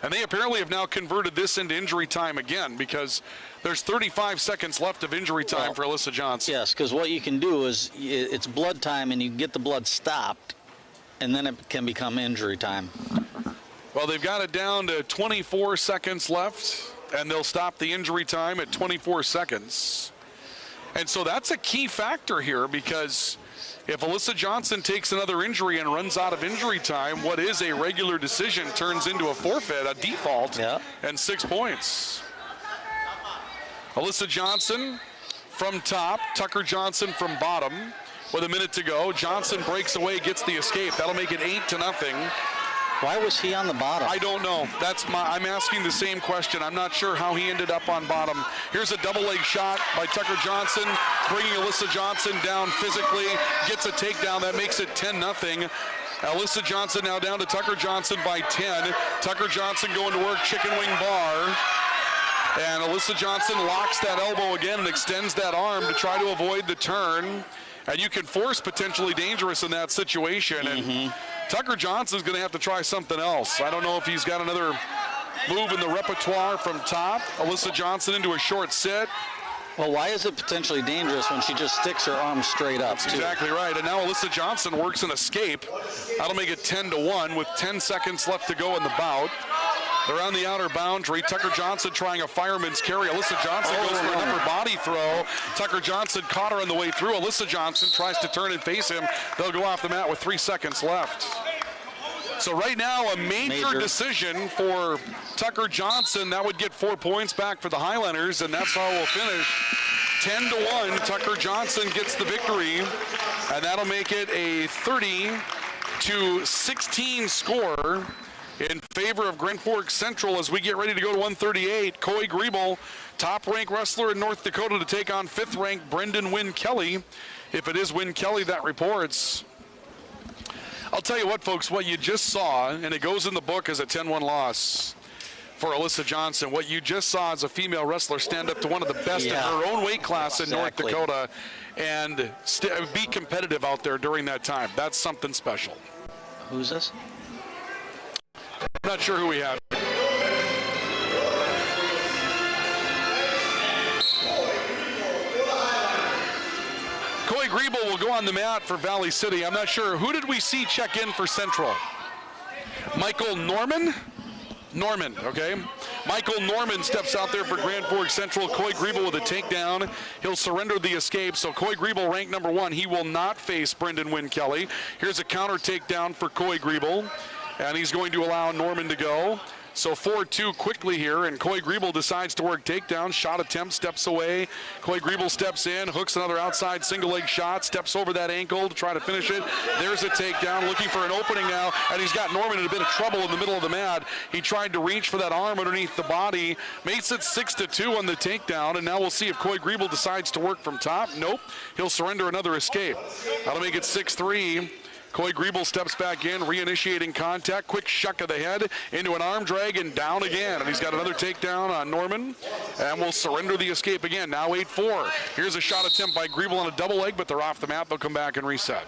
And they apparently have now converted this into injury time again, because there's 35 seconds left of injury time for Alyssa Johnson. Yes, because what you can do is it's blood time and you get the blood stopped, and then it can become injury time. Well, they've got it down to 24 seconds left, and they'll stop the injury time at 24 seconds. And so that's a key factor here, because if Alyssa Johnson takes another injury and runs out of injury time, what is a regular decision turns into a forfeit, a default, and 6 points. Alyssa Johnson from top, Tucker Johnson from bottom. With a minute to go, Johnson breaks away, gets the escape. That'll make it 8-0. Why was he on the bottom? I don't know. I'm asking the same question. I'm not sure how he ended up on bottom. Here's a double leg shot by Tucker Johnson, bringing Alyssa Johnson down physically, gets a takedown. That makes it 10-0. Alyssa Johnson now down to Tucker Johnson by 10. Tucker Johnson going to work chicken wing bar. And Alyssa Johnson locks that elbow again and extends that arm to try to avoid the turn. And you can force potentially dangerous in that situation. And Tucker Johnson's going to have to try something else. I don't know if he's got another move in the repertoire from top. Alyssa Johnson into a short sit. Well, why is it potentially dangerous when she just sticks her arm straight up? That's exactly right. And now Alyssa Johnson works an escape. That'll make it 10-1 with 10 seconds left to go in the bout. They're on the outer boundary. Tucker Johnson trying a fireman's carry. Alyssa Johnson goes for an upper body throw. Tucker Johnson caught her on the way through. Alyssa Johnson tries to turn and face him. They'll go off the mat with 3 seconds left. So right now, a major decision for Tucker Johnson. That would get 4 points back for the Highlanders, and that's how we'll finish. 10-1, Tucker Johnson gets the victory, and that'll make it a 30-16 score in favor of Grand Forks Central as we get ready to go to 138. Coy Griebel, top-ranked wrestler in North Dakota, to take on 5th-ranked Brendan Wynn Kelly. If it is Wynn Kelly that reports. I'll tell you what, folks, what you just saw, and it goes in the book as a 10-1 loss for Alyssa Johnson. What you just saw as a female wrestler stand up to one of the best in her own weight class in North Dakota and be competitive out there during that time. That's something special. Who's this? I'm not sure who we have. Coy Griebel will go on the mat for Valley City. I'm not sure. Who did we see check in for Central? Michael Norman? Norman, okay. Michael Norman steps out there for Grand Forks Central. Coy Griebel with a takedown. He'll surrender the escape. So Coy Griebel ranked number 1. He will not face Brendan Wynn Kelly. Here's a counter takedown for Coy Griebel. And he's going to allow Norman to go. So 4-2 quickly here, and Coy Griebel decides to work takedown. Shot attempt, steps away. Coy Griebel steps in, hooks another outside single leg shot, steps over that ankle to try to finish it. There's a takedown, looking for an opening now, and he's got Norman in a bit of trouble in the middle of the mat. He tried to reach for that arm underneath the body, makes it 6-2 on the takedown, and now we'll see if Coy Griebel decides to work from top. Nope, he'll surrender another escape. That'll make it 6-3. Coy Griebel steps back in, reinitiating contact. Quick shuck of the head into an arm drag and down again. And he's got another takedown on Norman. And will surrender the escape again. Now 8-4. Here's a shot attempt by Griebel on a double leg, but they're off the mat. They'll come back and reset.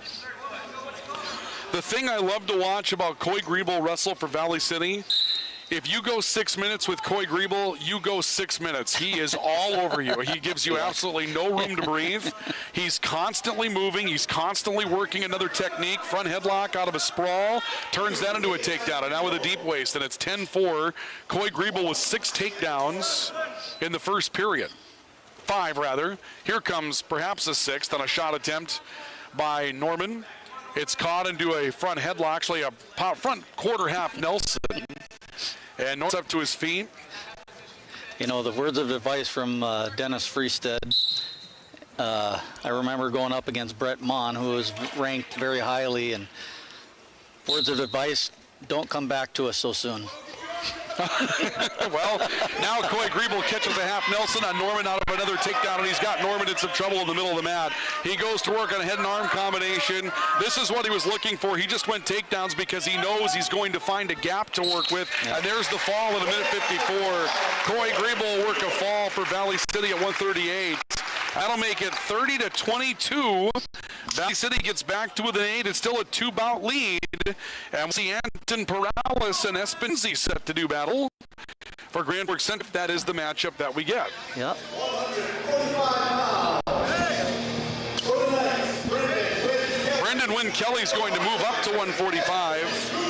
The thing I love to watch about Coy Griebel wrestle for Valley City, if you go 6 minutes with Coy Griebel, you go 6 minutes. He is all over you. He gives you absolutely no room to breathe. He's constantly moving. He's constantly working another technique. Front headlock out of a sprawl. Turns that into a takedown. And now with a deep waist. And it's 10-4. Coy Griebel with 6 takedowns in the first period. 5, rather. Here comes perhaps a 6th on a shot attempt by Norman. It's caught into a front headlock, actually a front quarter half Nelson. And North's up to his feet. You know, the words of advice from Dennis Freestead. I remember going up against Brett Mon, who was ranked very highly, and words of advice, don't come back to us so soon. Well, now Coy Griebel catches a half Nelson on Norman out of another takedown, and he's got Norman in some trouble in the middle of the mat. He goes to work on a head and arm combination. This is what he was looking for. He just went takedowns because he knows he's going to find a gap to work with. Yeah. And there's the fall in a minute 54. Coy Griebel will work a fall for Valley City at 138. That'll make it 30-22. Valley City gets back to within 8. It's still a 2-bout lead. And we'll see Anton Perales and Espinzi set to do battle for Grand Forks Central. That is the matchup that we get. Yep. Brendan Wynn Kelly's going to move up to 145.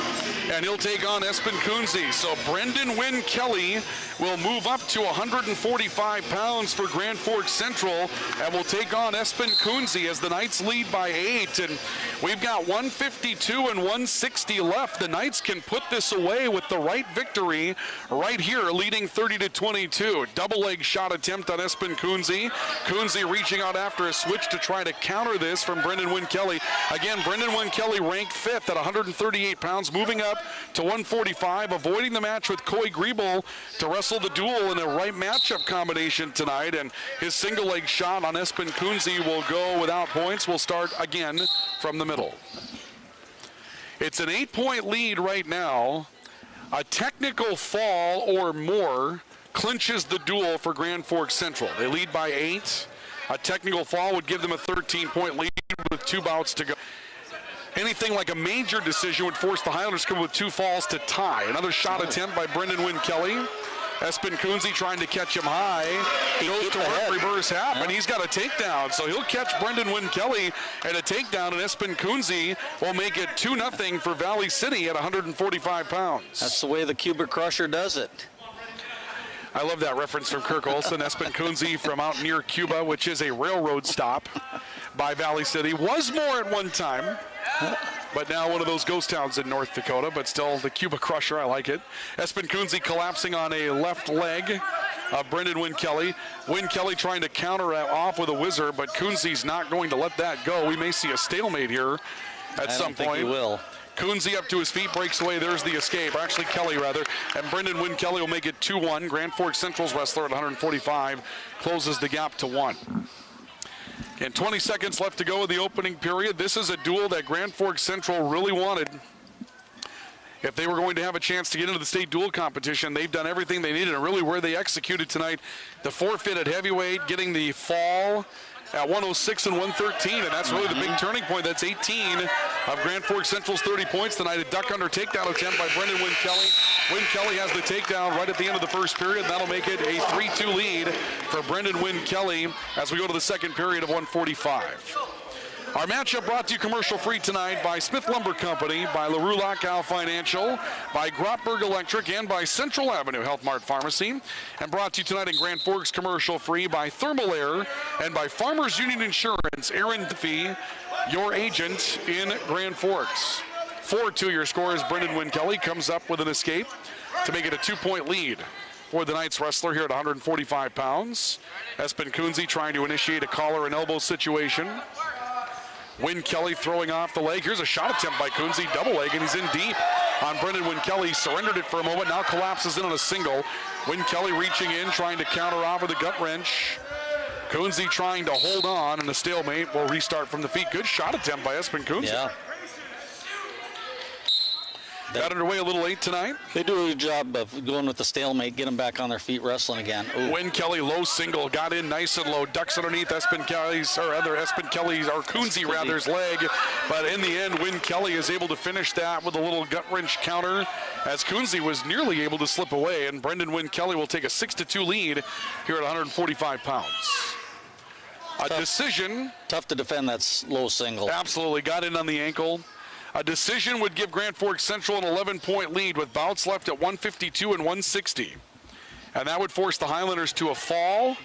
And he'll take on Espen Kunze. So Brendan Wynn Kelly will move up to 145 pounds for Grand Forks Central and will take on Espen Kunze as the Knights lead by 8. And we've got 152 and 160 left. The Knights can put this away with the right victory right here, leading 30-22. Double leg shot attempt on Espen Kunze. Kunze reaching out after a switch to try to counter this from Brendan Wynn Kelly. Again, Brendan Wynn Kelly ranked 5th at 138 pounds, moving up to 145, avoiding the match with Coy Griebel to wrestle the duel in a right matchup combination tonight. And his single leg shot on Espen Kunze will go without points. We'll start again from the middle. It's an 8-point lead right now. A technical fall or more clinches the duel for Grand Forks Central. They lead by 8. A technical fall would give them a 13-point lead with 2 bouts to go. Anything like a major decision would force the Highlanders to come with 2 falls to tie. Another shot attempt by Brendan Wynn Kelly. Espen Kunze trying to catch him high. He goes to work reverse half, and he's got a takedown. So he'll catch Brendan Wynn Kelly at a takedown, and Espen Kunze will make it 2-0 for Valley City at 145 pounds. That's the way the Cuba Crusher does it. I love that reference from Kirk Olson. Espen Kunze from out near Cuba, which is a railroad stop by Valley City. Was more at one time, but now one of those ghost towns in North Dakota, but still the Cuba Crusher, I like it. Espen Kunze collapsing on a left leg of Brendan Wynn Kelly. Wynn Kelly trying to counter off with a whizzer, but Kunze's not going to let that go. We may see a stalemate here at some point. I don't think he will. Kunze up to his feet, breaks away. There's the escape. Actually, Kelly, rather. And Brendan Wynn Kelly will make it 2-1. Grand Forks Central's wrestler at 145 closes the gap to 1. And 20 seconds left to go in the opening period. This is a duel that Grand Forks Central really wanted. If they were going to have a chance to get into the state duel competition, they've done everything they needed, and really where they executed tonight, the forfeit at heavyweight, getting the fall at 106 and 113, and that's really the big turning point. That's 18 of Grand Forks Central's 30 points tonight. A duck under takedown attempt by Brendan Wynn Kelly. Wynn Kelly has the takedown right at the end of the first period, and that'll make it a 3-2 lead for Brendan Wynn Kelly as we go to the second period of 145. Our matchup brought to you commercial-free tonight by Smith Lumber Company, by LaRue Lockow Financial, by Grotberg Electric, and by Central Avenue Health Mart Pharmacy. And brought to you tonight in Grand Forks commercial-free by Thermal Air and by Farmers Union Insurance. Aaron Duffy, your agent in Grand Forks. 4-2 your score as Brendan Wynn Kelly comes up with an escape to make it a 2-point lead for the Knights wrestler here at 145 pounds. Espen Kunze trying to initiate a collar and elbow situation. Wynn Kelly throwing off the leg. Here's a shot attempt by Kunze, double leg, and he's in deep on Brendan Wynn Kelly. Surrendered it for a moment, now collapses in on a single. Wynn Kelly reaching in, trying to counter off with a gut wrench. Kunze trying to hold on, and the stalemate will restart from the feet. Good shot attempt by Espen Kunze. Yeah. Got underway a little late tonight. They do a good job of going with the stalemate, get them back on their feet, wrestling again. Ooh. Wynn Kelly, low single, got in nice and low, ducks underneath Espen Kelly's, or Kunze rather's leg. But in the end, Wynn Kelly is able to finish that with a little gut wrench counter, as Kunze was nearly able to slip away. And Brendan Wynn Kelly will take a 6-2 lead here at 145 pounds. A decision. Tough to defend that low single. Absolutely, got in on the ankle. A decision would give Grand Forks Central an 11-point lead with bouts left at 152 and 160. And that would force the Highlanders to a fall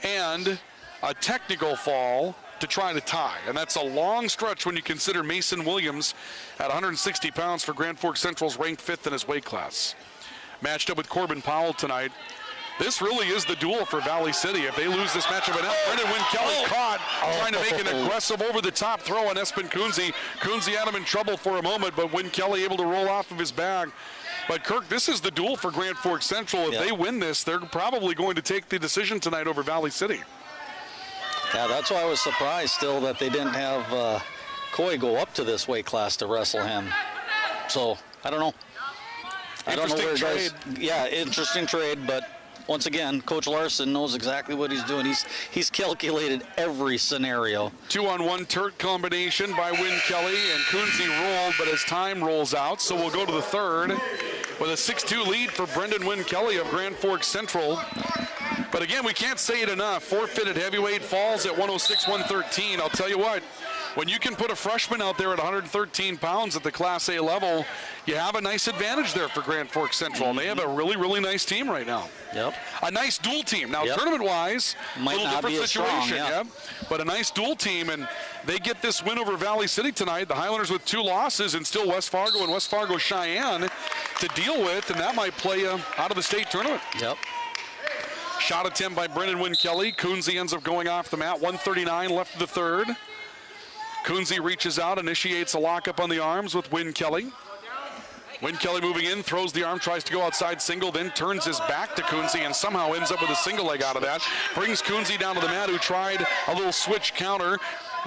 and a technical fall to try to tie. And that's a long stretch when you consider Mason Williams at 160 pounds for Grand Forks Central's ranked 5th in his weight class. Matched up with Corbin Powell tonight. This really is the duel for Valley City. If they lose this matchup, and Brendan Wynn Kelly caught trying to make an aggressive over-the-top throw on Espen Kunze. Kunze had him in trouble for a moment, but Wynn Kelly able to roll off of his bag. But, Kirk, this is the duel for Grand Forks Central. If they win this, they're probably going to take the decision tonight over Valley City. Yeah, that's why I was surprised still that they didn't have Coy go up to this weight class to wrestle him. So, I don't know. I don't know where it goes. Yeah, interesting trade, but once again, Coach Larson knows exactly what he's doing. He's calculated every scenario. 2-on-1 Turt combination by Wynn Kelly, and Kunze rolled, but as time rolls out, so we'll go to the third with a 6-2 lead for Brendan Wynn Kelly of Grand Forks Central. But again, we can't say it enough. Forfeited heavyweight falls at 106-113. I'll tell you what, when you can put a freshman out there at 113 pounds at the Class A level, you have a nice advantage there for Grand Forks Central. And they have a really, really nice team right now. Yep. A nice dual team. Now, tournament-wise, a little different situation. But a nice dual team, and they get this win over Valley City tonight. The Highlanders with 2 losses, and still West Fargo and West Fargo Cheyenne to deal with, and that might play you out of the state tournament. Yep. Shot attempt by Brendan Wynn Kelly. Kunze ends up going off the mat. 1:39 left of the third. Kunze reaches out, initiates a lockup on the arms with Wynn Kelly. Wynn Kelly moving in, throws the arm, tries to go outside single, then turns his back to Kunze and somehow ends up with a single leg out of that. Brings Kunze down to the mat, who tried a little switch counter.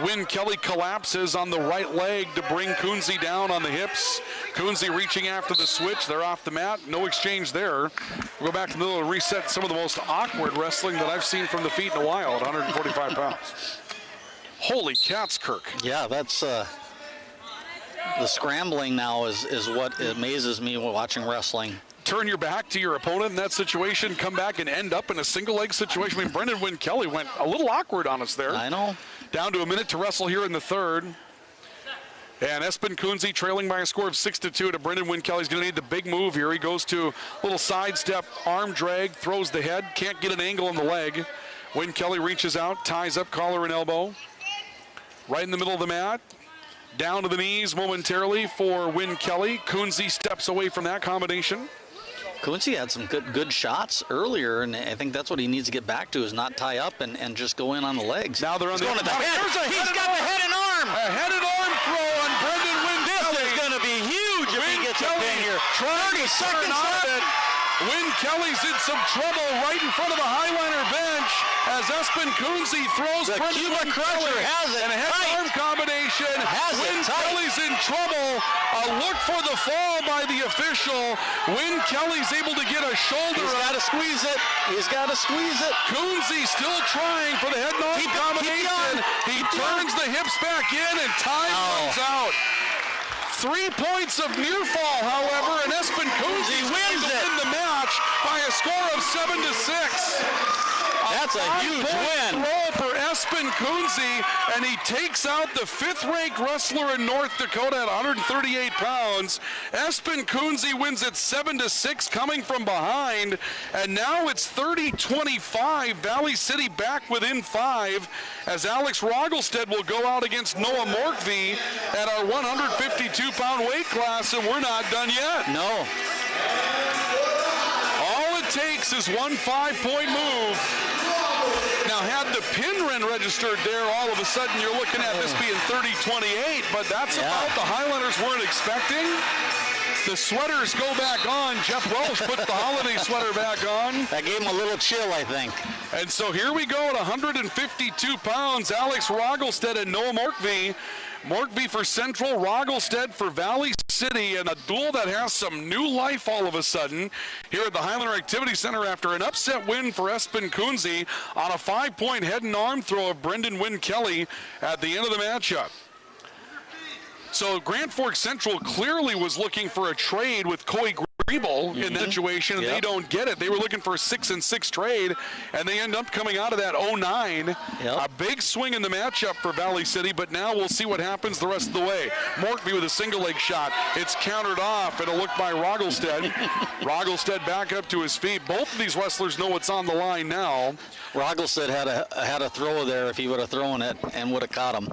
Wynn Kelly collapses on the right leg to bring Kunze down on the hips. Kunze reaching after the switch. They're off the mat. No exchange there. We'll go back to the middle and reset some of the most awkward wrestling that I've seen from the feet in a while at 145 pounds. Holy cats, Kirk. Yeah, that's the scrambling now is what amazes me when watching wrestling. Turn your back to your opponent in that situation, come back and end up in a single leg situation. I mean, Brendan Wynn Kelly went a little awkward on us there. I know. Down to a minute to wrestle here in the third. And Espen Kunze trailing by a score of 6-2 to Brendan Wynn Kelly. He's going to need the big move here. He goes to a little sidestep, arm drag, throws the head, can't get an angle on the leg. Wynn Kelly reaches out, ties up collar and elbow. Right in the middle of the mat. Down to the knees momentarily for Wynn Kelly. Kunze steps away from that combination. Kunze had some good shots earlier, and I think that's what he needs to get back to, is not tie up and just go in on the legs. Now they're on the head. He's got the head and arm. A head and arm throw on Brendan Wynn Kelly. This is going to be huge if he gets a pin here. 30 seconds left. Wynn Kelly's in some trouble right in front of the Highliner bench as Espen Kunze throws the Brendan Cuba Wynn Crusher Kelly. has it. And a head-arm combination. Wynn Kelly's in trouble. A look for the fall by the official. Wynn Kelly's able to get a shoulder. He's got to squeeze it. He's got to squeeze it. Kunze still trying for the head-arm combination. He turns the hips back in, and time runs out. 3 points of near fall, however, and Espen Kunze wins it in the match by a score of 7-6. That's a huge win. Roll for Espen Kunze, and he takes out the 5th-ranked wrestler in North Dakota at 138 pounds. Espen Kunze wins it 7-6, coming from behind, and now it's 30-25. Valley City back within 5, as Alex Rogelstead will go out against Noah Morkvee at our 152-pound weight class, and we're not done yet. No. All it takes is one 5-point move. Now, had the pin run registered there, all of a sudden you're looking at this being 30-28, but that's about the Highlanders weren't expecting. The sweaters go back on. Jeff Welsh puts the holiday sweater back on. That gave him a little chill, I think. And so here we go at 152 pounds. Alex Rogelstead and Noah Morkvee. Morkvee for Central, Rogelstead for Valley City, and a duel that has some new life all of a sudden here at the Highlander Activity Center after an upset win for Espen Kunze on a 5-point head and arm throw of Brendan Wynn Kelly at the end of the matchup. So Grand Forks Central clearly was looking for a trade with Coy Grebo in that situation, and they don't get it. They were looking for a 6-6 trade, and they end up coming out of that 0-9. A big swing in the matchup for Valley City, but now we'll see what happens the rest of the way. Morkby with a single leg shot. It's countered off, and a look by Roggelstead. Roggelstead back up to his feet. Both of these wrestlers know what's on the line now. Roggelstead had a throw there if he would have thrown it and would have caught him.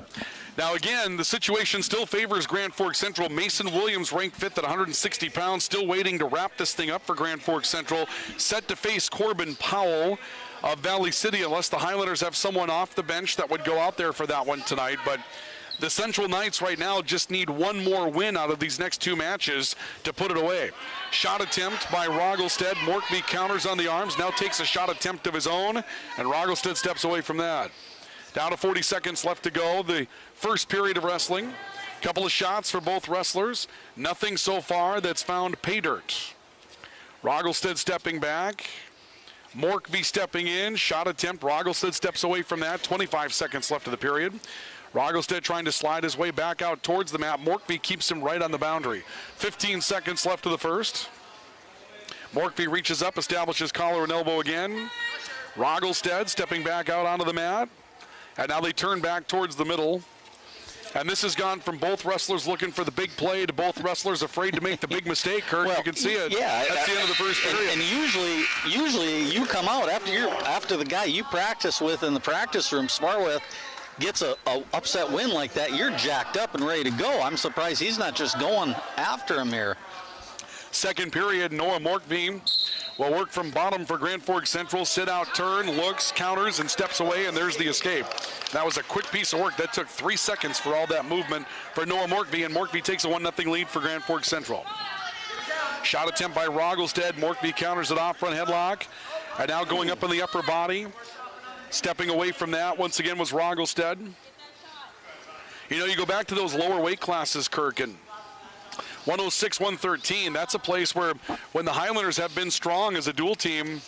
Now, again, the situation still favors Grand Forks Central. Mason Williams ranked 5th at 160 pounds, still waiting to wrap this thing up for Grand Forks Central. Set to face Corbin Powell of Valley City, unless the Highlanders have someone off the bench that would go out there for that one tonight. But the Central Knights right now just need one more win out of these next 2 matches to put it away. Shot attempt by Roggelstead. Morkby counters on the arms, now takes a shot attempt of his own, and Roggelstead steps away from that. Down to 40 seconds left to go. The first period of wrestling. Couple of shots for both wrestlers. Nothing so far that's found pay dirt. Roggelstead stepping back. Morkby stepping in. Shot attempt. Roggelstead steps away from that. 25 seconds left of the period. Roggelstead trying to slide his way back out towards the mat. Morkby keeps him right on the boundary. 15 seconds left of the first. Morkby reaches up, establishes collar and elbow again. Roggelstead stepping back out onto the mat. And now they turn back towards the middle. And this has gone from both wrestlers looking for the big play to both wrestlers afraid to make the big mistake, Kirk. Well, you can see it. Yeah, that's the end of the first period. And usually you come out after the guy you practice with in the practice room, spar with, gets a upset win like that, you're jacked up and ready to go. I'm surprised he's not just going after him here. Second period, Noah Morkby will work from bottom for Grand Forks Central. Sit out, turn, looks, counters, and steps away, and there's the escape. That was a quick piece of work. That took 3 seconds for all that movement for Noah Morkby, and Morkby takes a 1-0 lead for Grand Forks Central. Shot attempt by Roggelstead. Morkby counters it off front headlock, and now going up in the upper body. Stepping away from that once again was Roggelstead. You know, you go back to those lower weight classes, Kirk, and 106, 113, that's a place where when the Highlanders have been strong as a dual team,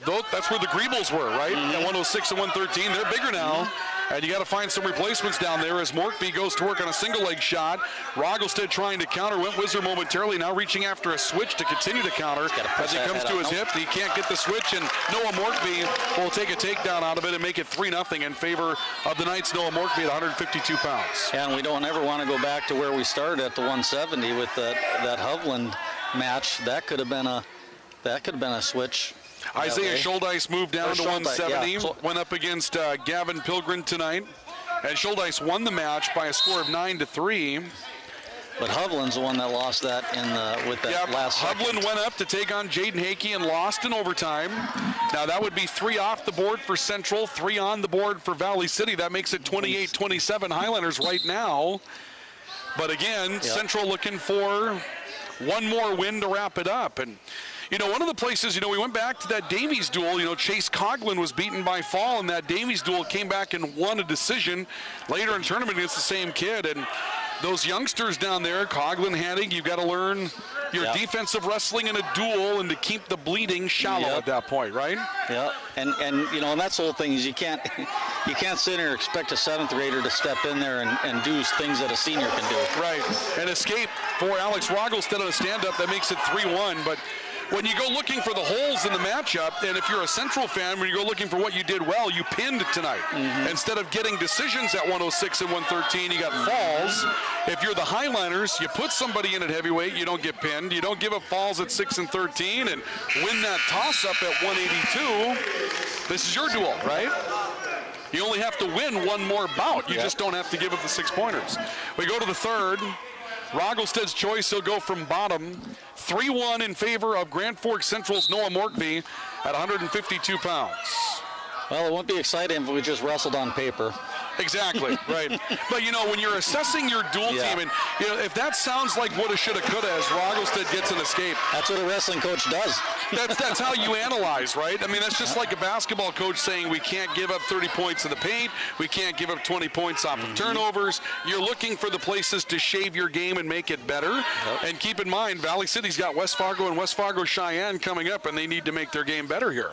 that's where the Grebels were, right? At 106 and 113, they're bigger now. And you got to find some replacements down there as Morkby goes to work on a single leg shot. Roggelstead trying to counter, went whizzer momentarily, now reaching after a switch to continue to counter. As he comes to his hip, he can't get the switch, and Noah Morkby will take a takedown out of it and make it 3-0 in favor of the Knights. Noah Morkby at 152 pounds. Yeah, and we don't ever want to go back to where we started at the 170 with that Hovland match. That could have been a switch. Isaiah Schuldeis moved down to 170, went up against Gavin Pilgrim tonight, and Schuldeis won the match by a score of 9-3. But Hovland's the one that lost that with that last second. Hovland went up to take on Jaden Hakey and lost in overtime. Now that would be 3 off the board for Central, 3 on the board for Valley City. That makes it 28-27 Highlanders right now. But again, Central looking for one more win to wrap it up. And you know, one of the places, we went back to that Davies duel. Chase Coughlin was beaten by fall in that Davies duel, came back and won a decision later in tournament against the same kid. And those youngsters down there, Coughlin, Hannig, you've got to learn your defensive wrestling in a duel and to keep the bleeding shallow at that point, right? Yeah, and that's the whole thing is you can't sit there and expect a 7th grader to step in there and do things that a senior can do. Right, an escape for Alex Roggelstead on a stand-up that makes it 3-1, but when you go looking for the holes in the matchup, and if you're a Central fan, when you go looking for what you did well, you pinned tonight. Instead of getting decisions at 106 and 113, you got falls. If you're the Highlanders, you put somebody in at heavyweight, you don't get pinned. You don't give up falls at 6 and 13 and win that toss-up at 182. This is your duel, right? You only have to win one more bout. You just don't have to give up the 6-pointers. We go to the third. Roggelstead's choice, he'll go from bottom. 3-1 in favor of Grand Forks Central's Noah Morkby at 152 pounds. Well, it won't be exciting if we just wrestled on paper. Exactly, right. But, when you're assessing your dual team, and, if that sounds like woulda, shoulda, coulda as Roggelstead gets an escape. That's what a wrestling coach does. That's how you analyze, right? I mean, that's just like a basketball coach saying we can't give up 30 points in the paint, we can't give up 20 points off of turnovers. You're looking for the places to shave your game and make it better. And keep in mind, Valley City's got West Fargo and West Fargo Cheyenne coming up, and they need to make their game better here.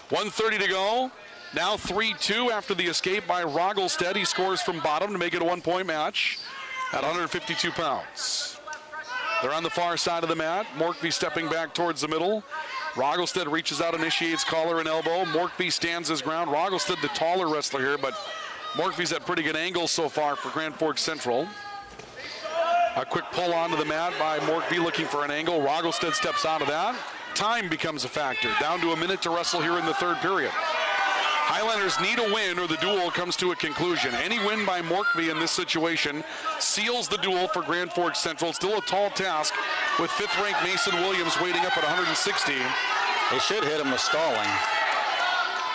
1:30 to go. Now 3-2 after the escape by Roggelstead. He scores from bottom to make it a 1-point match at 152 pounds. They're on the far side of the mat. Morkby stepping back towards the middle. Roggelstead reaches out, initiates collar and elbow. Morkby stands his ground. Roggelstead, the taller wrestler here, but Morkby's had pretty good angles so far for Grand Forks Central. A quick pull onto the mat by Morkby looking for an angle. Roggelstead steps out of that. Time becomes a factor. Down to a minute to wrestle here in the third period. Highlanders need a win or the duel comes to a conclusion. Any win by Morkby in this situation seals the duel for Grand Forks Central. Still a tall task with 5th-ranked Mason Williams waiting up at 160. They should hit him with stalling.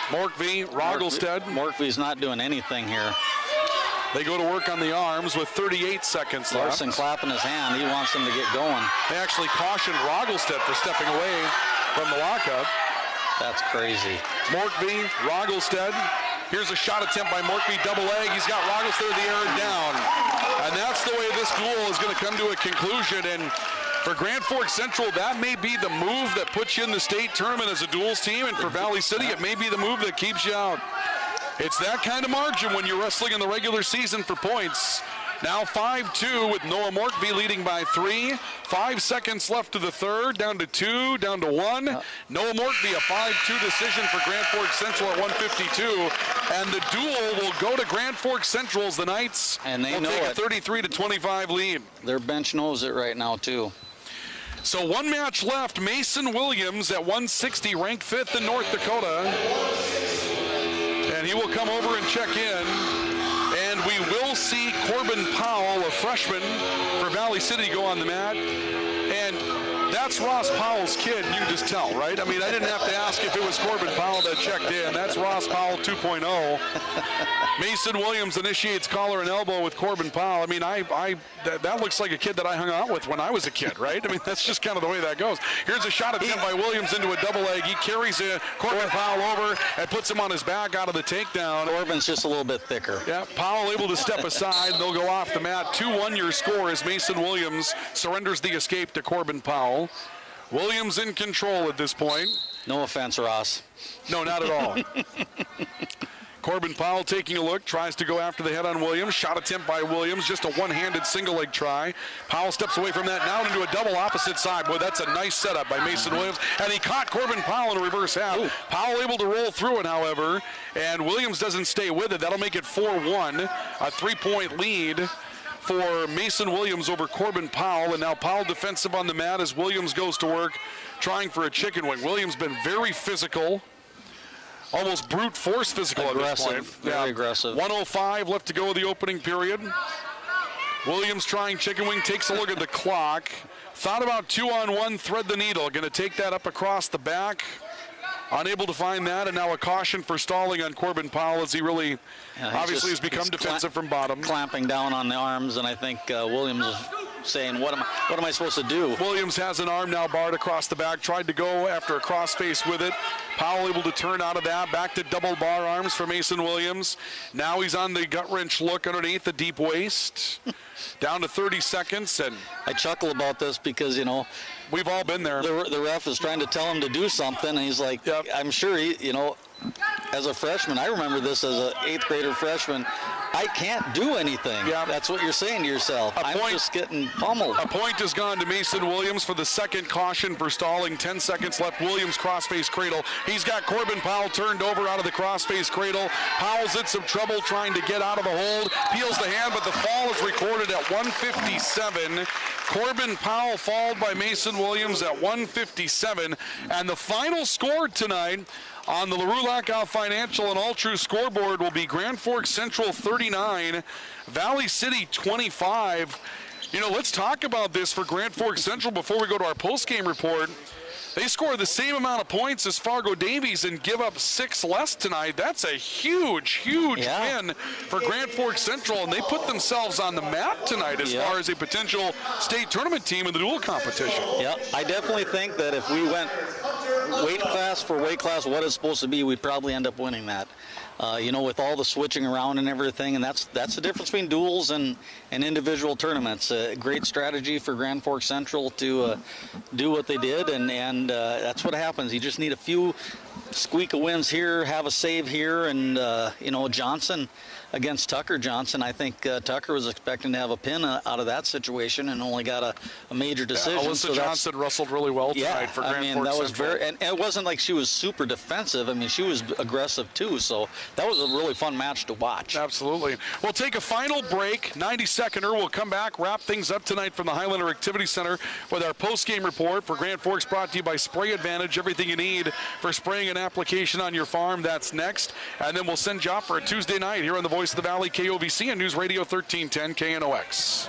Morkby, Roggelstead. Morkby's not doing anything here. They go to work on the arms with 38 seconds left. Larson clapping his hand. He wants them to get going. They actually cautioned Roggelstead for stepping away from the lockup. That's crazy. Morkby, Roggelstead. Here's a shot attempt by Morkby, double leg. He's got Roggelstead in the air and down. And that's the way this duel is going to come to a conclusion. And for Grand Forks Central, that may be the move that puts you in the state tournament as a duels team. And for Valley City, it may be the move that keeps you out. It's that kind of margin when you're wrestling in the regular season for points. Now 5-2 with Noah Morkby leading by 3. 5 seconds left to the third, down to 2, down to 1. Noah Morkby, a 5-2 decision for Grand Forks Central at 152. And the duel will go to Grand Forks Central as the Knights and they will know take it. a 33-25 lead. Their bench knows it right now, too. So one match left. Mason Williams at 160, ranked 5th in North Dakota. And he will come over and check in. And we will see Corbin Powell, a freshman for Valley City, go on the mat. And that's Ross Powell's kid, you can just tell, right? I mean, I didn't have to ask if it was Corbin Powell that checked in. That's Ross Powell 2.0. Mason Williams initiates collar and elbow with Corbin Powell. I mean, that looks like a kid that I hung out with when I was a kid, right? I mean, that's just kind of the way that goes. Here's a shot attempt by Williams into a double leg. He carries Corbin Powell over and puts him on his back out of the takedown. Corbin's just a little bit thicker. Yeah, Powell able to step aside. They'll go off the mat. 2-1 your score as Mason Williams surrenders the escape to Corbin Powell. Williams in control at this point. No offense, Ross. No, not at all. Corbin Powell taking a look, tries to go after the head on Williams. Shot attempt by Williams, just a one-handed single leg try. Powell steps away from that now into a double opposite side. Boy, that's a nice setup by Mason Williams. And he caught Corbin Powell in a reverse half. Ooh. Powell able to roll through it, however, and Williams doesn't stay with it. That'll make it 4-1, a 3-point lead for Mason Williams over Corbin Powell. And now Powell defensive on the mat as Williams goes to work trying for a chicken wing. Williams been very physical. Almost brute force physical aggressive, at this point. Very aggressive. 1:05 left to go in the opening period. Williams trying chicken wing, takes a look at the clock. Thought about 2-on-1, thread the needle. Going to take that up across the back. Unable to find that, and now a caution for stalling on Corbin Powell as he really obviously has become defensive from bottom. Clamping down on the arms, and I think Williams is saying, what am I supposed to do? Williams has an arm now barred across the back, tried to go after a crossface with it. Powell able to turn out of that, back to double bar arms for Mason Williams. Now he's on the gut wrench look underneath the deep waist. Down to 30 seconds. And I chuckle about this because, you know, we've all been there. The ref is trying to tell him to do something, and he's like, yep. I'm sure he, you know, as a freshman, I remember this as an 8th grader freshman, I can't do anything. Yeah. That's what you're saying to yourself. I'm just getting pummeled. A point has gone to Mason Williams for the second caution for stalling. 10 seconds left. Williams crossface cradle. He's got Corbin Powell turned over out of the crossface cradle. Powell's in some trouble trying to get out of the hold. Peels the hand, but the fall is recorded at 157. Corbin Powell fouled by Mason Williams at 157. And the final score tonight on the LaRue Lockout Financial and All True scoreboard will be Grand Forks Central 39, Valley City 25. You know, let's talk about this for Grand Forks Central before we go to our postgame report. They score the same amount of points as Fargo Davies and give up 6 less tonight. That's a huge win for Grand Forks Central, and they put themselves on the map tonight as far as a potential state tournament team in the dual competition. Yeah, I definitely think that if we went weight class for weight class, what it's supposed to be, we'd probably end up winning that. You know, with all the switching around and everything, and that's the difference between duels and individual tournaments. Great strategy for Grand Forks Central to do what they did, and that's what happens. You just need a few squeak of wins here, have a save here, and you know, Johnson against Tucker Johnson. I think Tucker was expecting to have a pin out of that situation and only got a major decision. Alyssa Johnson wrestled really well tonight for Grand Forks that was Central. and it wasn't like she was super defensive. I mean, she was aggressive too. So that was a really fun match to watch. Absolutely. We'll take a final break, 90-seconder. We'll come back, wrap things up tonight from the Highlander Activity Center with our post-game report for Grand Forks, brought to you by Spray Advantage. Everything you need for spraying an application on your farm. That's next. And then we'll send you off for a Tuesday night here on the Voice of the Valley, KOVC, and News Radio 1310 KNOX.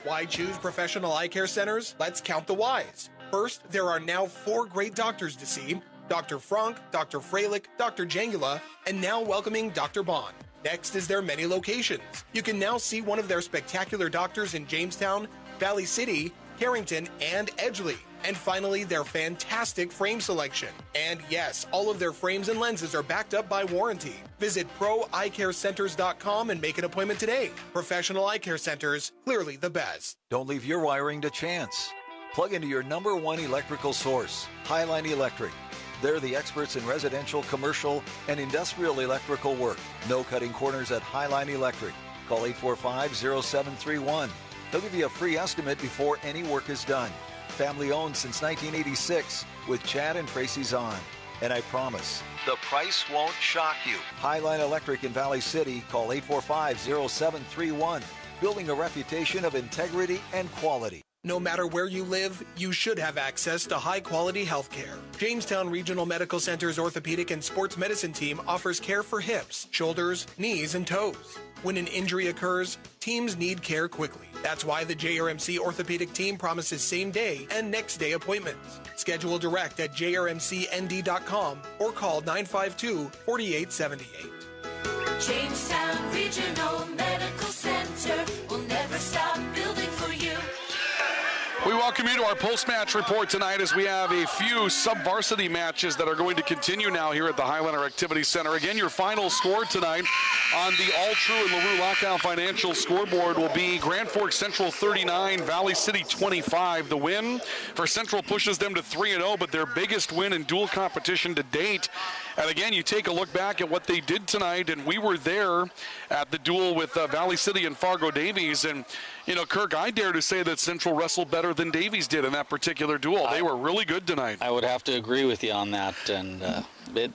Why choose professional eye care centers? Let's count the whys. First, there are now 4 great doctors to see: Dr. Frank, Dr. Freilich, Dr. Jangula, and now welcoming Dr. Bond. Next is their many locations. You can now see one of their spectacular doctors in Jamestown, Valley City, Carrington, and Edgeley. And finally, their fantastic frame selection. And yes, all of their frames and lenses are backed up by warranty. Visit proeyecarecenters.com and make an appointment today. Professional eye care centers, clearly the best. Don't leave your wiring to chance. Plug into your #1 electrical source, Highline Electric. They're the experts in residential, commercial, and industrial electrical work. No cutting corners at Highline Electric. Call 845-0731. They'll give you a free estimate before any work is done. Family owned since 1986 with Chad and Tracy Zahn. And I promise, the price won't shock you. Highline Electric in Valley City. Call 845-0731. Building a reputation of integrity and quality. No matter where you live, you should have access to high-quality health care. Jamestown Regional Medical Center's orthopedic and sports medicine team offers care for hips, shoulders, knees, and toes. When an injury occurs, teams need care quickly. That's why the JRMC orthopedic team promises same-day and next-day appointments. Schedule direct at jrmcnd.com or call 952-4878. Jamestown Regional Medical Center will never stop building for you. We welcome you to our post-match report tonight as we have a few sub-varsity matches that are going to continue now here at the Highlander Activity Center. Again, your final score tonight on the All True and LaRue Lockout Financial scoreboard will be Grand Forks Central 39, Valley City 25. The win for Central pushes them to 3-0, but their biggest win in dual competition to date. And again, you take a look back at what they did tonight, and we were there at the duel with Valley City and Fargo Davies. And, you know, Kirk, I dare to say that Central wrestled better than Davies did in that particular duel. They were really good tonight. I would have to agree with you on that. And they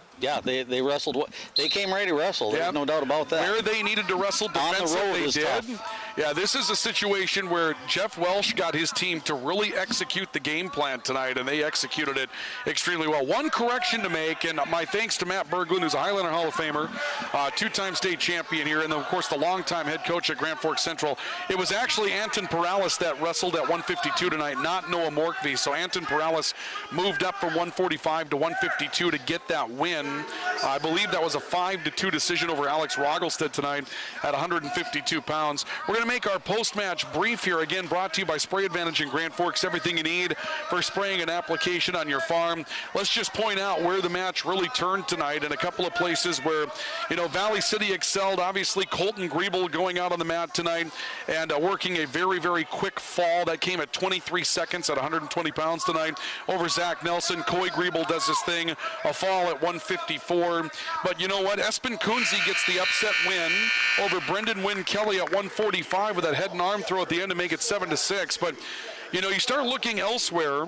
wrestled. They came ready to wrestle. There's no doubt about that. Where they needed to wrestle defensively, they did. Tough. Yeah, this is a situation where Jeff Welsh got his team to really execute the game plan tonight, and they executed it extremely well. One correction to make, and my thanks to Matt Berglund, who's a Highlander Hall of Famer, two-time state champion here, and, of course, the longtime head coach at Grand Forks Central. It was actually Anton Perales that wrestled at 152 tonight, not Noah Morkvie. So Anton Perales moved up from 145 to 152 to get that win. I believe that was a 5-2 decision over Alex Roggelstead tonight at 152 pounds. We're going to make our post-match brief here, again brought to you by Spray Advantage in Grand Forks. Everything you need for spraying an application on your farm. Let's just point out where the match really turned tonight, in a couple of places where, you know, Valley City excelled. Obviously, Colton Griebel going out on the mat tonight and working a very, very quick fall. That came at 23 seconds at 120 pounds tonight over Zach Nelson. Coy Griebel does his thing, a fall at 154. But you know what? Espen Kunze gets the upset win over Brendan Wynn Kelly at 145 with that head and arm throw at the end to make it 7-6. But, you know, you start looking elsewhere.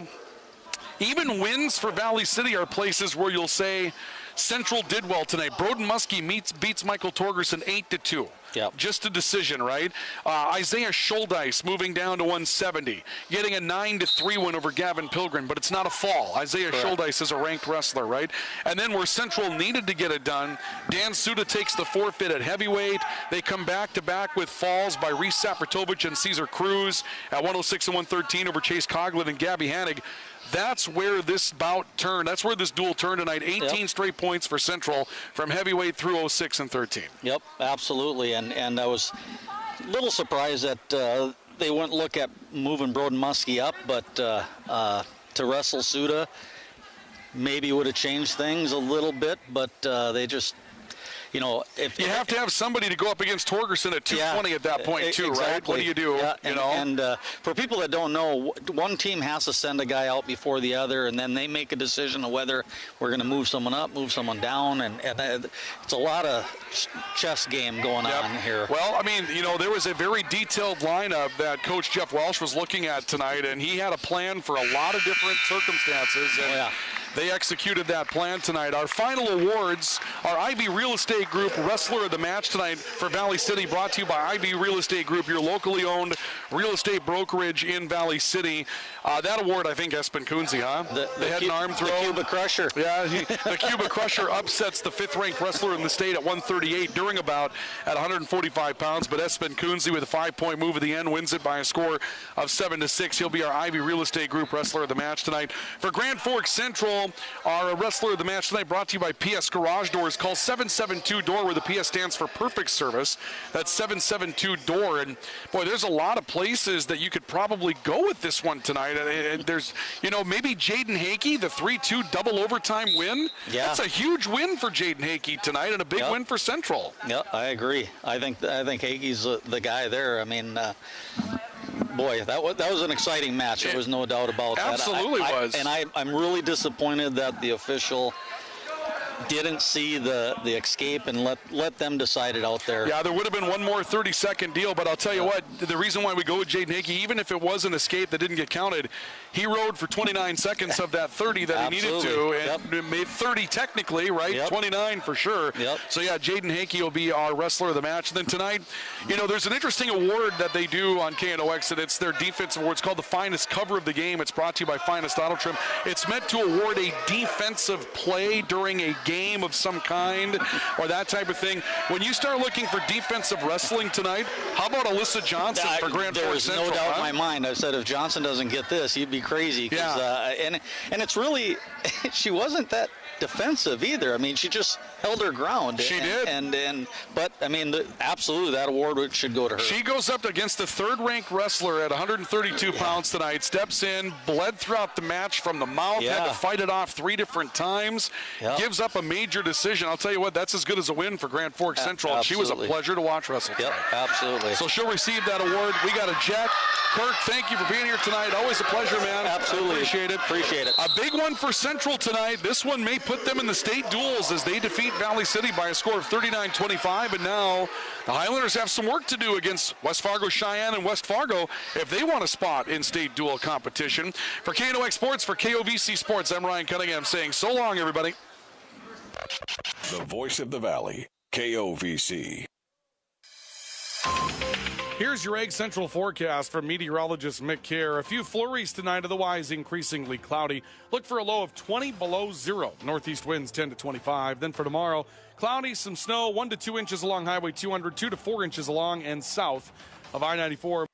Even wins for Valley City are places where you'll say Central did well tonight. Broden Muskie beats Michael Torgerson 8-2. Yep. Just a decision, right? Isaiah Scholdice moving down to 170, getting a 9-3 win over Gavin Pilgrim, but it's not a fall. Isaiah Scholdice is a ranked wrestler, right? And then where Central needed to get it done, Dan Suda takes the forfeit at heavyweight. They come back-to-back with falls by Reese Sapratovich and Cesar Cruz at 106 and 113 over Chase Coughlin and Gabby Hannig. That's where this bout turned. That's where this duel turned tonight. 18 straight points for Central from heavyweight through 06 and 13. Yep, absolutely. And I was a little surprised that they wouldn't look at moving Broden Muskie up, but to wrestle Suda maybe would have changed things a little bit, but they just, if you have to have somebody to go up against Torgerson at 220 at that point too, exactly. right? What do you do? Yeah, And for people that don't know, one team has to send a guy out before the other, and then they make a decision of whether we're going to move someone up, move someone down, and it's a lot of chess game going on here. Well, I mean, there was a very detailed lineup that Coach Jeff Welsh was looking at tonight, and he had a plan for a lot of different circumstances. And they executed that plan tonight. Our final awards, our Ivy Real Estate Group Wrestler of the Match tonight for Valley City, brought to you by Ivy Real Estate Group, your locally owned real estate brokerage in Valley City. That award, I think, Espen Kunze, huh? The head and arm throw. The Cuba Crusher. Yeah, the Cuba Crusher upsets the 5th-ranked wrestler in the state at 138 during a bout at 145 pounds, but Espen Kunze with a 5-point move at the end wins it by a score of 7-6. He'll be our Ivy Real Estate Group Wrestler of the Match tonight. For Grand Forks Central, our Wrestler of the Match tonight brought to you by PS Garage Doors. Call 772-DOOR, where the PS stands for perfect service. That's 772-DOOR. And, boy, there's a lot of places that you could probably go with this one tonight. And there's, maybe Jaden Hakey, the 3-2 double overtime win. Yeah. That's a huge win for Jaden Hakey tonight and a big win for Central. Yep, I agree. I think Hakey's the guy there. I mean, boy, that was an exciting match. There was no doubt about that. Absolutely was. And I'm really disappointed that the official didn't see the escape and let them decide it out there. Yeah, there would have been one more 30-second deal, but I'll tell you what, the reason why we go with Jaden Hakey, even if it was an escape that didn't get counted, he rode for 29 seconds of that 30 that he needed to, and made 30 technically, right? 29 for sure. So yeah, Jaden Hakey will be our Wrestler of the Match. And then tonight, there's an interesting award that they do on KNOX, and it's their defense award. It's called the Finest Cover of the Game. It's brought to you by Finest Auto Trim. It's meant to award a defensive play during a game of some kind or that type of thing. When you start looking for defensive wrestling tonight, how about Alyssa Johnson for Grand Forks Central? There's no doubt in my mind. I said if Johnson doesn't get this, he'd be crazy. And it's really, she wasn't that defensive either. I mean, she just held her ground. She did. But I mean, absolutely, that award should go to her. She goes up against the 3rd-ranked wrestler at 132 pounds tonight. Steps in, bled throughout the match from the mouth. Had to fight it off 3 different times. Gives up a major decision. I'll tell you what, that's as good as a win for Grand Forks Central. She was a pleasure to watch wrestle. Yep, absolutely. So she'll receive that award. We got a jet. Kirk, thank you for being here tonight. Always a pleasure, man. Absolutely. Appreciate it. Appreciate it. A big one for Central tonight. This one may put them in the state duels as they defeat Valley City by a score of 39-25. And now the Highlanders have some work to do against West Fargo, Cheyenne, and West Fargo if they want a spot in state duel competition. For KNOX Sports, for KOVC Sports, I'm Ryan Cunningham saying so long, everybody. The voice of the Valley, KOVC. Here's your Egg Central forecast from meteorologist Mick Kerr. A few flurries tonight, otherwise increasingly cloudy. Look for a low of 20 below zero. Northeast winds 10 to 25. Then for tomorrow, cloudy, some snow, 1 to 2 inches along Highway 200, 2 to 4 inches along and south of I-94.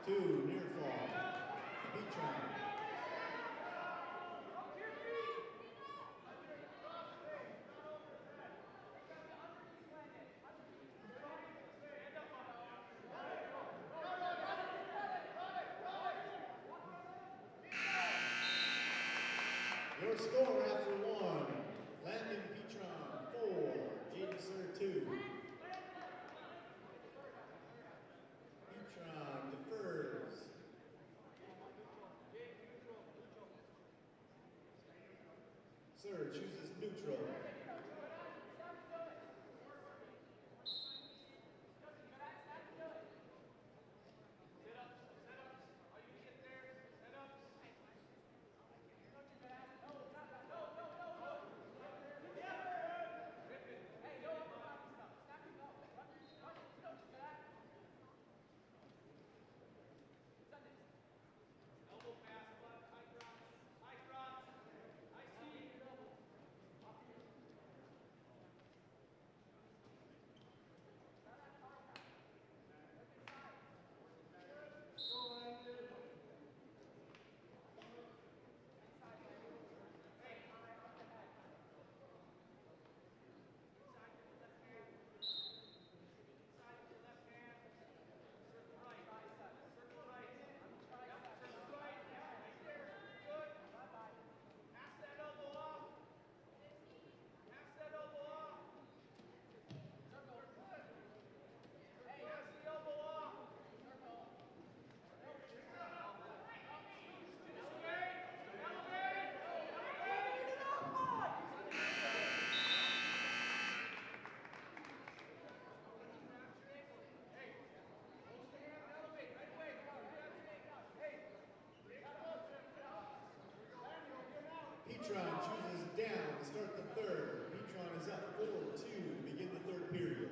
2, near fall. Petron. Your score after 1, Landon Petron 4, Jaden Sir 2. Petron defers. Sir chooses neutral. Petron chooses down to start the third. Petron is up 4-2 to begin the third period.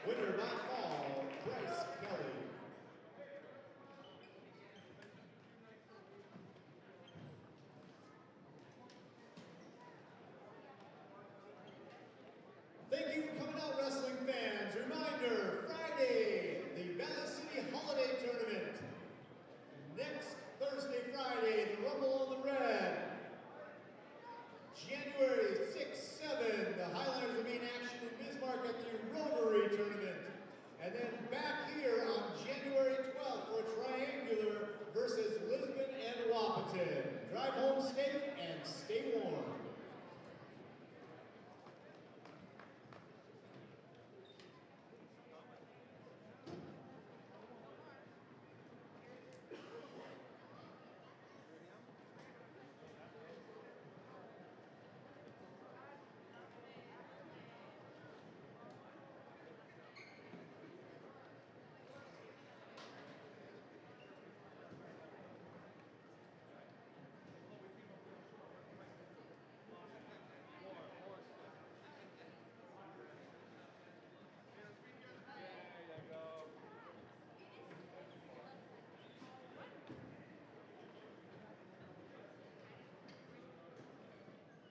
Winner by fall, Bryce Kelly.